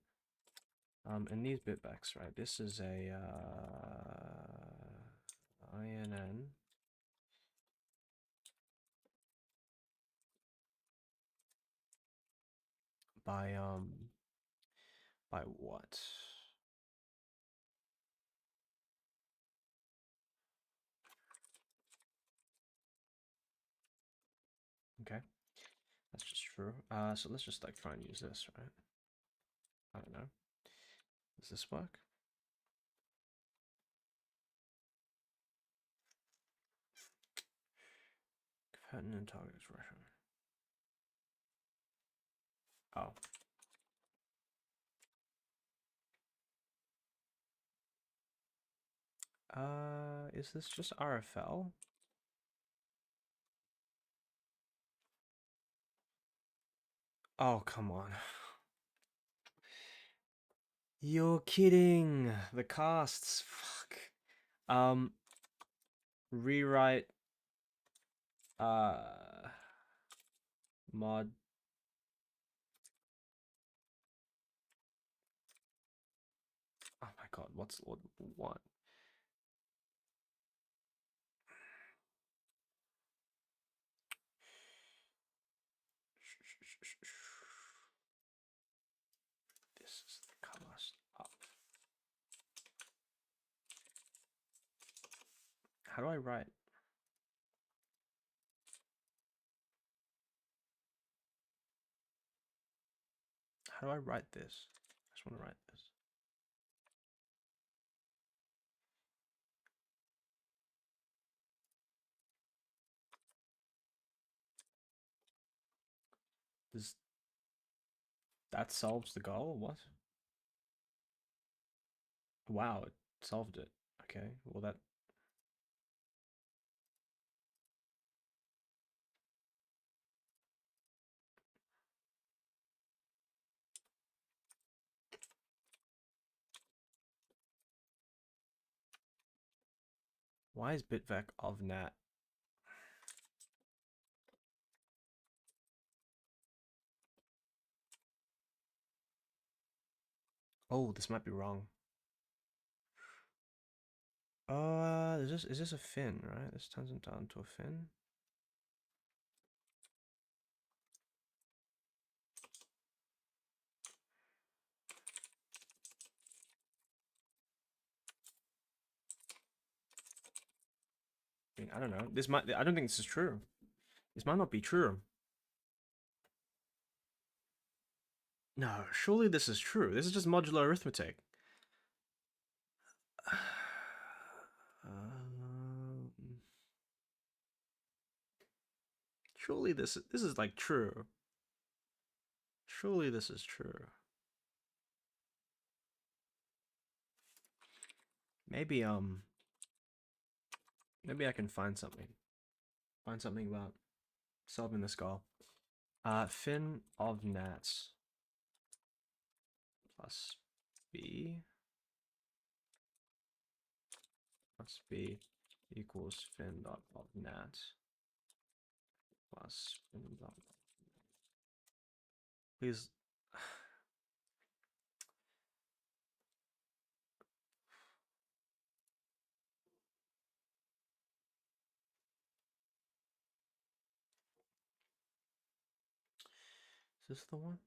And these bitvecs, right? This is a INN by what? Okay, that's just true. So let's just like try and use this, right? I don't know. Does this work? Pertinent target expression. Oh. Is this just RFL? Oh, come on. You're kidding. The casts. Fuck. Rewrite Mod. Oh my god, what? This is the cast up. How do I write? How do I write this? I just want to write this. Does that solves the goal? What? Wow, it solved it. Okay, well that. Why is bitvac ofNat? Oh, this might be wrong. Is this a fin, right? This turns it down to a fin. I mean, I don't know. This might. I don't think this is true. This might not be true. No, surely this is true. This is just modular arithmetic. Um, surely this is like true. Surely this is true. Maybe maybe I can find something. Find something about solving this goal. Fin of gnats plus b equals fin dot of gnat plus fin dot. Please. Is this the one?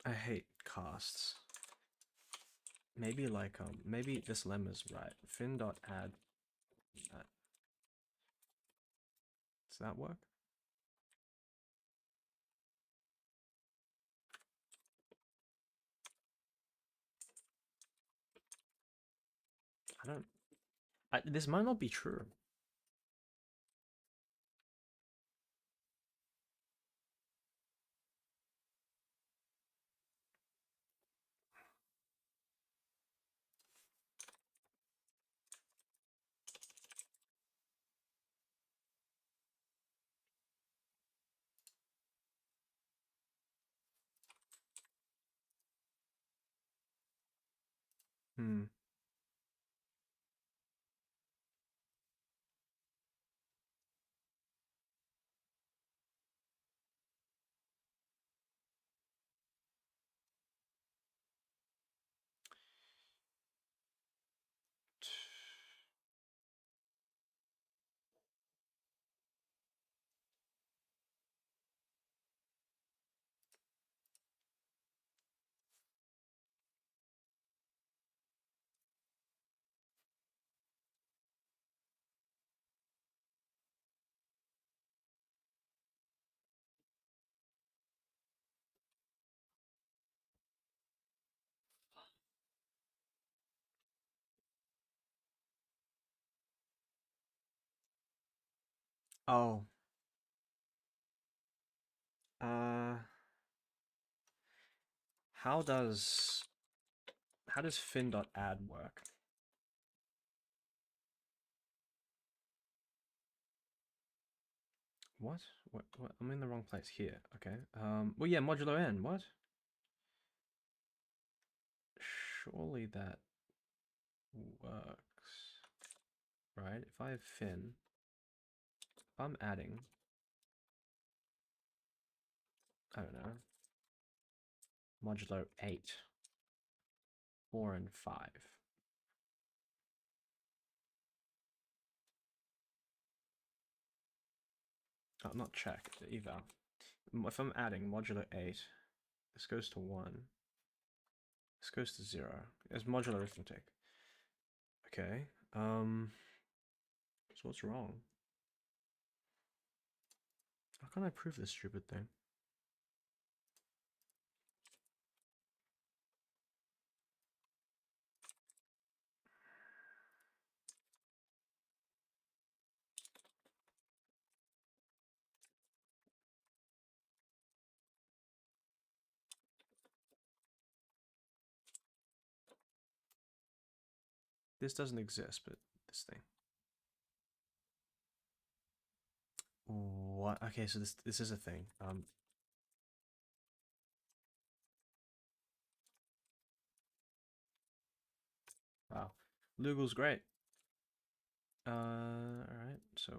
I hate casts. Maybe like maybe this lemma's right. Fin dot add that. Does that work? I don't. This might not be true. Hmm. Oh. Uh. How does fin dot add work? What? What? I'm in the wrong place here. Okay. Well, yeah, modulo n. What? surely that works, right? If I have fin, if I'm adding, I don't know, modulo 8, 4, and 5. Oh, not check, eval. If I'm adding modulo 8, this goes to 1. This goes to 0. It's modular arithmetic. Okay. So what's wrong? How can I prove this stupid thing? This doesn't exist, but this thing. What? Okay, so this is a thing. Wow. Lugal's great. Alright, so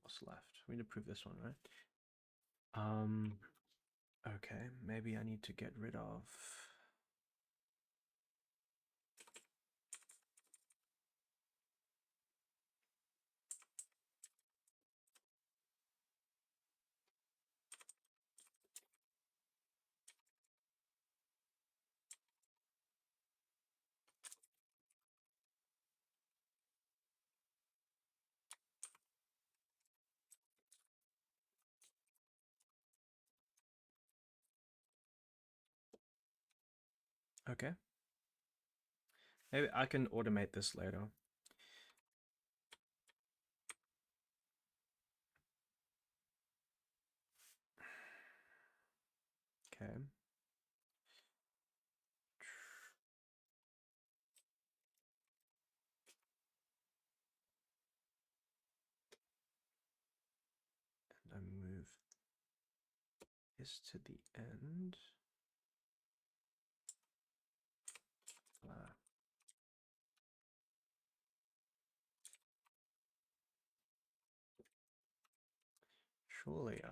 what's left? We need to prove this one, right? Okay, maybe I need to get rid of okay. Maybe I can automate this later. Okay. And I move this to the end. Surely I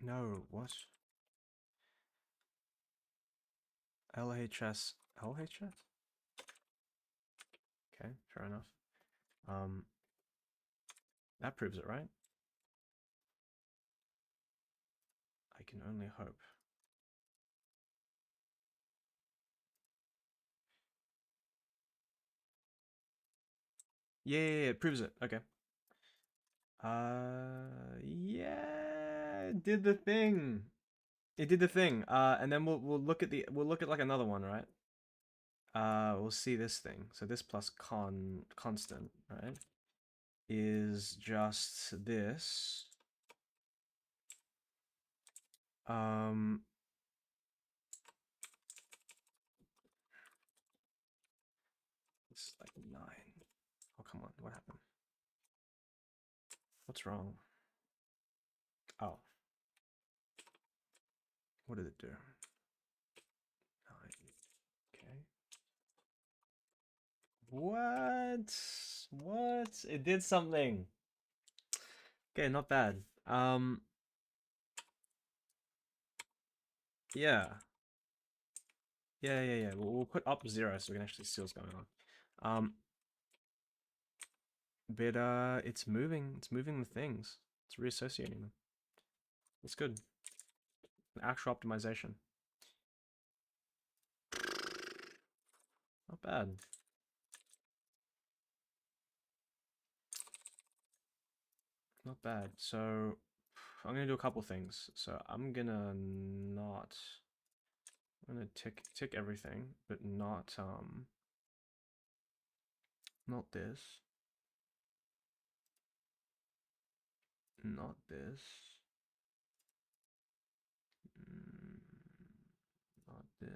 No, what? LHS LHS? Okay, fair enough. That proves it, right? I can only hope. Yeah, it proves it. Okay. Yeah, it did the thing. It did the thing. And then we'll look at like another one, right? We'll see this thing. So this plus constant, right, is just this. This is like 9. Oh, come on. What happened? What's wrong? Oh. What did it do? 9. Okay. What? What? It did something. Okay, not bad. Yeah. Yeah. We'll put up 0 so we can actually see what's going on. But it's moving the things. It's reassociating them. It's good. An actual optimization. Not bad. Not bad. So I'm gonna do a couple things. So I'm gonna tick everything, but not this. Not this. Not this.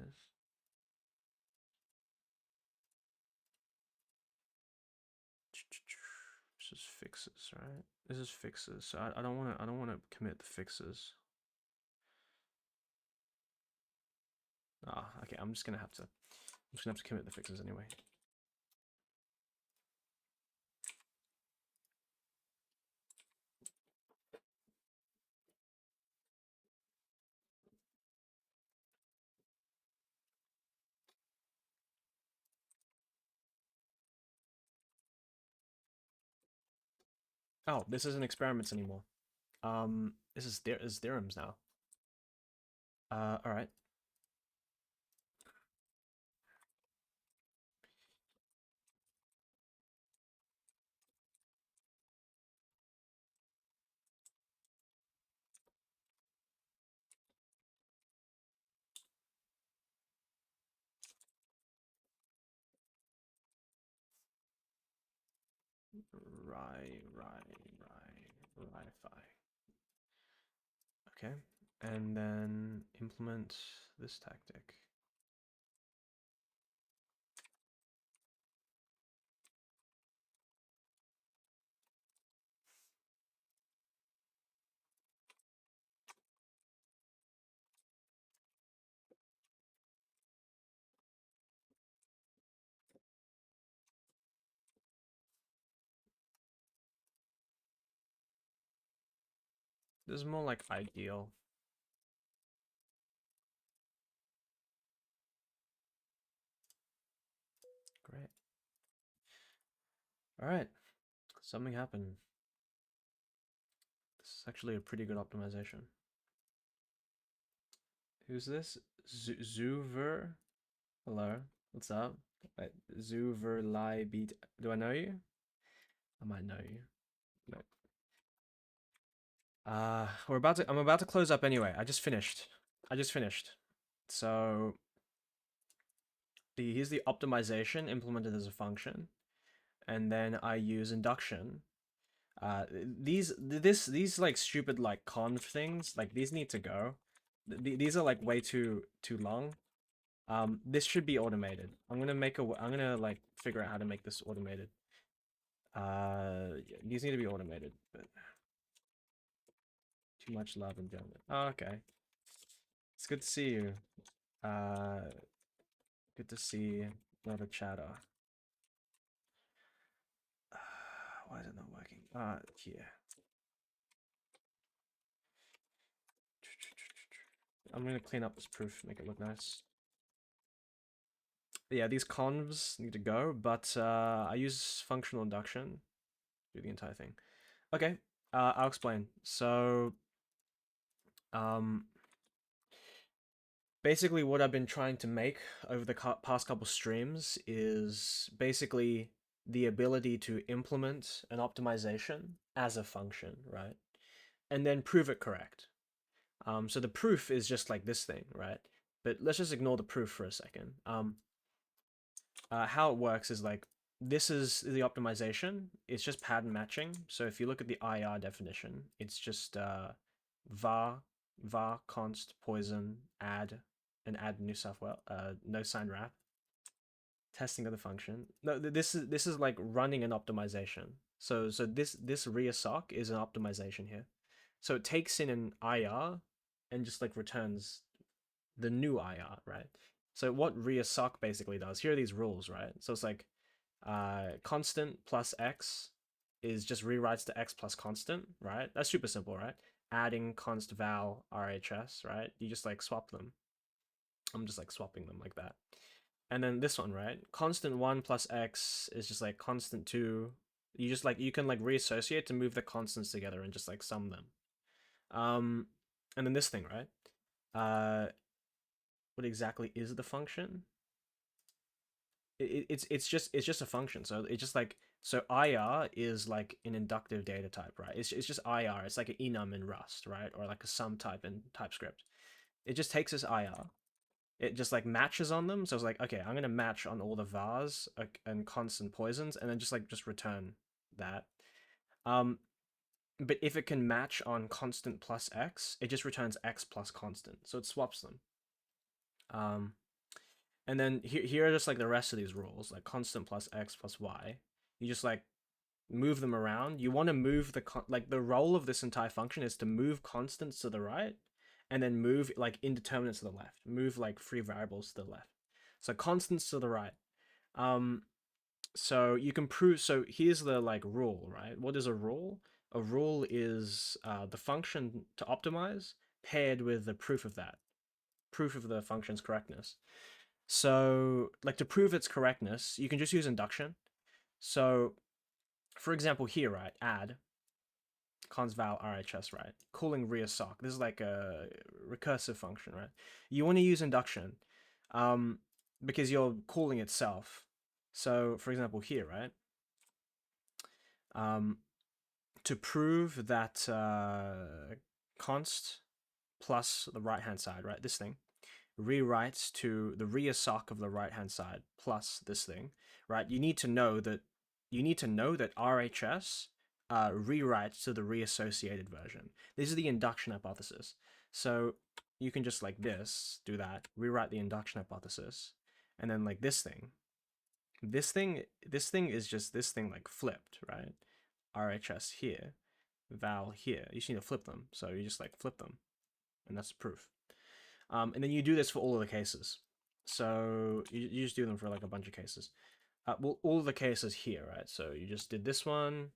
This is fixes, right? This is fixes. So I don't want to commit the fixes. Ah, okay. I'm just gonna have to commit the fixes anyway. Oh, this isn't experiments anymore. This is theorems now. All right. Reify. Okay, and then implement this tactic. This is more like ideal. Great. All right, something happened. This is actually a pretty good optimization. Who's this? Zuver? Hello, what's up? Wait, Zuver Lai Beat. Do I know you? I might know you. No. I'm about to close up anyway. I just finished. So here's the optimization implemented as a function, and then I use induction. These like stupid like conv things, like these need to go. These are like way too long. This should be automated. I'm gonna like figure out how to make this automated. Yeah, these need to be automated, but too much love and judgment. Oh, okay. It's good to see you. Good to see another chatter. Why is it not working? Here. I'm gonna clean up this proof, make it look nice. Yeah, these convs need to go, but I use functional induction. Do the entire thing. Okay, I'll explain. So, basically what I've been trying to make over the past couple streams is basically the ability to implement an optimization as a function, right? And then prove it correct. So the proof is just like this thing, right? But let's just ignore the proof for a second. How it works is like, this is the optimization. It's just pattern matching. So if you look at the IR definition, it's just var const poison add and add new software no sign wrap testing of the function. No, this is like running an optimization. So this reassoc is an optimization here. So it takes in an IR and just like returns the new IR, right? So what reassoc basically does, here are these rules, right? So it's like constant plus x is just rewrites to x plus constant, right? That's super simple, right? Adding const val RHS, right? You just like swap them. I'm just like swapping them like that. And then this one, right? Constant 1 plus x is just like constant 2. You just like, you can like reassociate to move the constants together and just like sum them. And then this thing, right? What exactly is the function? It's just a function. So it's just like, so IR is like an inductive data type, right? It's just IR. It's like an enum in Rust, right? Or like a sum type in TypeScript. It just takes this IR. It just like matches on them. So it's like, okay, I'm gonna match on all the vars and constant poisons, and then just return that. but if it can match on constant plus x, it just returns x plus constant. So it swaps them. And then here are just like the rest of these rules, like constant plus x plus y. You just like move them around. You want to move like the role of this entire function is to move constants to the right and then move like indeterminates to the left. Move like free variables to the left. So constants to the right. So you can prove, so here's the like rule, right? What is a rule? A rule is the function to optimize paired with the proof of that, proof of the function's correctness. So like to prove its correctness, you can just use induction. So for example here, right, add const val RHS, right, calling reassoc. This is like a recursive function, right? You want to use induction because you're calling itself. So for example here, right, to prove that const plus the right hand side, right, this thing, rewrites to the reassoc of the right hand side plus this thing, right? You need to know that RHS rewrites to the reassociated version. This is the induction hypothesis. So you can just like this do that, rewrite the induction hypothesis, and then like this thing is just this thing like flipped, right? RHS here, val here. You just need to flip them. So you just like flip them, and that's the proof. And then you do this for all of the cases. So you just do them for like a bunch of cases. Well, all of the cases here, right? So you just did this one,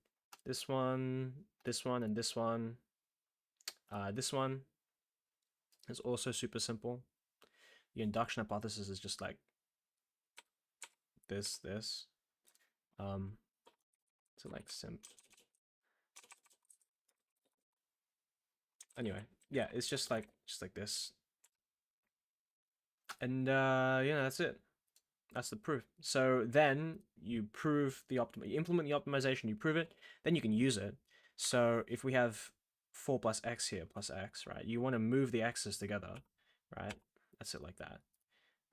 this one, this one, and this one. This one is also super simple. The induction hypothesis is just like this. So like simp. Anyway, yeah, it's just like this. And yeah, that's it. That's the proof. So then you prove the you implement the optimization, you prove it, then you can use it. So if we have 4 plus x here plus x, right? You want to move the x's together, right? That's it like that.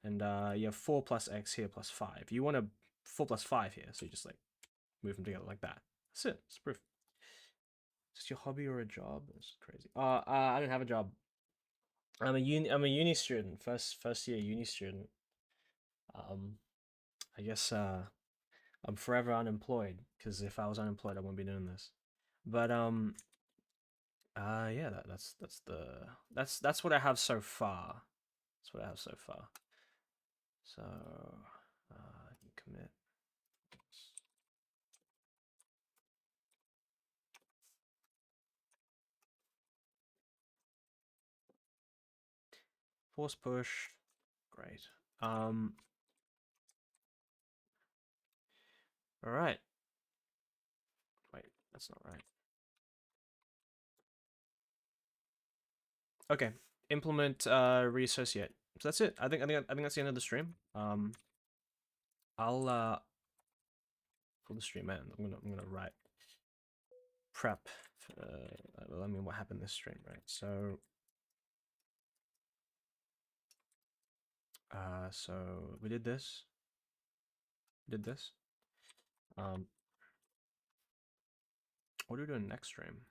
And you have 4 plus x here plus 5. You want to 4 plus 5 here, so you just like move them together like that. That's it. It's proof. Is this your hobby or a job? It's crazy. I don't have a job. I'm a uni student, first year uni student. I guess I'm forever unemployed because if I was unemployed, I wouldn't be doing this. But yeah, that's what I have so far. That's what I have so far. So commit. Force push, great. All right. Wait, that's not right. Okay, implement reassociate. So that's it. I think that's the end of the stream. I'll for the stream end. I'm gonna write prep. Well, I mean, what happened this stream, right? So so we did this. What are we doing next stream?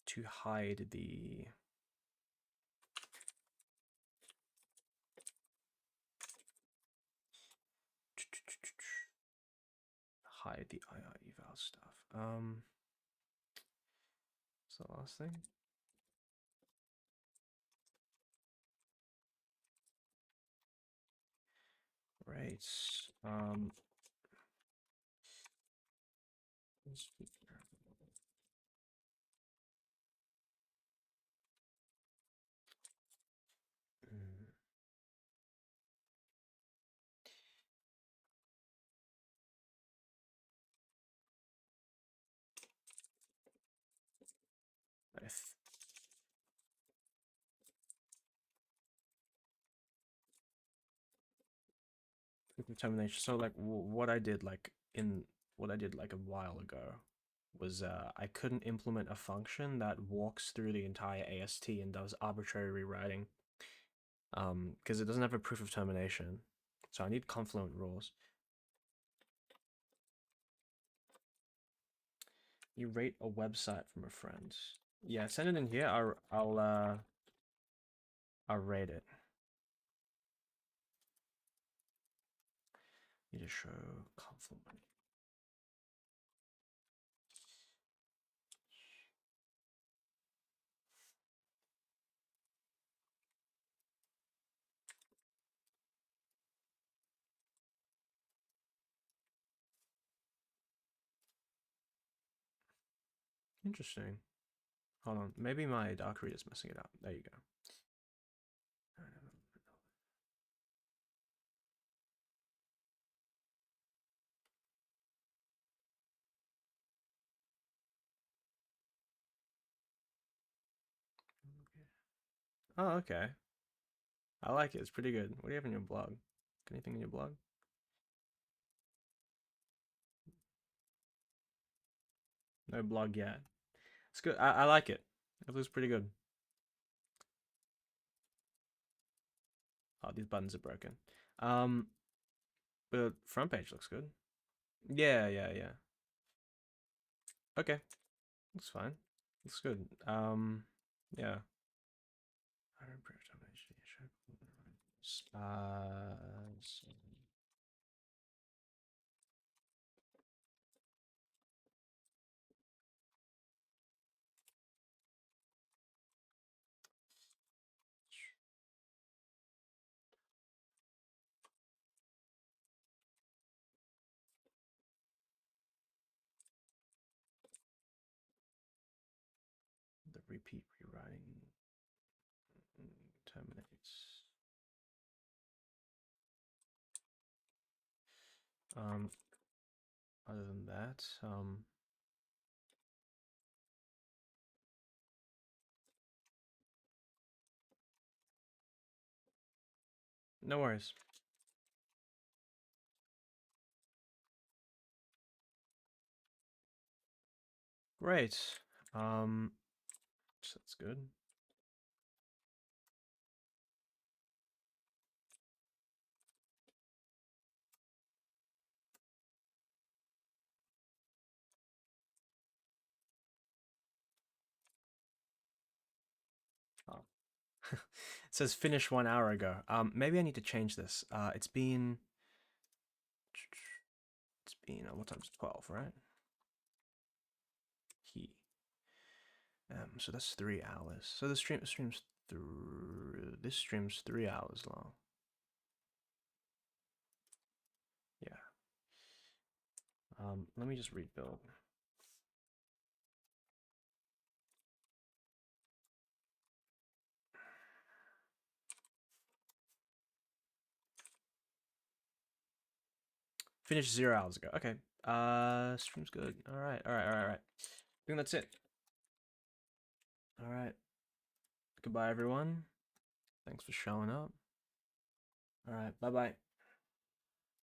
To hide the IR eval stuff. What's the last thing? Right. Termination. So like what I did like a while ago was I couldn't implement a function that walks through the entire AST and does arbitrary rewriting because it doesn't have a proof of termination. So I need confluent rules. You rate a website from a friend. Yeah, send it in here. I'll rate it. Need to show confluent. Interesting. Hold on. Maybe my dark reader's messing it up. There you go. Oh, okay. I like it. It's pretty good. What do you have in your blog? Anything in your blog? No blog yet. It's good. I like it. It looks pretty good. Oh, these buttons are broken. The front page looks good. Yeah. Okay. Looks fine. Looks good. Yeah. The repeat rewriting terminates. Other than that, no worries. Great. So that's good. Oh. It says finish 1 hour ago. Maybe I need to change this. It's been what time's 12, right? He. So that's 3 hours. So the streams through this stream's 3 hours long. Yeah. Let me just rebuild. Finished 0 hours ago. Okay. Stream's good. All right. I think that's it. All right. Goodbye, everyone. Thanks for showing up. All right. Bye bye.